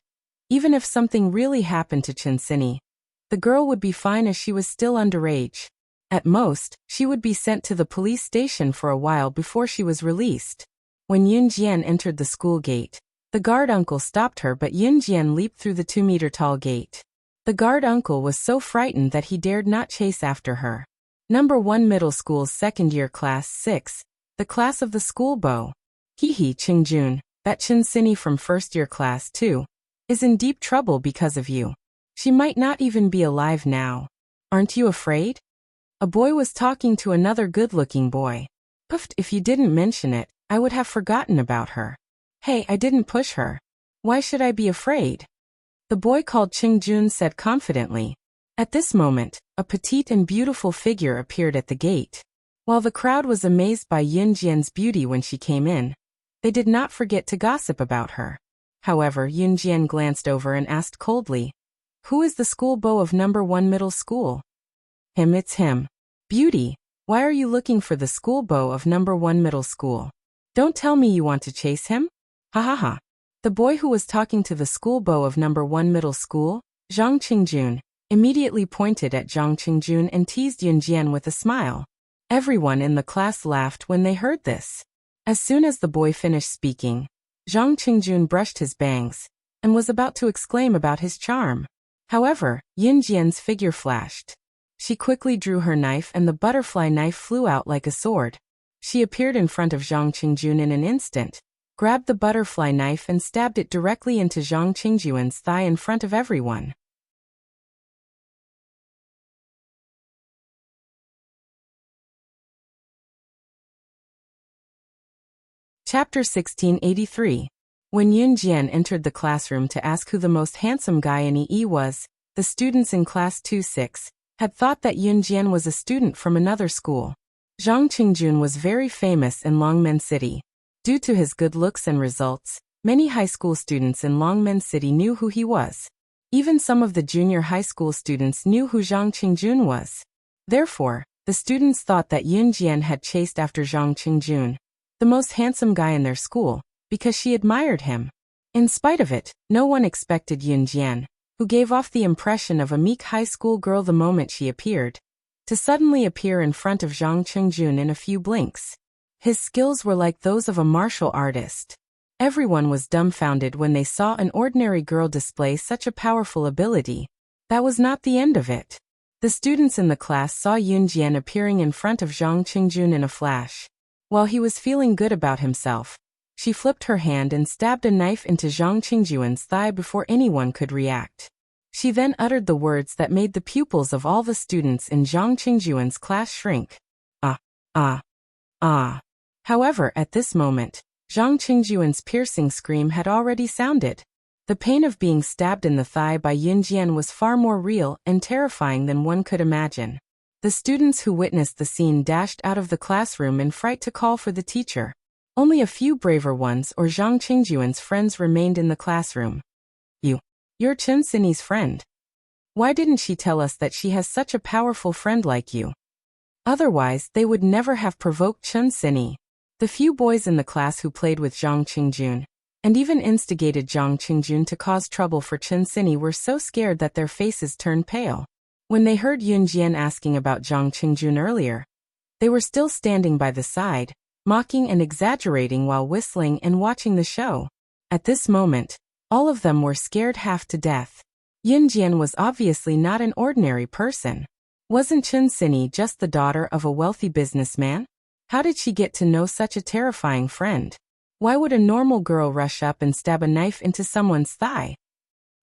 A: even if something really happened to Chun Sini, the girl would be fine as she was still underage. At most, she would be sent to the police station for a while before she was released. When Yun Jian entered the school gate, the guard uncle stopped her, but Yun Jian leaped through the 2-meter-tall gate. The guard uncle was so frightened that he dared not chase after her. No. 1 middle school's second-year class 6, the class of the school beau. Hehe, Qingjun, that Chun Sini from first-year class 2, is in deep trouble because of you. She might not even be alive now. Aren't you afraid? A boy was talking to another good-looking boy. Puffed, if you didn't mention it, I would have forgotten about her. Hey, I didn't push her. Why should I be afraid? The boy called Qingjun said confidently. At this moment, a petite and beautiful figure appeared at the gate. While the crowd was amazed by Yunjian's beauty when she came in, they did not forget to gossip about her. However, Yunjian glanced over and asked coldly, "Who is the school beau of number 1 middle school?" "Him, it's him." "Beauty, why are you looking for the school beau of number 1 middle school? Don't tell me you want to chase him? Ha ha ha." The boy who was talking to the school beau of number 1 middle school, Zhang Qingjun, immediately pointed at Zhang Qingjun and teased Yunjian with a smile. Everyone in the class laughed when they heard this. As soon as the boy finished speaking, Zhang Qingjun brushed his bangs and was about to exclaim about his charm. However, Yunjian's figure flashed. She quickly drew her knife and the butterfly knife flew out like a sword. She appeared in front of Zhang Qingjun in an instant, grabbed the butterfly knife and stabbed it directly into Zhang Qingjun's thigh in front of everyone. Chapter 1683. When Yunjian entered the classroom to ask who the most handsome guy in EE was, the students in class 2-6 had thought that Yunjian was a student from another school. Zhang Qingjun was very famous in Longmen City. Due to his good looks and results, many high school students in Longmen City knew who he was. Even some of the junior high school students knew who Zhang Qingjun was. Therefore, the students thought that Yunjian had chased after Zhang Qingjun, the most handsome guy in their school, because she admired him. In spite of it, no one expected Yunjian, who gave off the impression of a meek high school girl the moment she appeared, to suddenly appear in front of Zhang Qingjun in a few blinks. His skills were like those of a martial artist. Everyone was dumbfounded when they saw an ordinary girl display such a powerful ability. That was not the end of it. The students in the class saw Yunjian appearing in front of Zhang Qingjun in a flash. While he was feeling good about himself, she flipped her hand and stabbed a knife into Zhang Qingjun's thigh before anyone could react. She then uttered the words that made the pupils of all the students in Zhang Qingjun's class shrink. Ah, ah, ah. However, at this moment, Zhang Qingjun's piercing scream had already sounded. The pain of being stabbed in the thigh by Yunjian was far more real and terrifying than one could imagine. The students who witnessed the scene dashed out of the classroom in fright to call for the teacher. Only a few braver ones or Zhang Qingjun's friends remained in the classroom. You're Chen Sini's friend. Why didn't she tell us that she has such a powerful friend like you? Otherwise, they would never have provoked Chen Sini. The few boys in the class who played with Zhang Qingjun, and even instigated Zhang Qingjun to cause trouble for Chen Sini were so scared that their faces turned pale. When they heard Yunjian asking about Zhang Qingjun earlier, they were still standing by the side, mocking and exaggerating while whistling and watching the show. At this moment, all of them were scared half to death. Yunjian was obviously not an ordinary person. Wasn't Chen Sini just the daughter of a wealthy businessman? How did she get to know such a terrifying friend? Why would a normal girl rush up and stab a knife into someone's thigh?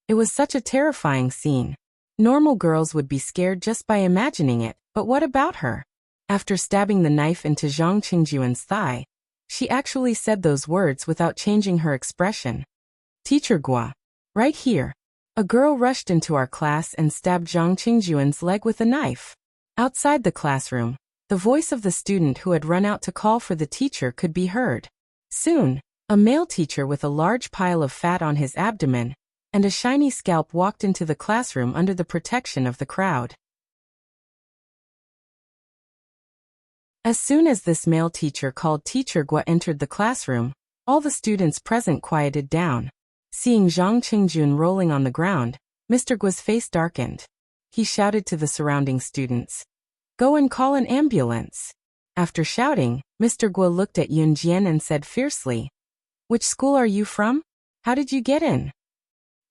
A: It was such a terrifying scene. Normal girls would be scared just by imagining it, but what about her? After stabbing the knife into Zhang Qingjun's thigh, she actually said those words without changing her expression. "Teacher Gua. Right here." A girl rushed into our class and stabbed Zhang Qingjun's leg with a knife. Outside the classroom, the voice of the student who had run out to call for the teacher could be heard. Soon, a male teacher with a large pile of fat on his abdomen and a shiny scalp walked into the classroom under the protection of the crowd. As soon as this male teacher called Teacher Gua entered the classroom, all the students present quieted down. Seeing Zhang Qingjun rolling on the ground, Mr. Gua's face darkened. He shouted to the surrounding students, "Go and call an ambulance." After shouting, Mr. Gua looked at Yunjian and said fiercely, "Which school are you from? How did you get in?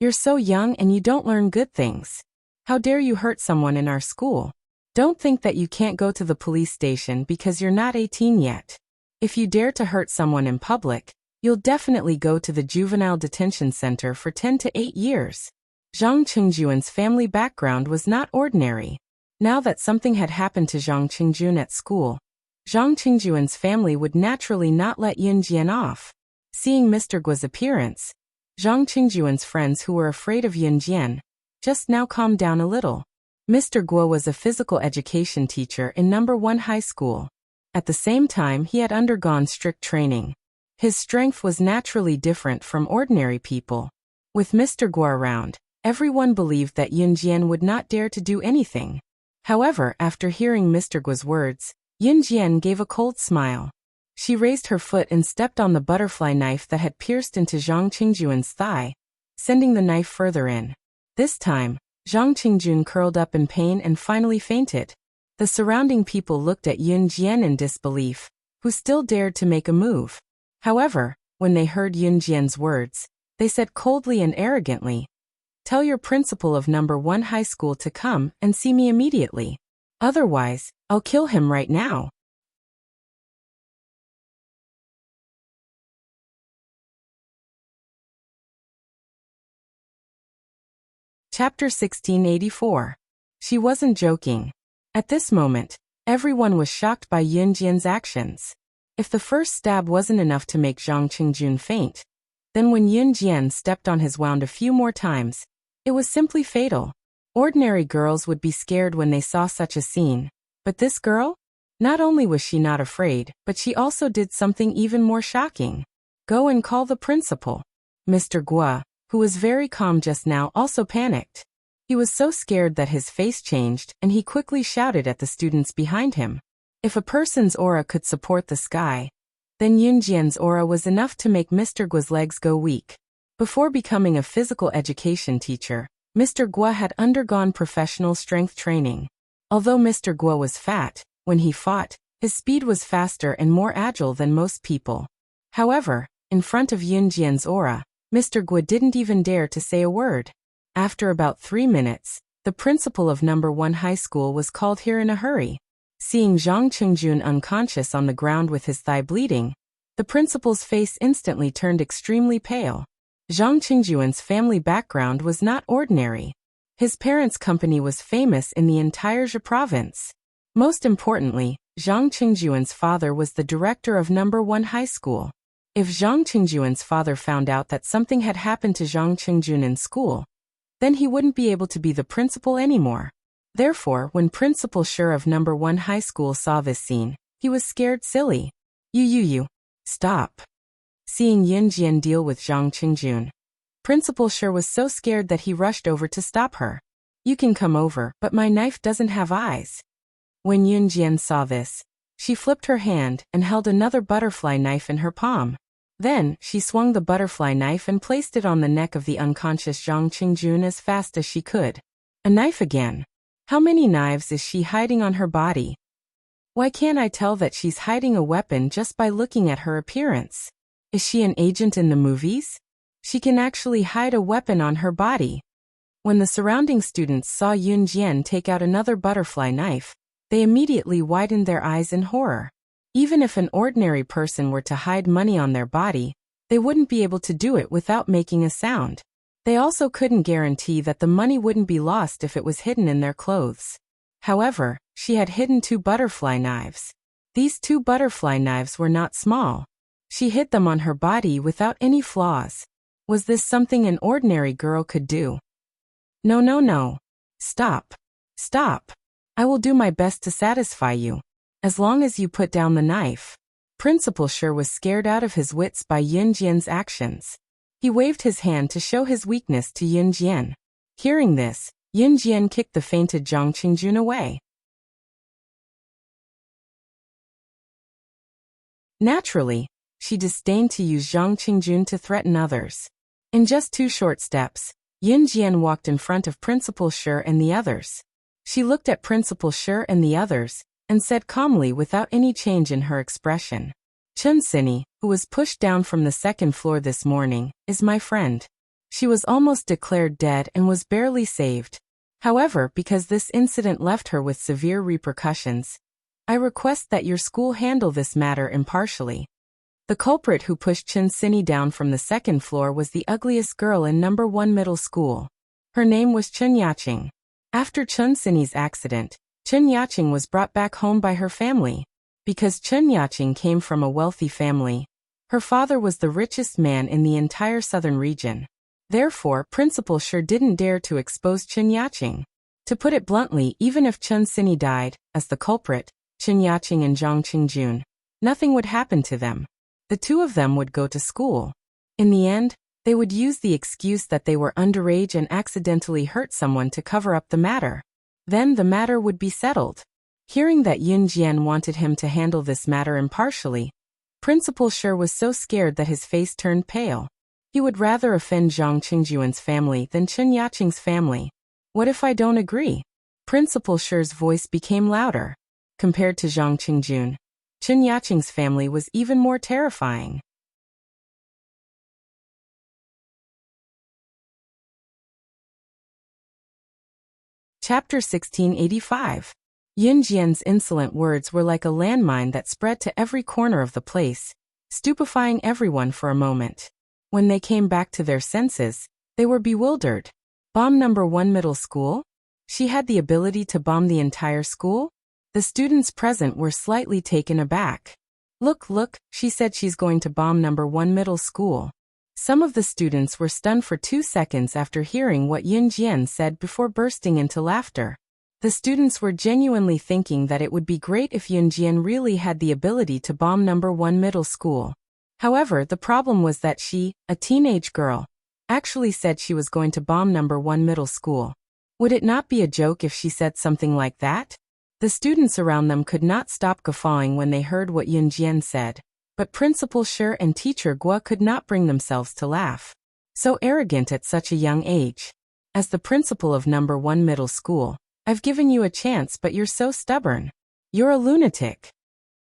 A: You're so young and you don't learn good things. How dare you hurt someone in our school? Don't think that you can't go to the police station because you're not 18 yet. If you dare to hurt someone in public, you'll definitely go to the juvenile detention center for 10 to 8 years. Zhang Qingjun's family background was not ordinary. Now that something had happened to Zhang Qingjun at school, Zhang Qingjuan's family would naturally not let Yun Jian off. Seeing Mr. Guo's appearance, Zhang Qingjuan's friends who were afraid of Yun Jian just now calmed down a little. Mr. Guo was a physical education teacher in No. 1 high school. At the same time, he had undergone strict training. His strength was naturally different from ordinary people. With Mr. Guo around, everyone believed that Yun Jian would not dare to do anything. However, after hearing Mr. Guo's words, Yun Jian gave a cold smile. She raised her foot and stepped on the butterfly knife that had pierced into Zhang Qingjuan's thigh, sending the knife further in. This time, Zhang Qingjun curled up in pain and finally fainted. The surrounding people looked at Yun Jian in disbelief, who still dared to make a move. However, when they heard Yun Jian's words, they said coldly and arrogantly, "Tell your principal of No. 1 high school to come and see me immediately. Otherwise, I'll kill him right now." Chapter 1684. She wasn't joking. At this moment, everyone was shocked by Yun Jian's actions. If the first stab wasn't enough to make Zhang Qingjun faint, then when Yun Jian stepped on his wound a few more times, it was simply fatal. Ordinary girls would be scared when they saw such a scene, but this girl? Not only was she not afraid, but she also did something even more shocking. Go and call the principal. Mr. Guo, who was very calm just now, also panicked. He was so scared that his face changed and he quickly shouted at the students behind him. If a person's aura could support the sky, then Yun Jian's aura was enough to make Mr. Guo's legs go weak. Before becoming a physical education teacher, Mr. Guo had undergone professional strength training. Although Mr. Guo was fat, when he fought, his speed was faster and more agile than most people. However, in front of Yun Jian's aura, Mr. Guo didn't even dare to say a word. After about 3 minutes, the principal of No. 1 high school was called here in a hurry. Seeing Zhang Qingjun unconscious on the ground with his thigh bleeding, the principal's face instantly turned extremely pale. Zhang Qingjuan's family background was not ordinary. His parents' company was famous in the entire Zhe province. Most importantly, Zhang Qingjuan's father was the director of No. 1 high school. If Zhang Qingjuan's father found out that something had happened to Zhang Qingjun in school, then he wouldn't be able to be the principal anymore. Therefore, when Principal Shi of No. 1 high school saw this scene, he was scared silly. You, stop. Seeing Yun Jian deal with Zhang Qingjun, Principal Shi was so scared that he rushed over to stop her. You can come over, but my knife doesn't have eyes. When Yun Jian saw this, she flipped her hand and held another butterfly knife in her palm. Then, she swung the butterfly knife and placed it on the neck of the unconscious Zhang Qingjun as fast as she could. A knife again. How many knives is she hiding on her body? Why can't I tell that she's hiding a weapon just by looking at her appearance? Is she an agent in the movies? She can actually hide a weapon on her body. When the surrounding students saw Yun Jian take out another butterfly knife, they immediately widened their eyes in horror. Even if an ordinary person were to hide money on their body, they wouldn't be able to do it without making a sound. They also couldn't guarantee that the money wouldn't be lost if it was hidden in their clothes. However, she had hidden 2 butterfly knives. These 2 butterfly knives were not small. She hid them on her body without any flaws. Was this something an ordinary girl could do? No. Stop. I will do my best to satisfy you. As long as you put down the knife. Principal Shi was scared out of his wits by Yun Jian's actions. He waved his hand to show his weakness to Yun Jian. Hearing this, Yun Jian kicked the fainted Zhang Qingjun away. Naturally, she disdained to use Zhang Qingjun to threaten others. In just 2 short steps, Yun Jian walked in front of Principal Shi and the others. She looked at Principal Shi and the others, and said calmly without any change in her expression, "Chen Sini, who was pushed down from the 2nd floor this morning, is my friend. She was almost declared dead and was barely saved. However, because this incident left her with severe repercussions, I request that your school handle this matter impartially." The culprit who pushed Chen Sini down from the 2nd floor was the ugliest girl in No. 1 middle school. Her name was Chen Yaqing. After Chen Sini's accident, Chen Yaqing was brought back home by her family. Because Chen Yaqing came from a wealthy family, her father was the richest man in the entire southern region. Therefore, Principal Shi didn't dare to expose Chen Yaqing. To put it bluntly, even if Chen Sini died, as the culprit, Chen Yaqing and Zhang Qingjun, nothing would happen to them. The two of them would go to school. In the end, they would use the excuse that they were underage and accidentally hurt someone to cover up the matter. Then the matter would be settled. Hearing that Yun Jian wanted him to handle this matter impartially, Principal Shi was so scared that his face turned pale. He would rather offend Zhang Qingjuan's family than Chen Yaqing's family. What if I don't agree? Principal Shi's voice became louder. Compared to Zhang Qingjun, Chen Yaqing's family was even more terrifying. Chapter 1685. Yun Jian's insolent words were like a landmine that spread to every corner of the place, stupefying everyone for a moment. When they came back to their senses, they were bewildered. Bomb number 1 middle school? She had the ability to bomb the entire school? The students present were slightly taken aback. Look, she said she's going to bomb number 1 middle school. Some of the students were stunned for 2 seconds after hearing what Yun Jian said before bursting into laughter. The students were genuinely thinking that it would be great if Yun Jian really had the ability to bomb number 1 middle school. However, the problem was that she, a teenage girl, actually said she was going to bomb number 1 middle school. Would it not be a joke if she said something like that? The students around them could not stop guffawing when they heard what Yun Jian said, but Principal Shi and Teacher Guo could not bring themselves to laugh. So arrogant at such a young age. As the principal of number 1 middle school, I've given you a chance but you're so stubborn. You're a lunatic.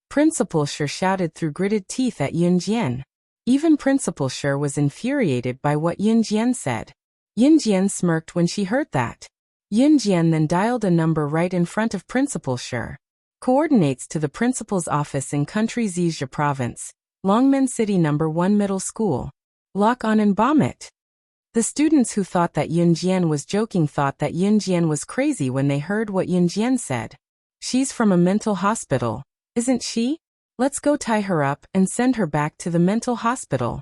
A: Principal Shi shouted through gritted teeth at Yun Jian. Even Principal Shi was infuriated by what Yun Jian said. Yun Jian smirked when she heard that. Yun Jian then dialed a number right in front of Principal Shi. Coordinates to the principal's office in Country Zhejiang Province, Longmen City number 1 middle school. Lock on and bomb it. The students who thought that Yun Jian was joking thought that Yun Jian was crazy when they heard what Yun Jian said. She's from a mental hospital, isn't she? Let's go tie her up and send her back to the mental hospital.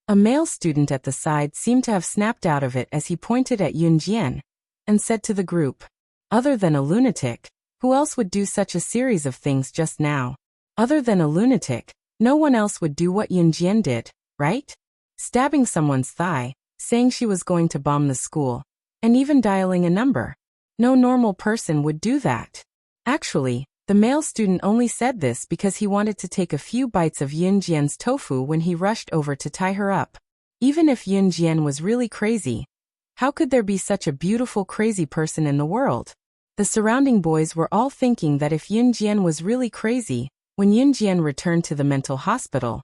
A: A male student at the side seemed to have snapped out of it as he pointed at Yun Jian and said to the group, other than a lunatic, who else would do such a series of things just now? Other than a lunatic, no one else would do what Yun Jian did, right? Stabbing someone's thigh, saying she was going to bomb the school, and even dialing a number. No normal person would do that. Actually, the male student only said this because he wanted to take a few bites of Yun Jian's tofu when he rushed over to tie her up. Even if Yun Jian was really crazy, how could there be such a beautiful crazy person in the world? The surrounding boys were all thinking that if Yun Jian was really crazy, when Yun Jian returned to the mental hospital,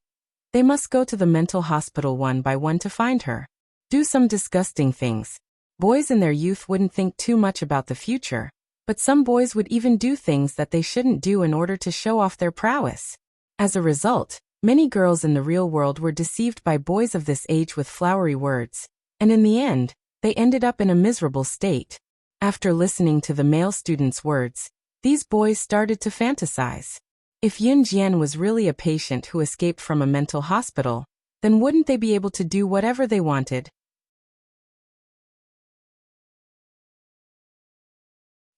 A: they must go to the mental hospital one by one to find her. Do some disgusting things. Boys in their youth wouldn't think too much about the future, but some boys would even do things that they shouldn't do in order to show off their prowess. As a result, many girls in the real world were deceived by boys of this age with flowery words, and in the end, they ended up in a miserable state. After listening to the male student's words, these boys started to fantasize. If Yun Jian was really a patient who escaped from a mental hospital, then wouldn't they be able to do whatever they wanted?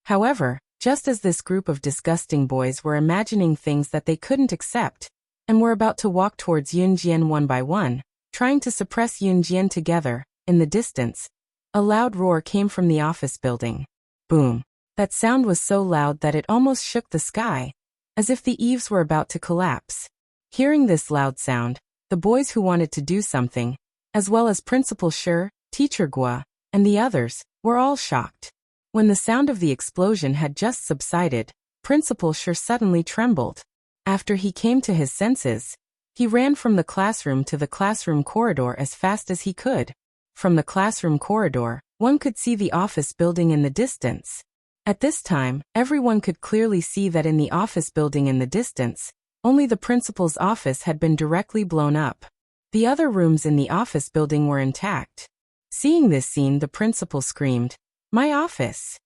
A: However, just as this group of disgusting boys were imagining things that they couldn't accept, and were about to walk towards Yun Jian one by one, trying to suppress Yun Jian together, in the distance, a loud roar came from the office building. Boom. That sound was so loud that it almost shook the sky, as if the eaves were about to collapse. Hearing this loud sound, the boys who wanted to do something, as well as Principal Shi, Teacher Guo, and the others, were all shocked. When the sound of the explosion had just subsided, Principal Shi suddenly trembled. After he came to his senses, he ran from the classroom to the classroom corridor as fast as he could. From the classroom corridor, one could see the office building in the distance. At this time, everyone could clearly see that in the office building in the distance, only the principal's office had been directly blown up. The other rooms in the office building were intact. Seeing this scene, the principal screamed, "My office!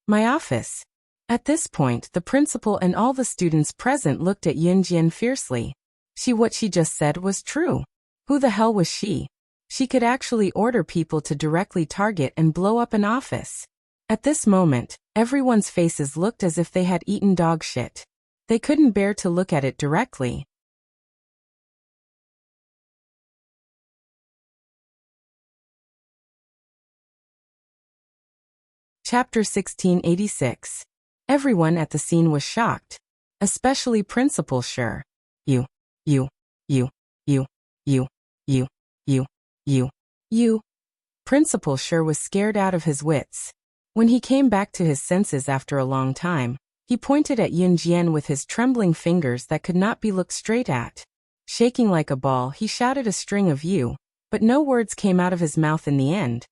A: My office!" At this point, the principal and all the students present looked at Yunjian fiercely. What she just said was true. Who the hell was she? She could actually order people to directly target and blow up an office. At this moment, everyone's faces looked as if they had eaten dog shit. They couldn't bear to look at it directly. Chapter 1686. Everyone at the scene was shocked. Especially Principal Sure. You. Principal Sure was scared out of his wits. When he came back to his senses after a long time, he pointed at Yunjian with his trembling fingers that could not be looked straight at. Shaking like a ball, he shouted a string of you, but no words came out of his mouth in the end.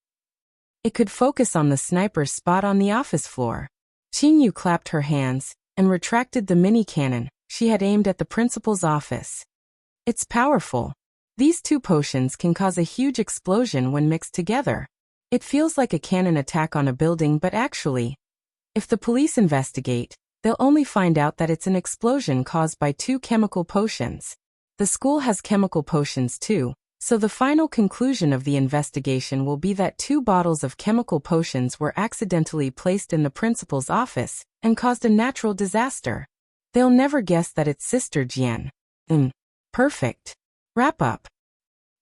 A: It could focus on the sniper's spot on the office floor. Qingyu clapped her hands and retracted the mini cannon she had aimed at the principal's office. It's powerful. These two potions can cause a huge explosion when mixed together. It feels like a cannon attack on a building, but actually, if the police investigate, they'll only find out that it's an explosion caused by two chemical potions. The school has chemical potions too, so the final conclusion of the investigation will be that 2 bottles of chemical potions were accidentally placed in the principal's office and caused a natural disaster. They'll never guess that it's Sister Jian. Perfect. Wrap up.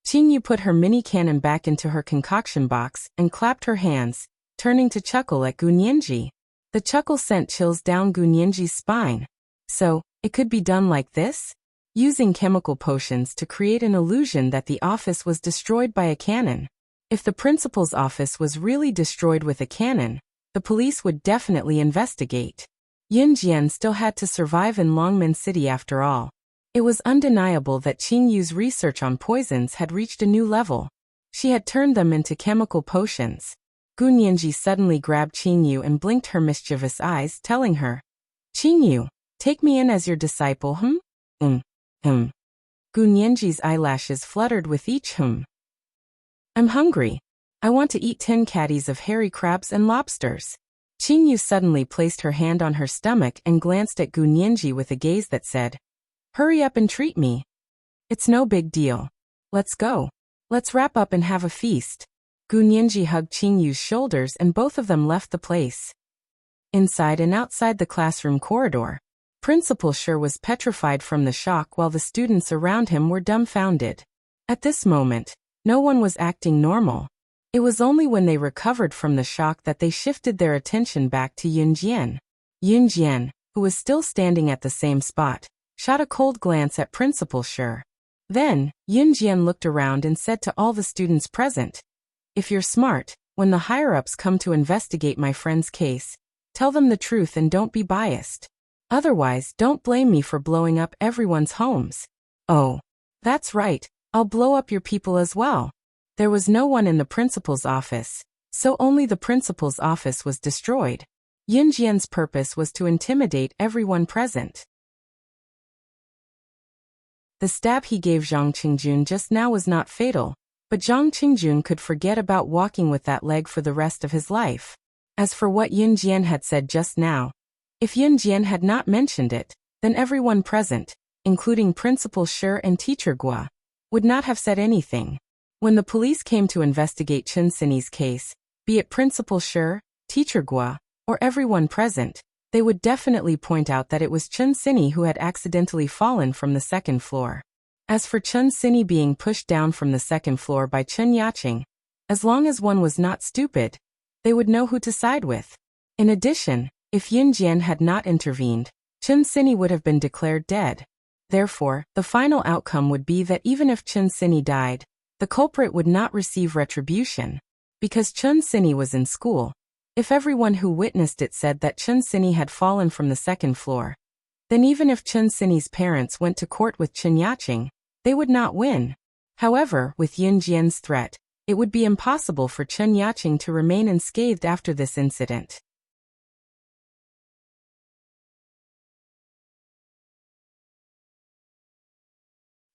A: Qingyu put her mini cannon back into her concoction box and clapped her hands, turning to chuckle at Gunyanji. The chuckle sent chills down Gunyanji's spine. So, it could be done like this? Using chemical potions to create an illusion that the office was destroyed by a cannon. If the principal's office was really destroyed with a cannon, the police would definitely investigate. Yunjian still had to survive in Longmen City after all. It was undeniable that Qingyu's research on poisons had reached a new level. She had turned them into chemical potions. Gunyanji suddenly grabbed Qingyu and blinked her mischievous eyes, telling her, "Qingyu, take me in as your disciple, Gunyanji's eyelashes fluttered with each I'm hungry. I want to eat 10 caddies of hairy crabs and lobsters." Qingyu suddenly placed her hand on her stomach and glanced at Gunyanji with a gaze that said, "Hurry up and treat me. It's no big deal. Let's go. Let's wrap up and have a feast." Gunyanji hugged Qingyu's shoulders and both of them left the place. Inside and outside the classroom corridor, Principal Sure was petrified from the shock while the students around him were dumbfounded. At this moment, no one was acting normal. It was only when they recovered from the shock that they shifted their attention back to Yunjian. Yunjian, who was still standing at the same spot, shot a cold glance at Principal Sure. Then, Yunjian looked around and said to all the students present, "If you're smart, when the higher-ups come to investigate my friend's case, tell them the truth and don't be biased. Otherwise, don't blame me for blowing up everyone's homes." "Oh, that's right, I'll blow up your people as well." There was no one in the principal's office, so only the principal's office was destroyed. Yunjian's purpose was to intimidate everyone present. The stab he gave Zhang Qingjun just now was not fatal, but Zhang Qingjun could forget about walking with that leg for the rest of his life. As for what Yunjian had said just now, if Yunjian had not mentioned it, then everyone present, including Principal Sure and Teacher Gua, would not have said anything. When the police came to investigate Chen Sini's case, be it Principal Sure, Teacher Gua, or everyone present, they would definitely point out that it was Chen Sini who had accidentally fallen from the 2nd floor. As for Chen Sini being pushed down from the 2nd floor by Chen Yaqing, as long as one was not stupid, they would know who to side with. In addition, if Yunjian had not intervened, Chen Sini would have been declared dead. Therefore, the final outcome would be that even if Chen Sini died, the culprit would not receive retribution. Because Chen Sini was in school, if everyone who witnessed it said that Chen Sini had fallen from the 2nd floor, then even if Chen Sini's parents went to court with Chen Yaqing, they would not win. However, with Yunjian's threat, it would be impossible for Chen Yaqing to remain unscathed after this incident.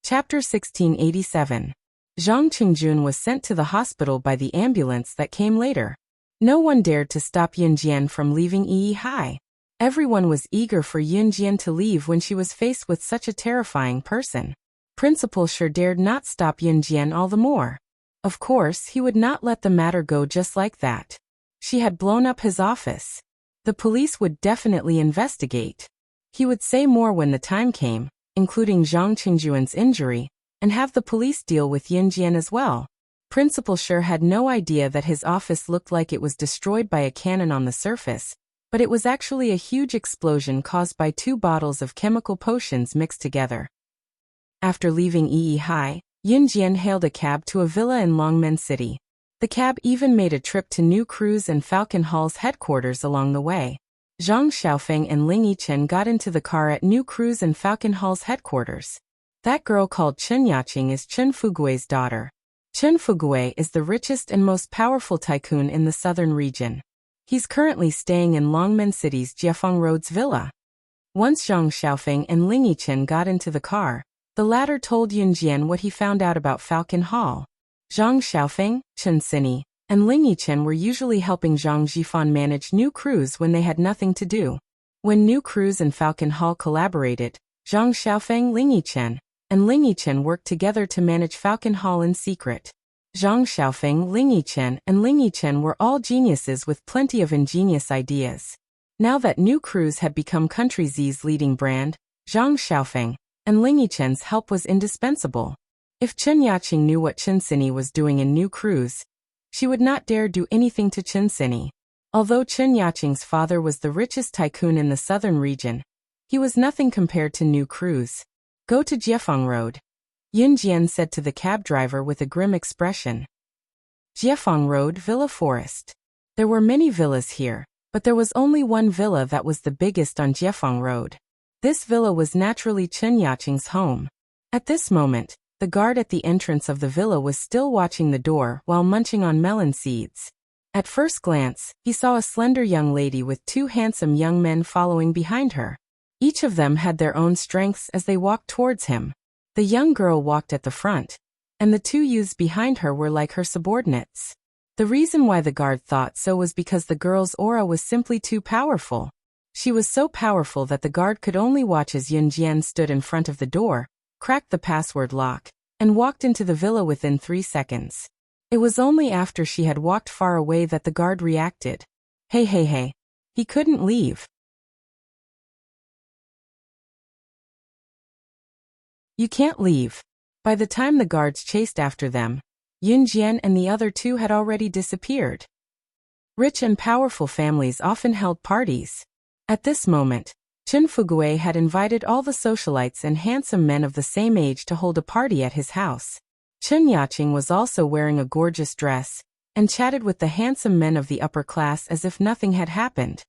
A: Chapter 1687. Zhang Qingjun was sent to the hospital by the ambulance that came later. No one dared to stop Yunjian from leaving Yi Hai. Everyone was eager for Yunjian to leave when she was faced with such a terrifying person. Principal sure dared not stop Yunjian all the more. Of course, he would not let the matter go just like that. She had blown up his office. The police would definitely investigate. He would say more when the time came, including Zhang Qingjuan's injury, and have the police deal with Yunjian as well. Principal sure had no idea that his office looked like it was destroyed by a cannon on the surface, but it was actually a huge explosion caused by 2 bottles of chemical potions mixed together. After leaving Yi Hai, Yunjian hailed a cab to a villa in Longmen City. The cab even made a trip to New Cruise and Falcon Hall's headquarters along the way. Zhang Xiaofeng and Ling Yichen got into the car at New Cruise and Falcon Hall's headquarters. That girl called Chen Yaqing is Chen Fugui's daughter. Chen Fugui is the richest and most powerful tycoon in the southern region. He's currently staying in Longmen City's Jiefeng Road's villa. Once Zhang Xiaofeng and Ling Yichen got into the car, the latter told Yunjian what he found out about Falcon Hall. Zhang Xiaofeng, Chen Sini, and Ling Yichen were usually helping Zhang Jifan manage New Cruise when they had nothing to do. When New Cruise and Falcon Hall collaborated, Zhang Xiaofeng, Ling Yichen, and Ling Yichen worked together to manage Falcon Hall in secret. Zhang Xiaofeng, Ling Yichen, and Ling Yichen were all geniuses with plenty of ingenious ideas. Now that New Cruise had become Country Z's leading brand, Zhang Xiaofeng and Ling Yichen's help was indispensable. If Chen Yaqing knew what Chen Sini was doing in New Cruise, she would not dare do anything to Chen Sini. Although Chen Yaqing's father was the richest tycoon in the southern region, he was nothing compared to New Cruise. Go to Jiefeng Road, Yunjian said to the cab driver with a grim expression. Jiefeng Road, Villa Forest. There were many villas here, but there was only one villa that was the biggest on Jiefeng Road. This villa was naturally Chen Yaqing's home. At this moment, the guard at the entrance of the villa was still watching the door while munching on melon seeds. At first glance, he saw a slender young lady with 2 handsome young men following behind her. Each of them had their own strengths as they walked towards him. The young girl walked at the front, and the 2 youths behind her were like her subordinates. The reason why the guard thought so was because the girl's aura was simply too powerful. She was so powerful that the guard could only watch as Yunjian stood in front of the door, cracked the password lock, and walked into the villa within 3 seconds. It was only after she had walked far away that the guard reacted. Hey. He couldn't leave. You can't leave. By the time the guards chased after them, Yunjian and the other 2 had already disappeared. Rich and powerful families often held parties. At this moment, Chen Fugui had invited all the socialites and handsome men of the same age to hold a party at his house. Chen Yaqing was also wearing a gorgeous dress, and chatted with the handsome men of the upper class as if nothing had happened.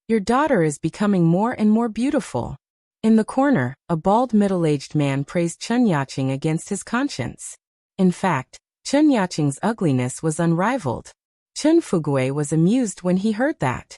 A: Your daughter is becoming more and more beautiful. In the corner, a bald middle-aged man praised Chen Yaqing against his conscience. In fact, Chen Yaqing's ugliness was unrivaled. Chen Fugui was amused when he heard that.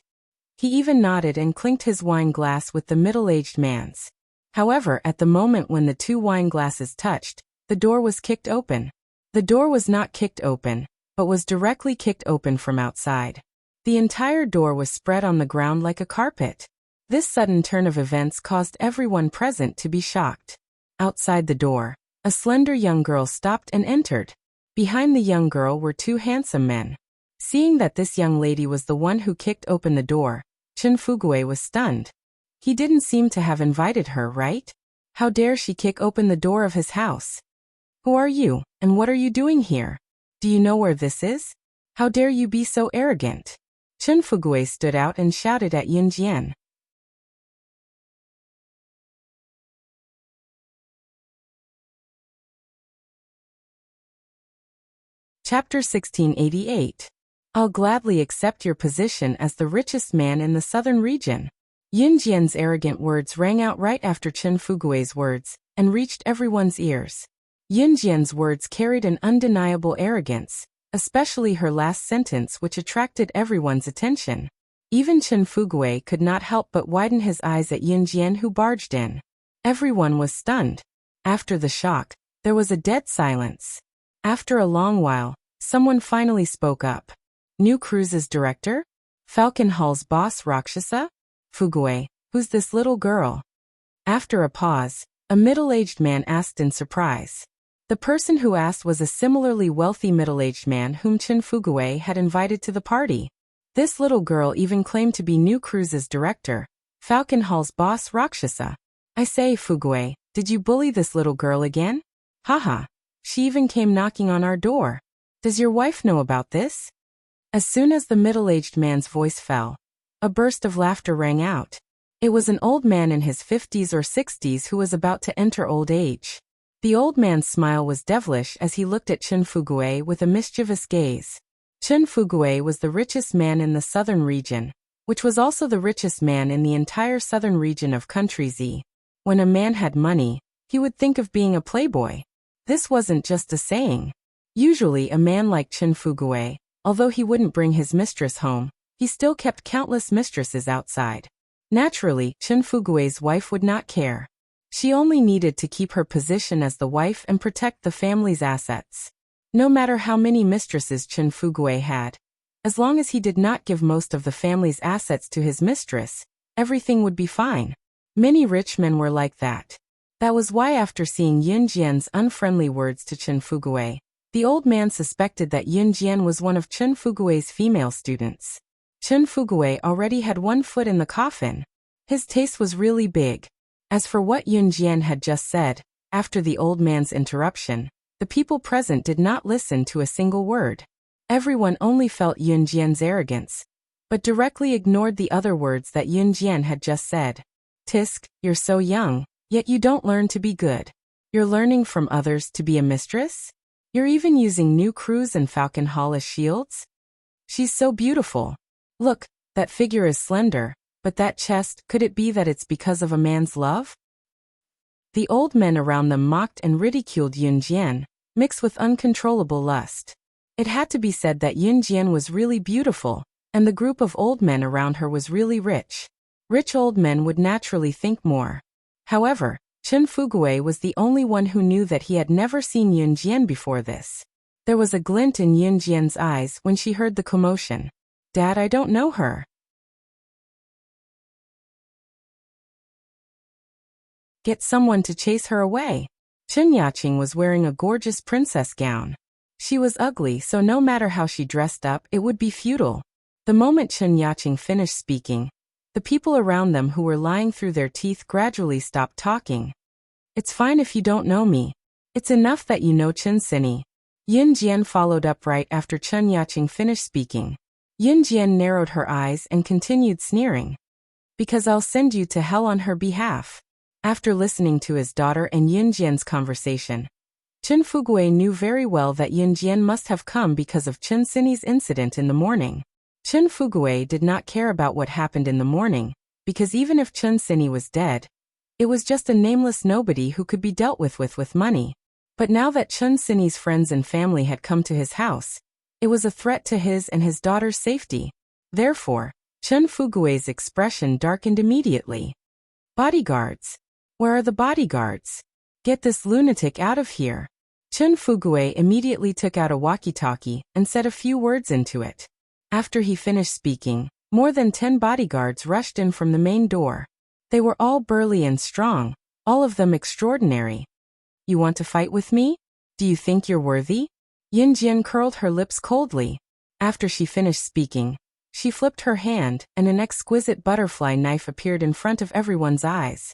A: He even nodded and clinked his wine glass with the middle-aged man's. However, at the moment when the 2 wine glasses touched, the door was kicked open. The door was not kicked open, but was directly kicked open from outside. The entire door was spread on the ground like a carpet. This sudden turn of events caused everyone present to be shocked. Outside the door, a slender young girl stopped and entered. Behind the young girl were 2 handsome men. Seeing that this young lady was the one who kicked open the door, Chen Fugui was stunned. He didn't seem to have invited her, right? How dare she kick open the door of his house? Who are you, and what are you doing here? Do you know where this is? How dare you be so arrogant? Chen Fugui stood out and shouted at Yunjian. Chapter 1688. I'll gladly accept your position as the richest man in the southern region. Yunjian's arrogant words rang out right after Chen Fugui's words, and reached everyone's ears. Yunjian's words carried an undeniable arrogance, especially her last sentence, which attracted everyone's attention. Even Chen Fugui could not help but widen his eyes at Yunjian, who barged in. Everyone was stunned. After the shock, there was a dead silence. After a long while, someone finally spoke up. New Cruise's director? Falcon Hall's boss Rakshasa? Fuguei, who's this little girl? After a pause, a middle-aged man asked in surprise. The person who asked was a similarly wealthy middle-aged man whom Qin Fuguei had invited to the party. This little girl even claimed to be New Cruise's director, Falcon Hall's boss Rakshasa. I say, Fuguei, did you bully this little girl again? Haha. She even came knocking on our door. Does your wife know about this? As soon as the middle-aged man's voice fell, a burst of laughter rang out. It was an old man in his 50s or 60s who was about to enter old age. The old man's smile was devilish as he looked at Qin Fuguei with a mischievous gaze. Qin Fuguei was the richest man in the southern region, which was also the richest man in the entire southern region of Country Z. When a man had money, he would think of being a playboy. This wasn't just a saying. Usually a man like Qin Fuguei, although he wouldn't bring his mistress home, he still kept countless mistresses outside. Naturally, Qin Fuguei's wife would not care. She only needed to keep her position as the wife and protect the family's assets. No matter how many mistresses Qin Fuguei had, as long as he did not give most of the family's assets to his mistress, everything would be fine. Many rich men were like that. That was why after seeing Yun Jian's unfriendly words to Qin Fuguei, the old man suspected that Yun Jian was one of Qin Fuguei's female students. Qin Fuguei already had one foot in the coffin. His taste was really big. As for what Yun Jian had just said, after the old man's interruption, the people present did not listen to a single word. Everyone only felt Yun Jian's arrogance, but directly ignored the other words that Yun Jian had just said. Tisk, you're so young, yet you don't learn to be good. You're learning from others to be a mistress? You're even using New Cruise and Falcon Hall as shields? She's so beautiful. Look, that figure is slender, but that chest, could it be that it's because of a man's love? The old men around them mocked and ridiculed Yun Jian, mixed with uncontrollable lust. It had to be said that Yun Jian was really beautiful, and the group of old men around her was really rich. Rich old men would naturally think more. However, Qin Fuguei was the only one who knew that he had never seen Yun Jian before this. There was a glint in Yun Jian's eyes when she heard the commotion. Dad, I don't know her. Get someone to chase her away. Chen Yaqing was wearing a gorgeous princess gown. She was ugly, so no matter how she dressed up, it would be futile. The moment Chen Yaqing finished speaking, the people around them who were lying through their teeth gradually stopped talking. It's fine if you don't know me. It's enough that you know Chen Sini. Yun Jian followed up right after Chen Yaqing finished speaking. Yun Jian narrowed her eyes and continued sneering. Because I'll send you to hell on her behalf. After listening to his daughter and Yun Jian's conversation, Qin Fuguei knew very well that Yun Jian must have come because of Chen Sini's incident in the morning. Qin Fuguei did not care about what happened in the morning, because even if Chen Sini was dead, it was just a nameless nobody who could be dealt with money. But now that Chen Sini's friends and family had come to his house, it was a threat to his and his daughter's safety. Therefore, Qin Fuguei's expression darkened immediately. Bodyguards. Where are the bodyguards? Get this lunatic out of here. Qin Fuguei immediately took out a walkie-talkie and said a few words into it. After he finished speaking, more than 10 bodyguards rushed in from the main door. They were all burly and strong, all of them extraordinary. You want to fight with me? Do you think you're worthy? Yun Jian curled her lips coldly. After she finished speaking, she flipped her hand and an exquisite butterfly knife appeared in front of everyone's eyes.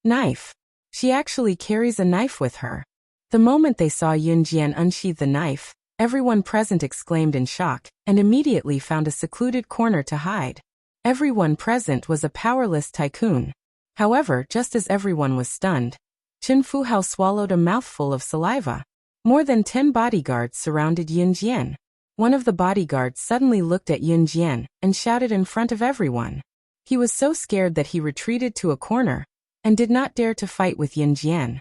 A: Knife. She actually carries a knife with her. The moment they saw Yun Jian unsheath the knife, everyone present exclaimed in shock and immediately found a secluded corner to hide. Everyone present was a powerless tycoon. However, just as everyone was stunned, Qin Fuhao swallowed a mouthful of saliva. More than 10 bodyguards surrounded Yun Jian. One of the bodyguards suddenly looked at Yun Jian and shouted in front of everyone. He was so scared that he retreated to a corner and did not dare to fight with Yun Jian.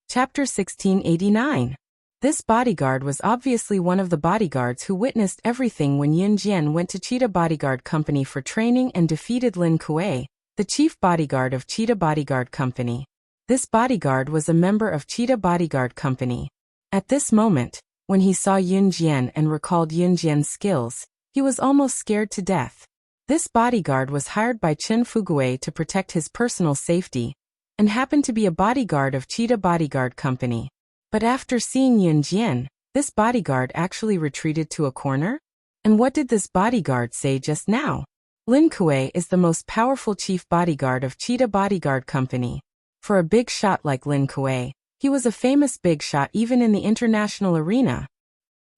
A: Chapter 1689. This bodyguard was obviously one of the bodyguards who witnessed everything when Yun Jian went to Cheetah Bodyguard Company for training and defeated Lin Kuei, the chief bodyguard of Cheetah Bodyguard Company. This bodyguard was a member of Cheetah Bodyguard Company. At this moment, When he saw Yun Jian and recalled Yun Jian's skills, he was almost scared to death. This bodyguard was hired by Chen Fugui to protect his personal safety, and happened to be a bodyguard of Cheetah Bodyguard Company. But after seeing Yun Jian, this bodyguard actually retreated to a corner? And what did this bodyguard say just now? Lin Kuei is the most powerful chief bodyguard of Cheetah Bodyguard Company. For a big shot like Lin Kuei, he was a famous big shot even in the international arena.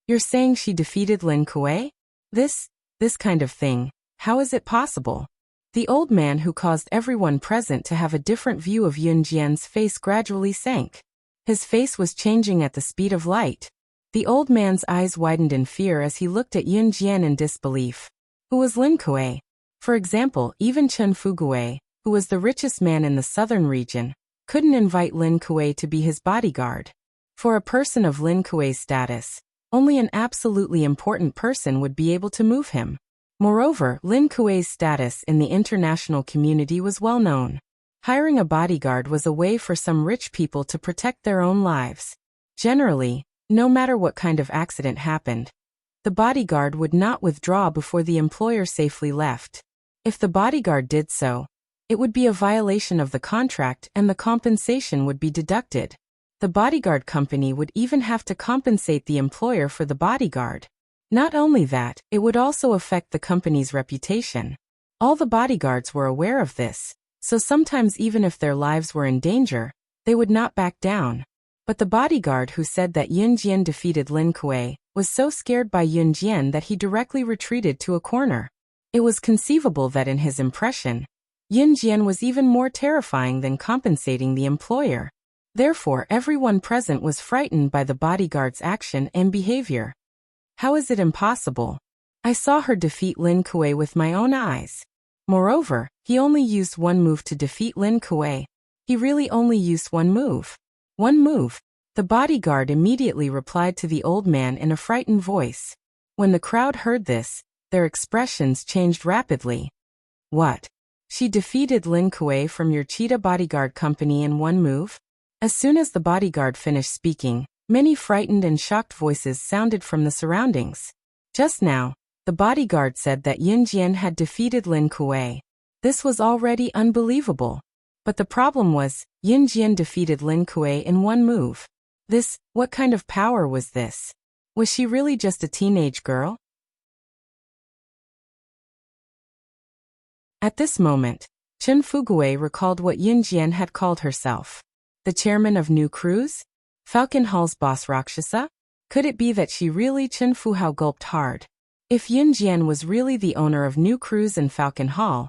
A: You're saying she defeated Lin Kuei? This kind of thing, how is it possible? The old man who caused everyone present to have a different view of Yun Jian's face gradually sank. His face was changing at the speed of light. The old man's eyes widened in fear as he looked at Yun Jian in disbelief. Who was Lin Kuei? For example, even Chen Fugui, who was the richest man in the southern region, couldn't invite Lin Kuei to be his bodyguard. For a person of Lin Kuei's status, only an absolutely important person would be able to move him. Moreover, Lin Kuei's status in the international community was well known. Hiring a bodyguard was a way for some rich people to protect their own lives. Generally, no matter what kind of accident happened, the bodyguard would not withdraw before the employer safely left. If the bodyguard did so, it would be a violation of the contract and the compensation would be deducted. The bodyguard company would even have to compensate the employer for the bodyguard. Not only that, it would also affect the company's reputation. All the bodyguards were aware of this, so sometimes even if their lives were in danger, they would not back down. But the bodyguard who said that Yun Jian defeated Lin Kuei was so scared by Yun Jian that he directly retreated to a corner. It was conceivable that in his impression, Yun Jian was even more terrifying than compensating the employer. Therefore, everyone present was frightened by the bodyguard's action and behavior. How is it impossible? I saw her defeat Lin Kuei with my own eyes. Moreover, he only used one move to defeat Lin Kuei. He really only used one move. One move. The bodyguard immediately replied to the old man in a frightened voice. When the crowd heard this, their expressions changed rapidly. What? She defeated Lin Kuei from your Cheetah Bodyguard Company in one move? As soon as the bodyguard finished speaking, many frightened and shocked voices sounded from the surroundings. Just now, the bodyguard said that Yun Jian had defeated Lin Kuei. This was already unbelievable. But the problem was, Yun Jian defeated Lin Kuei in one move. What kind of power was this? Was she really just a teenage girl? At this moment, Chen Fugui recalled what Yun Jian had called herself. The chairman of New Cruise? Falcon Hall's boss Rakshasa? Could it be that she really? Chen Fuhao gulped hard. If Yun Jian was really the owner of New Cruise and Falcon Hall,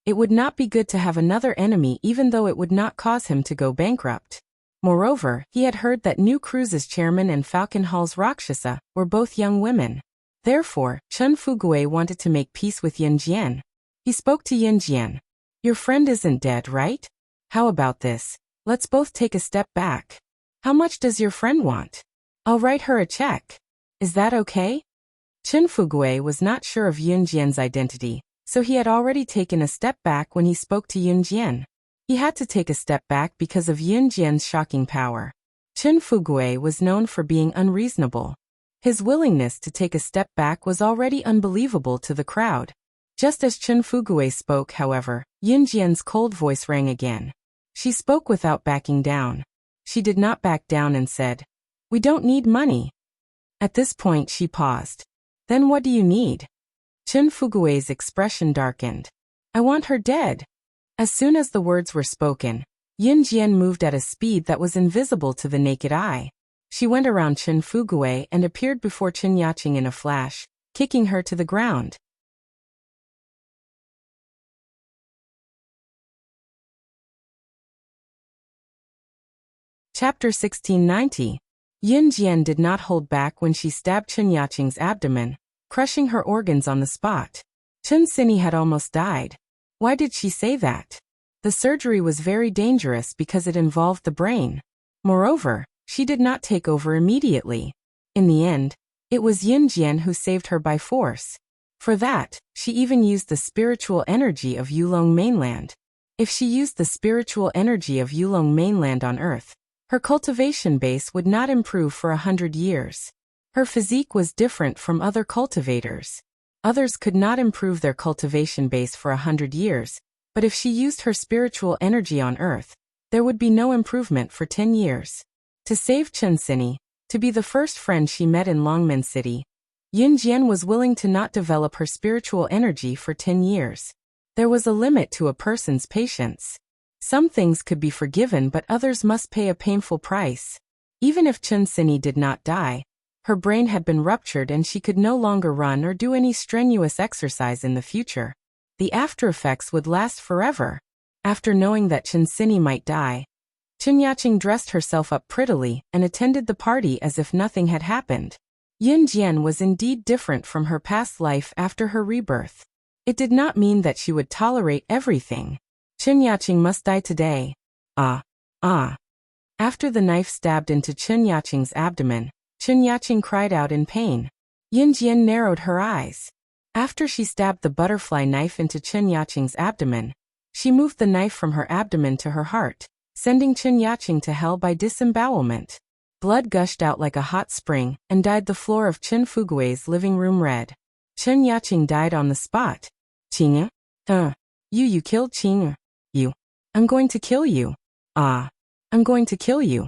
A: it would not be good to have another enemy even though it would not cause him to go bankrupt. Moreover, he had heard that New Cruise's chairman and Falcon Hall's Rakshasa were both young women. Therefore, Chen Fugui wanted to make peace with Yun Jian. He spoke to Yun Jian. Your friend isn't dead, right? How about this? Let's both take a step back. How much does your friend want? I'll write her a check. Is that okay? Chen Fugui was not sure of Yun Jian's identity, so he had already taken a step back when he spoke to Yun Jian. He had to take a step back because of Yun Jian's shocking power. Chen Fugui was known for being unreasonable. His willingness to take a step back was already unbelievable to the crowd. Just as Chen Fugui spoke, however, Yun Jian's cold voice rang again. She spoke without backing down. She did not back down and said, "We don't need money." At this point she paused. Then what do you need? Chen Fugui's expression darkened. I want her dead. As soon as the words were spoken, Yun Jian moved at a speed that was invisible to the naked eye. She went around Chen Fugui and appeared before Chen Yaqing in a flash, kicking her to the ground. Chapter 1690. Yun Jian did not hold back when she stabbed Chen Yaqing's abdomen, crushing her organs on the spot. Chen Xinyi had almost died. Why did she say that? The surgery was very dangerous because it involved the brain. Moreover, she did not take over immediately. In the end, it was Yun Jian who saved her by force. For that, she even used the spiritual energy of Yulong mainland. If she used the spiritual energy of Yulong mainland on Earth, her cultivation base would not improve for 100 years. Her physique was different from other cultivators. Others could not improve their cultivation base for 100 years, but if she used her spiritual energy on Earth, there would be no improvement for 10 years. To save Chunsinny, to be the first friend she met in Longmen City, Yin Jian was willing to not develop her spiritual energy for 10 years. There was a limit to a person's patience. Some things could be forgiven, but others must pay a painful price. Even if Chunsinny did not die, her brain had been ruptured and she could no longer run or do any strenuous exercise in the future. The after effects would last forever. After knowing that Chunsinny might die, Chen Yaqing dressed herself up prettily and attended the party as if nothing had happened. Yin Jian was indeed different from her past life after her rebirth. It did not mean that she would tolerate everything. Chen Yaqing must die today. After the knife stabbed into Chen Yaqing's abdomen, Chen Yaqing cried out in pain. Yin Jian narrowed her eyes. After she stabbed the butterfly knife into Chen Yaqing's abdomen, she moved the knife from her abdomen to her heart, sending Chen Yaqing to hell by disembowelment. Blood gushed out like a hot spring and dyed the floor of Chen Fugui's living room red. Chen Yaqing died on the spot. Qing? You killed Qing. You. I'm going to kill you. I'm going to kill you.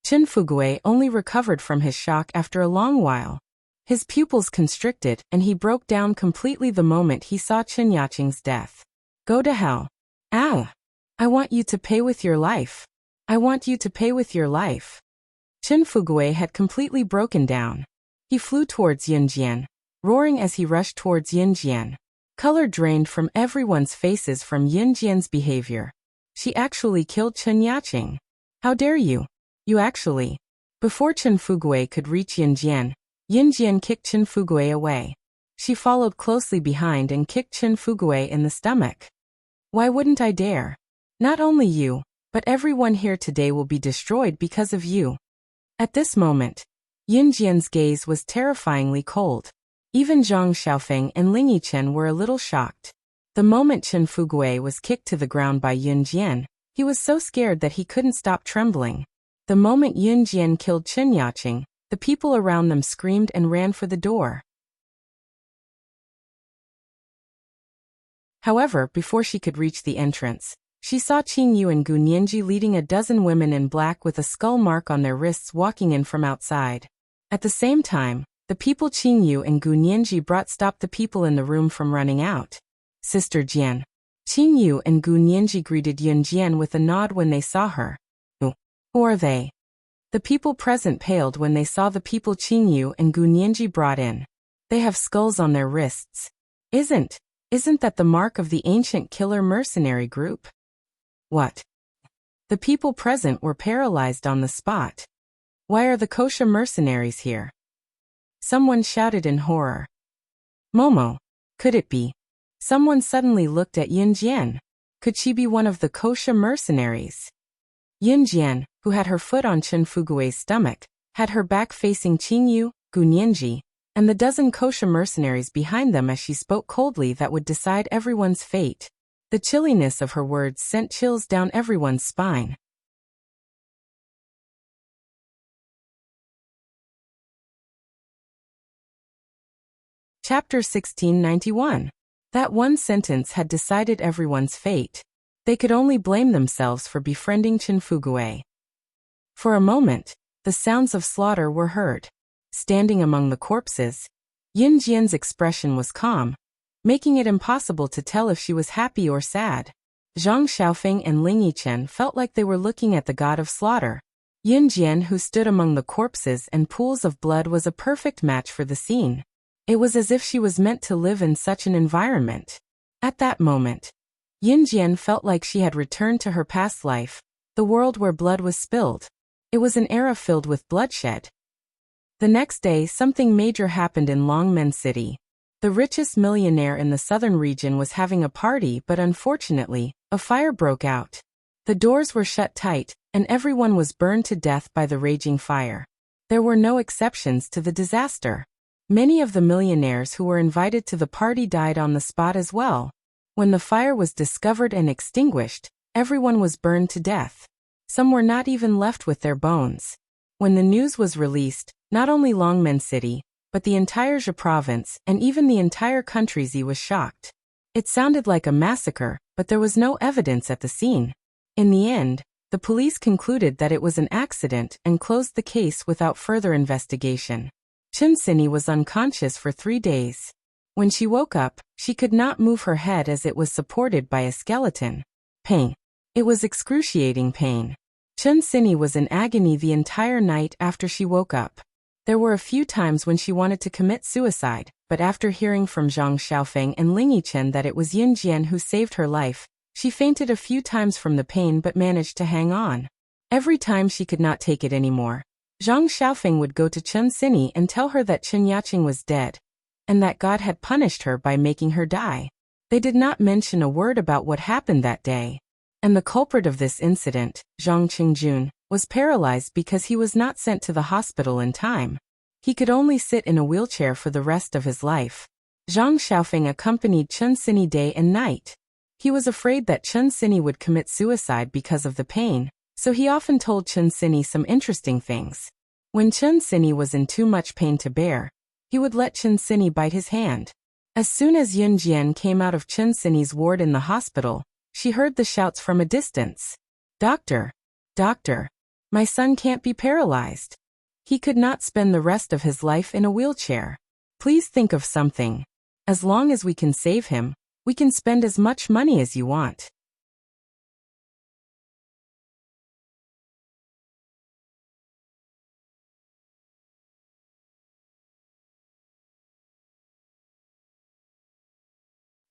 A: Chen Fugui only recovered from his shock after a long while. His pupils constricted and he broke down completely the moment he saw Chen Yaqing's death. Go to hell. Ow! I want you to pay with your life. I want you to pay with your life. Chen Fugui had completely broken down. He flew towards Yin Jian, roaring as he rushed towards Yin Jian. Color drained from everyone's faces from Yin Jian's behavior. She actually killed Chen Yaqing. How dare you? You actually. Before Chen Fugui could reach Yin Jian kicked Chen Fugui away. She followed closely behind and kicked Chen Fugui in the stomach. Why wouldn't I dare? Not only you, but everyone here today will be destroyed because of you. At this moment, Yin Jian's gaze was terrifyingly cold. Even Zhang Xiaofeng and Ling Yichen were a little shocked. The moment Chen Fugui was kicked to the ground by Yin Jian, he was so scared that he couldn't stop trembling. The moment Yin Jian killed Chen Yaqing, the people around them screamed and ran for the door. However, before she could reach the entrance, she saw Qing Yu and Gu Nianji leading a dozen women in black with a skull mark on their wrists walking in from outside. At the same time, the people Qing Yu and Gu Nianji brought stopped the people in the room from running out. Sister Jian. Qing Yu and Gu Nianji greeted Yun Jian with a nod when they saw her. Who are they? The people present paled when they saw the people Qing Yu and Gu Nianji brought in. They have skulls on their wrists. Isn't that the mark of the ancient killer mercenary group? What? The people present were paralyzed on the spot. Why are the kosher mercenaries here? Someone shouted in horror. Momo. Could it be? Someone suddenly looked at Yin Jian. Could she be one of the kosher mercenaries? Yin Jian, who had her foot on Chen Fugui's stomach, had her back facing Qing Yu, Gu Nianji, and the dozen kosher mercenaries behind them as she spoke coldly that would decide everyone's fate. The chilliness of her words sent chills down everyone's spine. Chapter 1691. That one sentence had decided everyone's fate. They could only blame themselves for befriending Chen Fugui. For a moment, the sounds of slaughter were heard. Standing among the corpses, Yin Jian's expression was calm, making it impossible to tell if she was happy or sad. Zhang Xiaofeng and Ling Yichen felt like they were looking at the god of slaughter. Yin Jian, who stood among the corpses and pools of blood, was a perfect match for the scene. It was as if she was meant to live in such an environment. At that moment, Yin Jian felt like she had returned to her past life, the world where blood was spilled. It was an era filled with bloodshed. The next day, something major happened in Longmen City. The richest millionaire in the southern region was having a party, but unfortunately, a fire broke out. The doors were shut tight, and everyone was burned to death by the raging fire. There were no exceptions to the disaster. Many of the millionaires who were invited to the party died on the spot as well. When the fire was discovered and extinguished, everyone was burned to death. Some were not even left with their bones. When the news was released, Not only Longmen City, but the entire Zhe province and even the entire country Xi was shocked. It sounded like a massacre, but there was no evidence at the scene. In the end, the police concluded that it was an accident and closed the case without further investigation. Chen Xini was unconscious for 3 days. When she woke up, she could not move her head as it was supported by a skeleton. Pain. It was excruciating pain. Chen Xini was in agony the entire night after she woke up. There were a few times when she wanted to commit suicide, but after hearing from Zhang Xiaofeng and Ling Yichen that it was Yin Jian who saved her life, she fainted a few times from the pain but managed to hang on. Every time she could not take it anymore, Zhang Xiaofeng would go to Chen Xini and tell her that Chen Yaqing was dead, and that God had punished her by making her die. They did not mention a word about what happened that day. And the culprit of this incident, Zhang Qingjun, was paralyzed because he was not sent to the hospital in time. He could only sit in a wheelchair for the rest of his life. Zhang Xiaofeng accompanied Chen Xini day and night. He was afraid that Chen Xini would commit suicide because of the pain, so he often told Chen Xini some interesting things. When Chen Xini was in too much pain to bear, he would let Chen Xini bite his hand. As soon as Yun Jian came out of Chen Xini's ward in the hospital, she heard the shouts from a distance. "Doctor! Doctor! My son can't be paralyzed. He could not spend the rest of his life in a wheelchair. Please think of something. As long as we can save him, we can spend as much money as you want."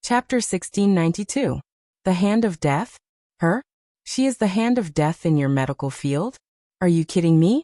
A: Chapter 1692. The Hand of Death? Her? She is the hand of death in your medical field? Are you kidding me?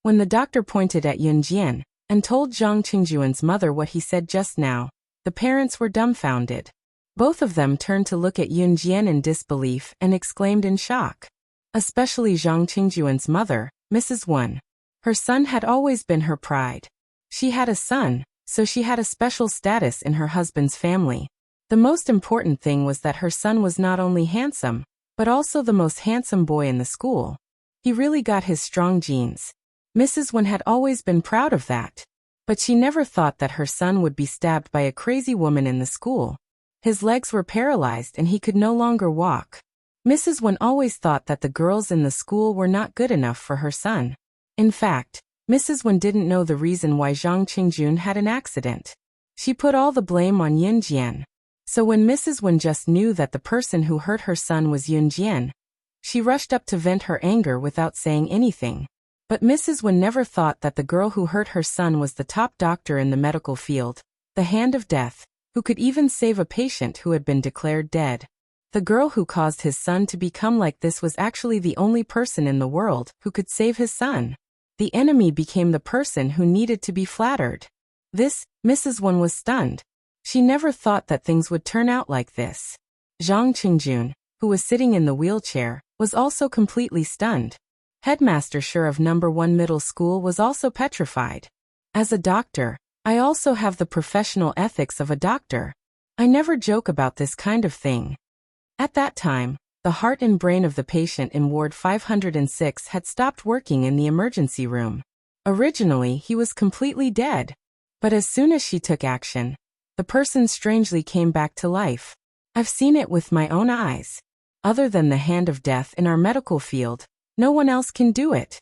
A: When the doctor pointed at Yun Jian and told Zhang Qingjuan's mother what he said just now, the parents were dumbfounded. Both of them turned to look at Yun Jian in disbelief and exclaimed in shock. Especially Zhang Qingjuan's mother, Mrs. Wen. Her son had always been her pride. She had a son, so she had a special status in her husband's family. The most important thing was that her son was not only handsome, but also the most handsome boy in the school. He really got his strong genes. Mrs. Wen had always been proud of that. But she never thought that her son would be stabbed by a crazy woman in the school. His legs were paralyzed and he could no longer walk. Mrs. Wen always thought that the girls in the school were not good enough for her son. In fact, Mrs. Wen didn't know the reason why Zhang Qingjun had an accident. She put all the blame on Yin Jian. So when Mrs. Wen just knew that the person who hurt her son was Yun Jian, she rushed up to vent her anger without saying anything. But Mrs. Wen never thought that the girl who hurt her son was the top doctor in the medical field, the hand of death, who could even save a patient who had been declared dead. The girl who caused his son to become like this was actually the only person in the world who could save his son. The enemy became the person who needed to be flattered. This, Mrs. Wen was stunned. She never thought that things would turn out like this. Zhang Qingjun, who was sitting in the wheelchair, was also completely stunned. Headmaster Shi of No. 1 Middle School was also petrified. As a doctor, I also have the professional ethics of a doctor. I never joke about this kind of thing. At that time, the heart and brain of the patient in Ward 506 had stopped working in the emergency room. Originally, he was completely dead. But as soon as she took action, the person strangely came back to life. I've seen it with my own eyes. Other than the hand of death in our medical field, no one else can do it.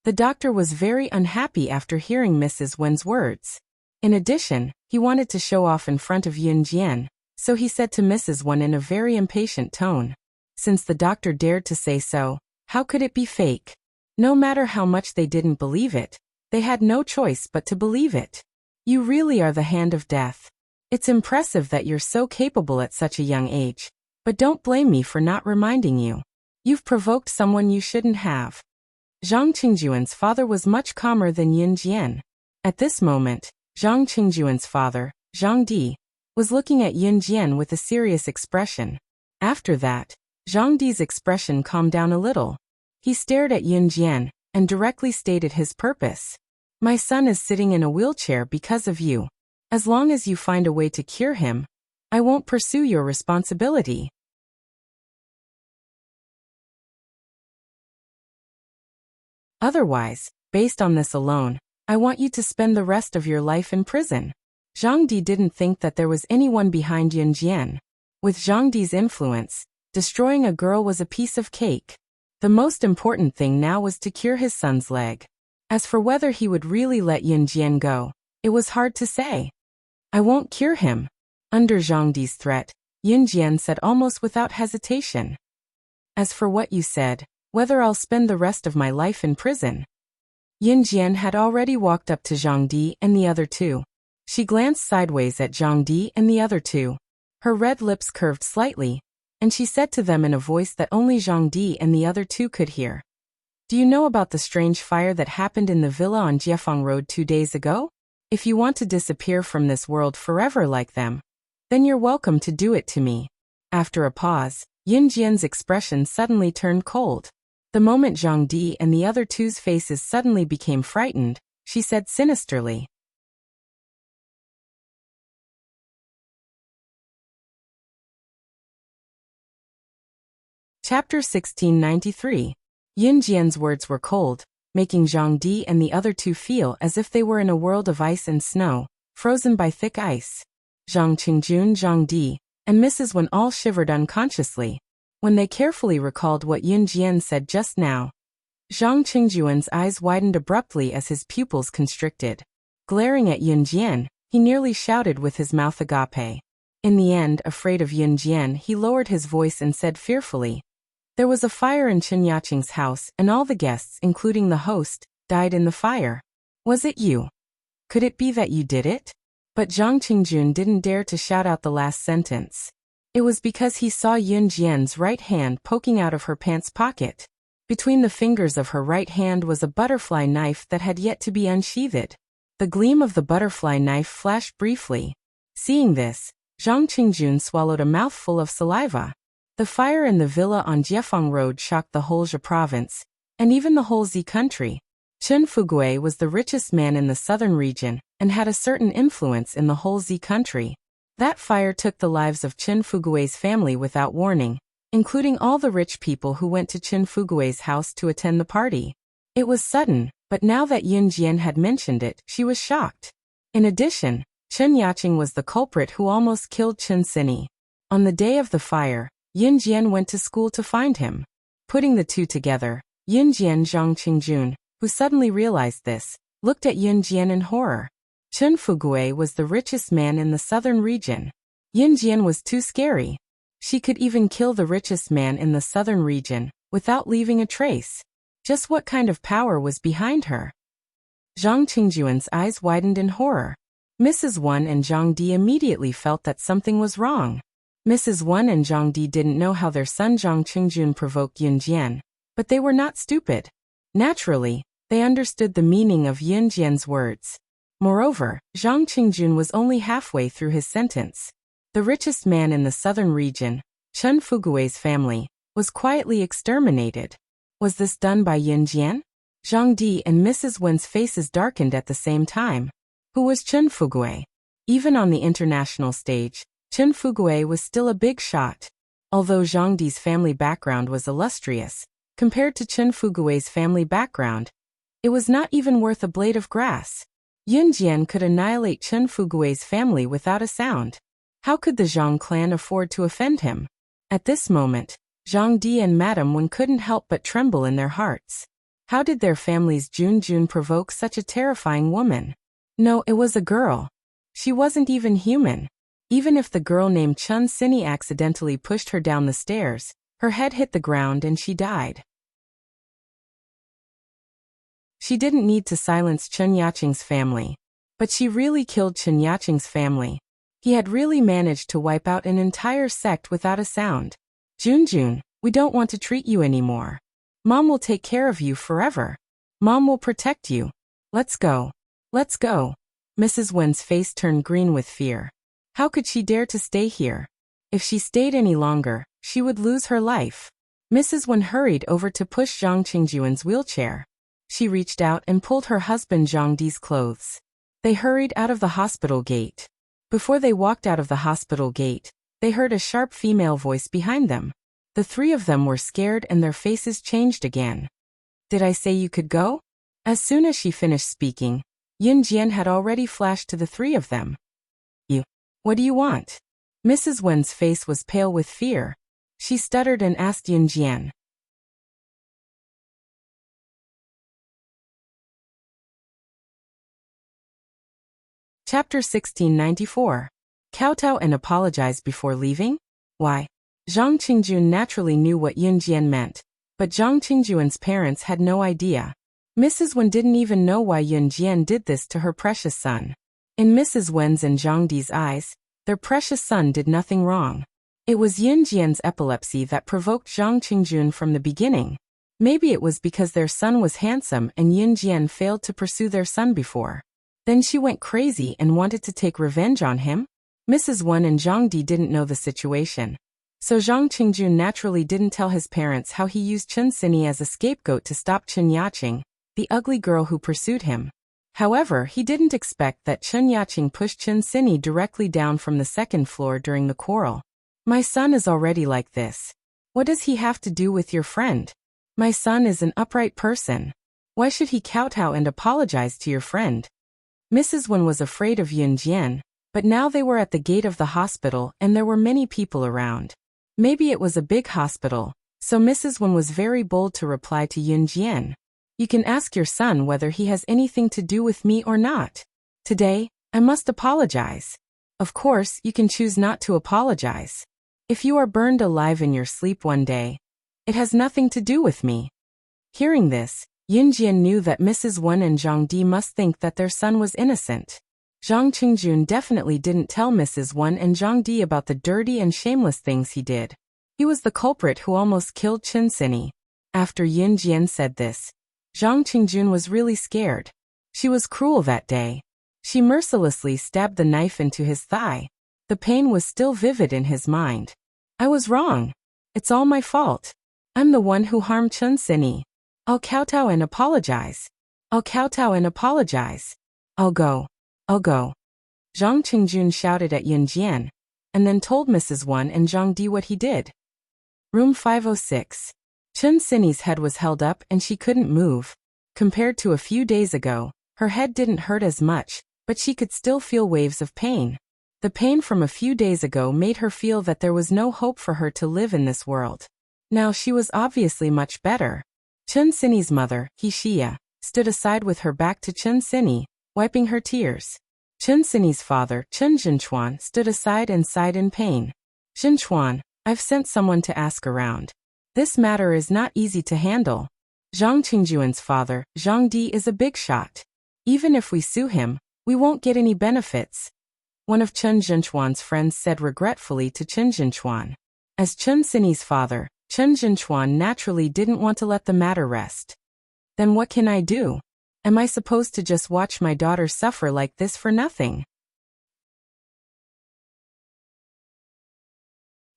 A: The doctor was very unhappy after hearing Mrs. Wen's words. In addition, he wanted to show off in front of Yun Jian, so he said to Mrs. Wen in a very impatient tone, "Since the doctor dared to say so, how could it be fake?" No matter how much they didn't believe it, they had no choice but to believe it. You really are the hand of death. It's impressive that you're so capable at such a young age, but don't blame me for not reminding you. You've provoked someone you shouldn't have. Zhang Qingjuan's father was much calmer than Yin Jian. At this moment, Zhang Qingjuan's father, Zhang Di, was looking at Yin Jian with a serious expression. After that, Zhang Di's expression calmed down a little. He stared at Yin Jian and directly stated his purpose. My son is sitting in a wheelchair because of you. As long as you find a way to cure him, I won't pursue your responsibility. Otherwise, based on this alone, I want you to spend the rest of your life in prison. Zhang Di didn't think that there was anyone behind Yun Jian. With Zhang Di's influence, destroying a girl was a piece of cake. The most important thing now was to cure his son's leg. As for whether he would really let Yun Jian go, it was hard to say. I won't cure him. Under Zhang Di's threat, Yun Jian said almost without hesitation. As for what you said, whether I'll spend the rest of my life in prison. Yun Jian had already walked up to Zhang Di and the other two. She glanced sideways at Zhang Di and the other two. Her red lips curved slightly, and she said to them in a voice that only Zhang Di and the other two could hear. Do you know about the strange fire that happened in the villa on Jiefeng Road 2 days ago? If you want to disappear from this world forever like them, then you're welcome to do it to me. After a pause, Yun Jian's expression suddenly turned cold. The moment Zhang Di and the other two's faces suddenly became frightened, she said sinisterly. Chapter 1693. Yun Jian's words were cold, making Zhang Di and the other two feel as if they were in a world of ice and snow, frozen by thick ice. Zhang Qingjun, Zhang Di, and Mrs. Wen all shivered unconsciously when they carefully recalled what Yun Jian said just now. Zhang Qingjuan's eyes widened abruptly as his pupils constricted. Glaring at Yun Jian, he nearly shouted with his mouth agape. In the end, afraid of Yun Jian, he lowered his voice and said fearfully, there was a fire in Chen Yaqing's house and all the guests, including the host, died in the fire. Was it you? Could it be that you did it? But Zhang Qingjun didn't dare to shout out the last sentence. It was because he saw Yun Jian's right hand poking out of her pants pocket. Between the fingers of her right hand was a butterfly knife that had yet to be unsheathed. The gleam of the butterfly knife flashed briefly. Seeing this, Zhang Qingjun swallowed a mouthful of saliva. The fire in the villa on Jiefeng Road shocked the whole Zhe province, and even the whole Zi country. Chen Fugui was the richest man in the southern region, and had a certain influence in the whole Zi country. That fire took the lives of Chen Fugui's family without warning, including all the rich people who went to Chen Fugui's house to attend the party. It was sudden, but now that Yun Jian had mentioned it, she was shocked. In addition, Chen Yaqing was the culprit who almost killed Chen Sini. On the day of the fire, Yun Jian went to school to find him. Putting the two together, Yun Jian Zhang Qingjun, who suddenly realized this, looked at Yun Jian in horror. Chen Fugui was the richest man in the southern region. Yun Jian was too scary. She could even kill the richest man in the southern region, without leaving a trace. Just what kind of power was behind her? Zhang Qingjuan's eyes widened in horror. Mrs. Wen and Zhang Di immediately felt that something was wrong. Mrs. Wen and Zhang Di didn't know how their son Zhang Qingjun provoked Yun Jian, but they were not stupid. Naturally, they understood the meaning of Yun Jian's words. Moreover, Zhang Qingjun was only halfway through his sentence. The richest man in the southern region, Chen Fugui's family, was quietly exterminated. Was this done by Yun Jian? Zhang Di and Mrs. Wen's faces darkened at the same time. Who was Chen Fugui? Even on the international stage, Chen Fugui was still a big shot. Although Zhang Di's family background was illustrious, compared to Chen Fugui's family background, it was not even worth a blade of grass. Yun Jian could annihilate Chen Fugui's family without a sound. How could the Zhang clan afford to offend him? At this moment, Zhang Di and Madame Wen couldn't help but tremble in their hearts. How did their family's Jun provoke such a terrifying woman? No, it was a girl. She wasn't even human. Even if the girl named Chen Sini accidentally pushed her down the stairs, her head hit the ground and she died. She didn't need to silence Chen Yaqing's family. But she really killed Chen Yaqing's family. He had really managed to wipe out an entire sect without a sound. Jun, we don't want to treat you anymore. Mom will take care of you forever. Mom will protect you. Let's go. Let's go. Mrs. Wen's face turned green with fear. How could she dare to stay here? If she stayed any longer, she would lose her life. Mrs. Wen hurried over to push Zhang Qingjuan's wheelchair. She reached out and pulled her husband Zhang Di's clothes. They hurried out of the hospital gate. Before they walked out of the hospital gate, they heard a sharp female voice behind them. The three of them were scared and their faces changed again. Did I say you could go? As soon as she finished speaking, Yun Jian had already flashed to the three of them. What do you want? Mrs. Wen's face was pale with fear. She stuttered and asked Yun Jian. Chapter 1694. Kowtow and apologize before leaving? Why? Zhang Qingjun naturally knew what Yun Jian meant, but Zhang Qingjun's parents had no idea. Mrs. Wen didn't even know why Yun Jian did this to her precious son. In Mrs. Wen's and Zhang Di's eyes, their precious son did nothing wrong. It was Yun Jian's epilepsy that provoked Zhang Qingjun from the beginning. Maybe it was because their son was handsome and Yun Jian failed to pursue their son before. Then she went crazy and wanted to take revenge on him? Mrs. Wen and Zhang Di didn't know the situation. So Zhang Qingjun naturally didn't tell his parents how he used Chen Sini as a scapegoat to stop Chen Yaqing, the ugly girl who pursued him. However, he didn't expect that Chen Yaqing pushed Chen Sini directly down from the second floor during the quarrel. My son is already like this. What does he have to do with your friend? My son is an upright person. Why should he kowtow and apologize to your friend? Mrs. Wen was afraid of Yun Jian, but now they were at the gate of the hospital and there were many people around. Maybe it was a big hospital, so Mrs. Wen was very bold to reply to Yun Jian. You can ask your son whether he has anything to do with me or not. Today, I must apologize. Of course, you can choose not to apologize. If you are burned alive in your sleep one day, it has nothing to do with me. Hearing this, Yun Jian knew that Mrs. Wen and Zhang Di must think that their son was innocent. Zhang Qingjun definitely didn't tell Mrs. Wen and Zhang Di about the dirty and shameless things he did. He was the culprit who almost killed Chen Sini. After Yun Jian said this, Zhang Qingjun was really scared. She was cruel that day. She mercilessly stabbed the knife into his thigh. The pain was still vivid in his mind. I was wrong. It's all my fault. I'm the one who harmed Chen Sini. I'll kowtow and apologize. I'll kowtow and apologize. I'll go. I'll go. Zhang Qingjun shouted at Yun Jian, and then told Mrs. Wen and Zhang Di what he did. Room 506. Chen Sini's head was held up and she couldn't move. Compared to a few days ago, her head didn't hurt as much, but she could still feel waves of pain. The pain from a few days ago made her feel that there was no hope for her to live in this world. Now she was obviously much better. Chen Sini's mother, Wuxia, stood aside with her back to Chen Sini, wiping her tears. Chen Sini's father, Chen Zhenchuan, stood aside and sighed in pain. Zhenchuan, I've sent someone to ask around. This matter is not easy to handle. Zhang Qingjun's father, Zhang Di, is a big shot. Even if we sue him, we won't get any benefits. One of Chen Zhenchuan's friends said regretfully to Chen Zhenchuan. As Chen Sini's father, Chen Zhenchuan naturally didn't want to let the matter rest. Then what can I do? Am I supposed to just watch my daughter suffer like this for nothing?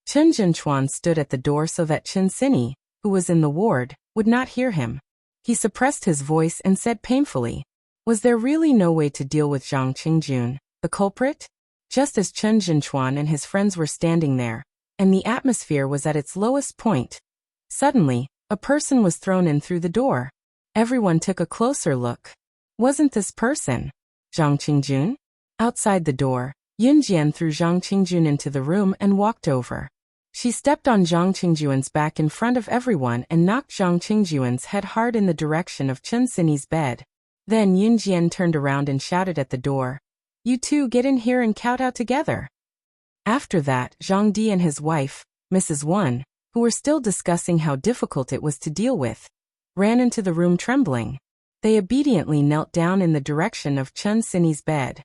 A: Chen Zhenchuan stood at the door so that Chen Sini, who was in the ward, would not hear him. He suppressed his voice and said painfully, was there really no way to deal with Zhang Qingjun, the culprit? Just as Chen Zhenchuan and his friends were standing there, and the atmosphere was at its lowest point, suddenly, a person was thrown in through the door. Everyone took a closer look. Wasn't this person Zhang Qingjun? Outside the door, Yun Jian threw Zhang Qingjun into the room and walked over. She stepped on Zhang Qingjun's back in front of everyone and knocked Zhang Qingjun's head hard in the direction of Chen Sini's bed. Then Yun Jian turned around and shouted at the door, "You two get in here and kowtow together." After that, Zhang Di and his wife, Mrs. Wen, who were still discussing how difficult it was to deal with, ran into the room trembling. They obediently knelt down in the direction of Chen Sini's bed.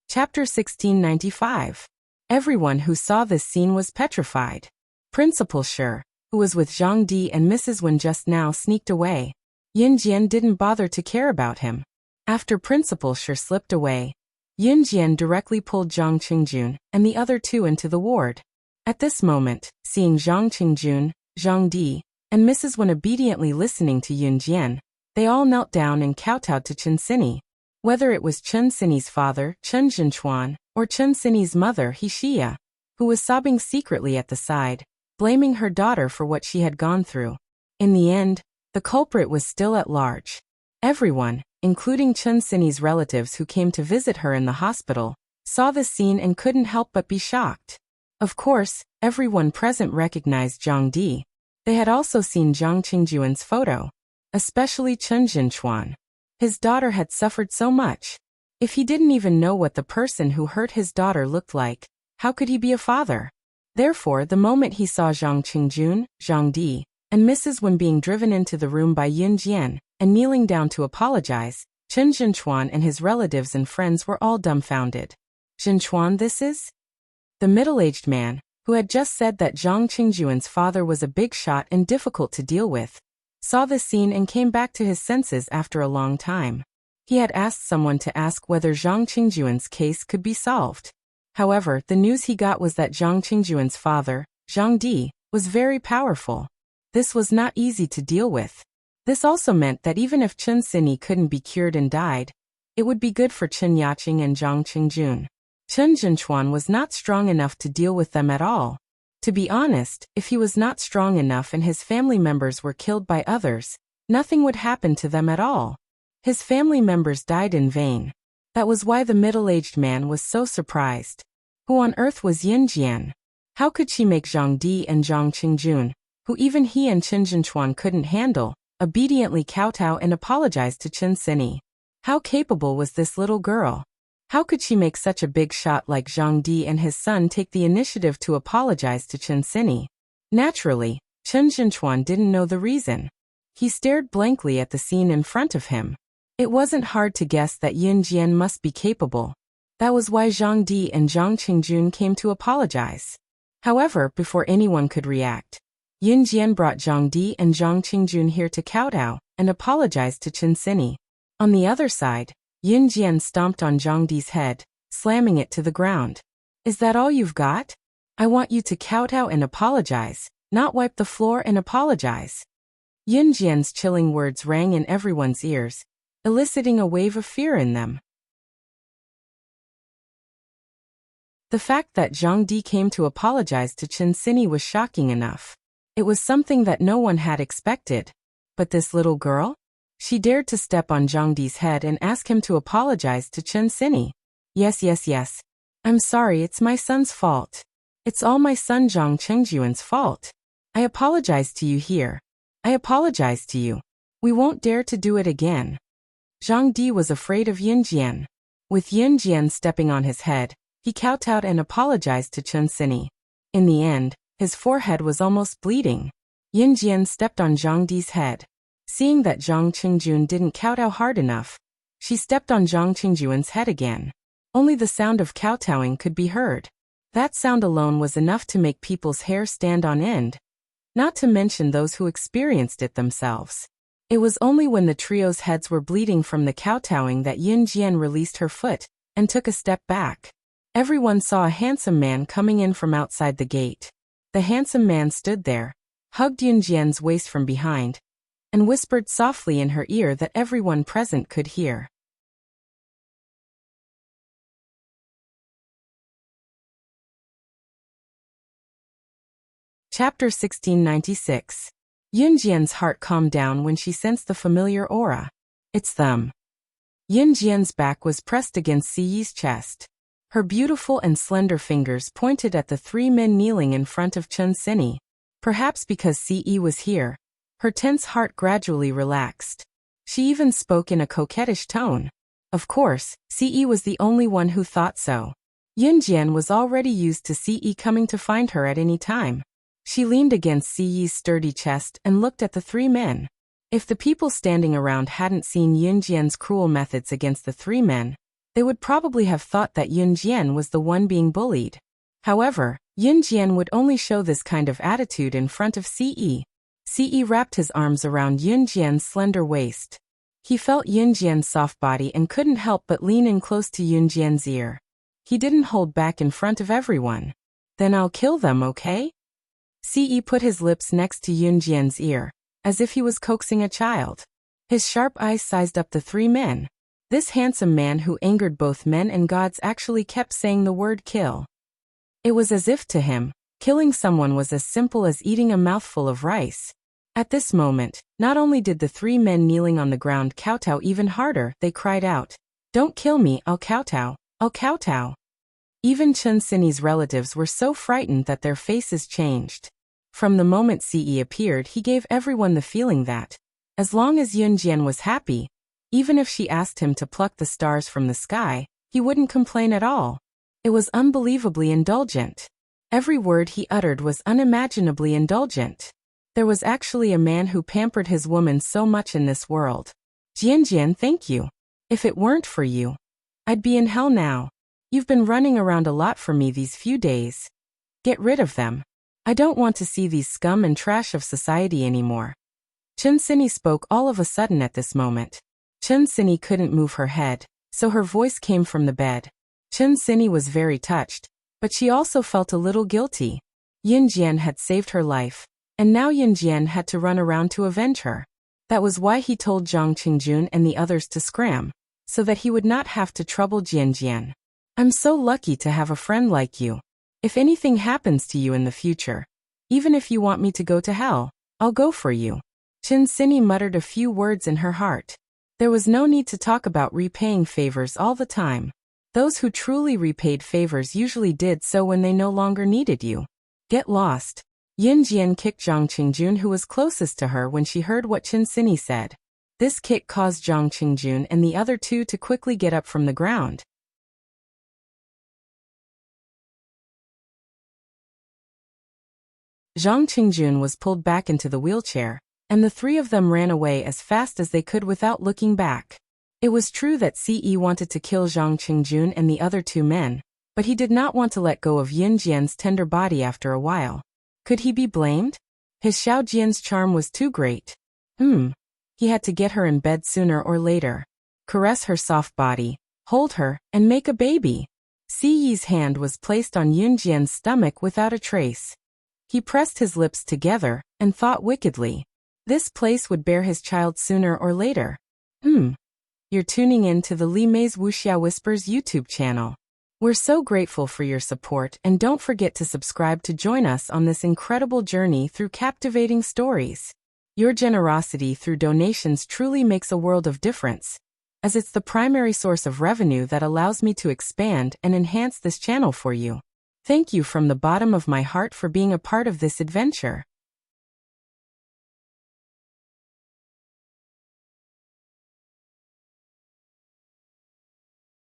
A: Chapter 1695. Everyone who saw this scene was petrified. Principal Shi, who was with Zhang Di and Mrs. Wen just now, sneaked away. Yun Jian didn't bother to care about him. After Principal Shi slipped away, Yun Jian directly pulled Zhang Qingjun and the other two into the ward. At this moment, seeing Zhang Qingjun, Zhang Di, and Mrs. Wen obediently listening to Yun Jian, they all knelt down and kowtowed to Chen Sini. Whether it was Chen Sini's father, Chen Zhenchuan, or Chen Sini's mother, Wuxia, who was sobbing secretly at the side, blaming her daughter for what she had gone through. In the end, the culprit was still at large. Everyone, including Chun Sini's relatives who came to visit her in the hospital, saw the scene and couldn't help but be shocked. Of course, everyone present recognized Zhang Di. They had also seen Zhang Qingjuan's photo, especially Chun Jinchuan. His daughter had suffered so much. If he didn't even know what the person who hurt his daughter looked like, how could he be a father? Therefore, the moment he saw Zhang Qingjun, Zhang Di, and Mrs. Wen being driven into the room by Yun Jian and kneeling down to apologize, Chun Jinchuan and his relatives and friends were all dumbfounded. Jinchuan, this is? The middle-aged man, who had just said that Zhang Qingjuan's father was a big shot and difficult to deal with, saw the scene and came back to his senses after a long time. He had asked someone to ask whether Zhang Qingjuan's case could be solved. However, the news he got was that Zhang Qingjuan's father, Zhang Di, was very powerful. This was not easy to deal with. This also meant that even if Chun Sini couldn't be cured and died, it would be good for Chun Yaqing and Zhang Qingjun. Chun Jinchuan was not strong enough to deal with them at all. To be honest, if he was not strong enough and his family members were killed by others, nothing would happen to them at all. His family members died in vain. That was why the middle-aged man was so surprised. Who on earth was Yin Jian? How could she make Zhang Di and Zhang Qingjun, who even he and Chun Jinchuan couldn't handle, obediently kowtow and apologize to Chun Sini? How capable was this little girl? How could she make such a big shot like Zhang Di and his son take the initiative to apologize to Chun Sini? Naturally, Chun Jinchuan didn't know the reason. He stared blankly at the scene in front of him. It wasn't hard to guess that Yin Jian must be capable. That was why Zhang Di and Zhang Qingjun came to apologize. However, before anyone could react, Yin Jian brought Zhang Di and Zhang Qingjun here to kowtow and apologize to Chun Sini. On the other side, Yin Jian stomped on Zhang Di's head, slamming it to the ground. Is that all you've got? I want you to kowtow and apologize, not wipe the floor and apologize. Yin Jian's chilling words rang in everyone's ears, eliciting a wave of fear in them. The fact that Zhang Di came to apologize to Chun Sini was shocking enough. It was something that no one had expected. But this little girl? She dared to step on Zhang Di's head and ask him to apologize to Chun Sini. Yes. I'm sorry, it's my son's fault. It's all my son Zhang Qingjuan's fault. I apologize to you here. I apologize to you. We won't dare to do it again. Zhang Di was afraid of Yin Jian. With Yin Jian stepping on his head, he kowtowed and apologized to Chun Sini. In the end, his forehead was almost bleeding. Yin Jian stepped on Zhang Di's head. Seeing that Zhang Qingjun didn't kowtow hard enough, she stepped on Zhang Qingjuan's head again. Only the sound of kowtowing could be heard. That sound alone was enough to make people's hair stand on end, not to mention those who experienced it themselves. It was only when the trio's heads were bleeding from the kowtowing that Yin Jian released her foot and took a step back. Everyone saw a handsome man coming in from outside the gate. The handsome man stood there, hugged Yin Jian's waist from behind, and whispered softly in her ear that everyone present could hear. Chapter 1696. Yin Jian's heart calmed down when she sensed the familiar aura. It's them. Yin Jian's back was pressed against Siyi's chest. Her beautiful and slender fingers pointed at the three men kneeling in front of Chun Sini. Perhaps because Siyi was here, her tense heart gradually relaxed. She even spoke in a coquettish tone. Of course, Siyi was the only one who thought so. Yin Jian was already used to Siyi coming to find her at any time. She leaned against Siyi's sturdy chest and looked at the three men. If the people standing around hadn't seen Yin Jian's cruel methods against the three men, they would probably have thought that Yin Jian was the one being bullied. However, Yin Jian would only show this kind of attitude in front of Siyi. Siyi wrapped his arms around Yin Jian's slender waist. He felt Yin Jian's soft body and couldn't help but lean in close to Yin Jian's ear. He didn't hold back in front of everyone. Then I'll kill them, okay? Siyi put his lips next to Yin Jian's ear, as if he was coaxing a child. His sharp eyes sized up the three men. This handsome man who angered both men and gods actually kept saying the word kill. It was as if to him, Killing someone was as simple as eating a mouthful of rice. At this moment, not only did the three men kneeling on the ground kowtow even harder, they cried out, "Don't kill me, I'll kowtow, I'll kowtow." Even Chun Sini's relatives were so frightened that their faces changed. From the moment Ce appeared, he gave everyone the feeling that, as long as Yun Jian was happy, even if she asked him to pluck the stars from the sky, he wouldn't complain at all. It was unbelievably indulgent. Every word he uttered was unimaginably indulgent. There was actually a man who pampered his woman so much in this world. Jian, thank you. If it weren't for you, I'd be in hell now. You've been running around a lot for me these few days. Get rid of them. I don't want to see these scum and trash of society anymore. Chun Sini spoke all of a sudden at this moment. Chun Sini couldn't move her head, so her voice came from the bed. Chun Sini was very touched, but she also felt a little guilty. Yun Jian had saved her life, and now Yun Jian had to run around to avenge her. That was why he told Zhang Qingjun and the others to scram, so that he would not have to trouble Jian. I'm so lucky to have a friend like you. If anything happens to you in the future, even if you want me to go to hell, I'll go for you. Chun Sini muttered a few words in her heart. There was no need to talk about repaying favors all the time. Those who truly repaid favors usually did so when they no longer needed you. Get lost. Yun Jian kicked Zhang Qingjun, who was closest to her, when she heard what Chun Sini said. This kick caused Zhang Qingjun and the other two to quickly get up from the ground. Zhang Qingjun was pulled back into the wheelchair, and the three of them ran away as fast as they could without looking back. It was true that Ce wanted to kill Zhang Qingjun and the other two men, but he did not want to let go of Yun Jian's tender body after a while. Could he be blamed? His Xiao Jian's charm was too great. He had to get her in bed sooner or later. Caress her soft body, hold her, and make a baby. Ce's hand was placed on Yun Jian's stomach without a trace. He pressed his lips together and thought wickedly. This place would bear his child sooner or later. You're tuning in to the Li Mei's Wuxia Whispers YouTube channel. We're so grateful for your support, and don't forget to subscribe to join us on this incredible journey through captivating stories. Your generosity through donations truly makes a world of difference, as it's the primary source of revenue that allows me to expand and enhance this channel for you. Thank you from the bottom of my heart for being a part of this adventure.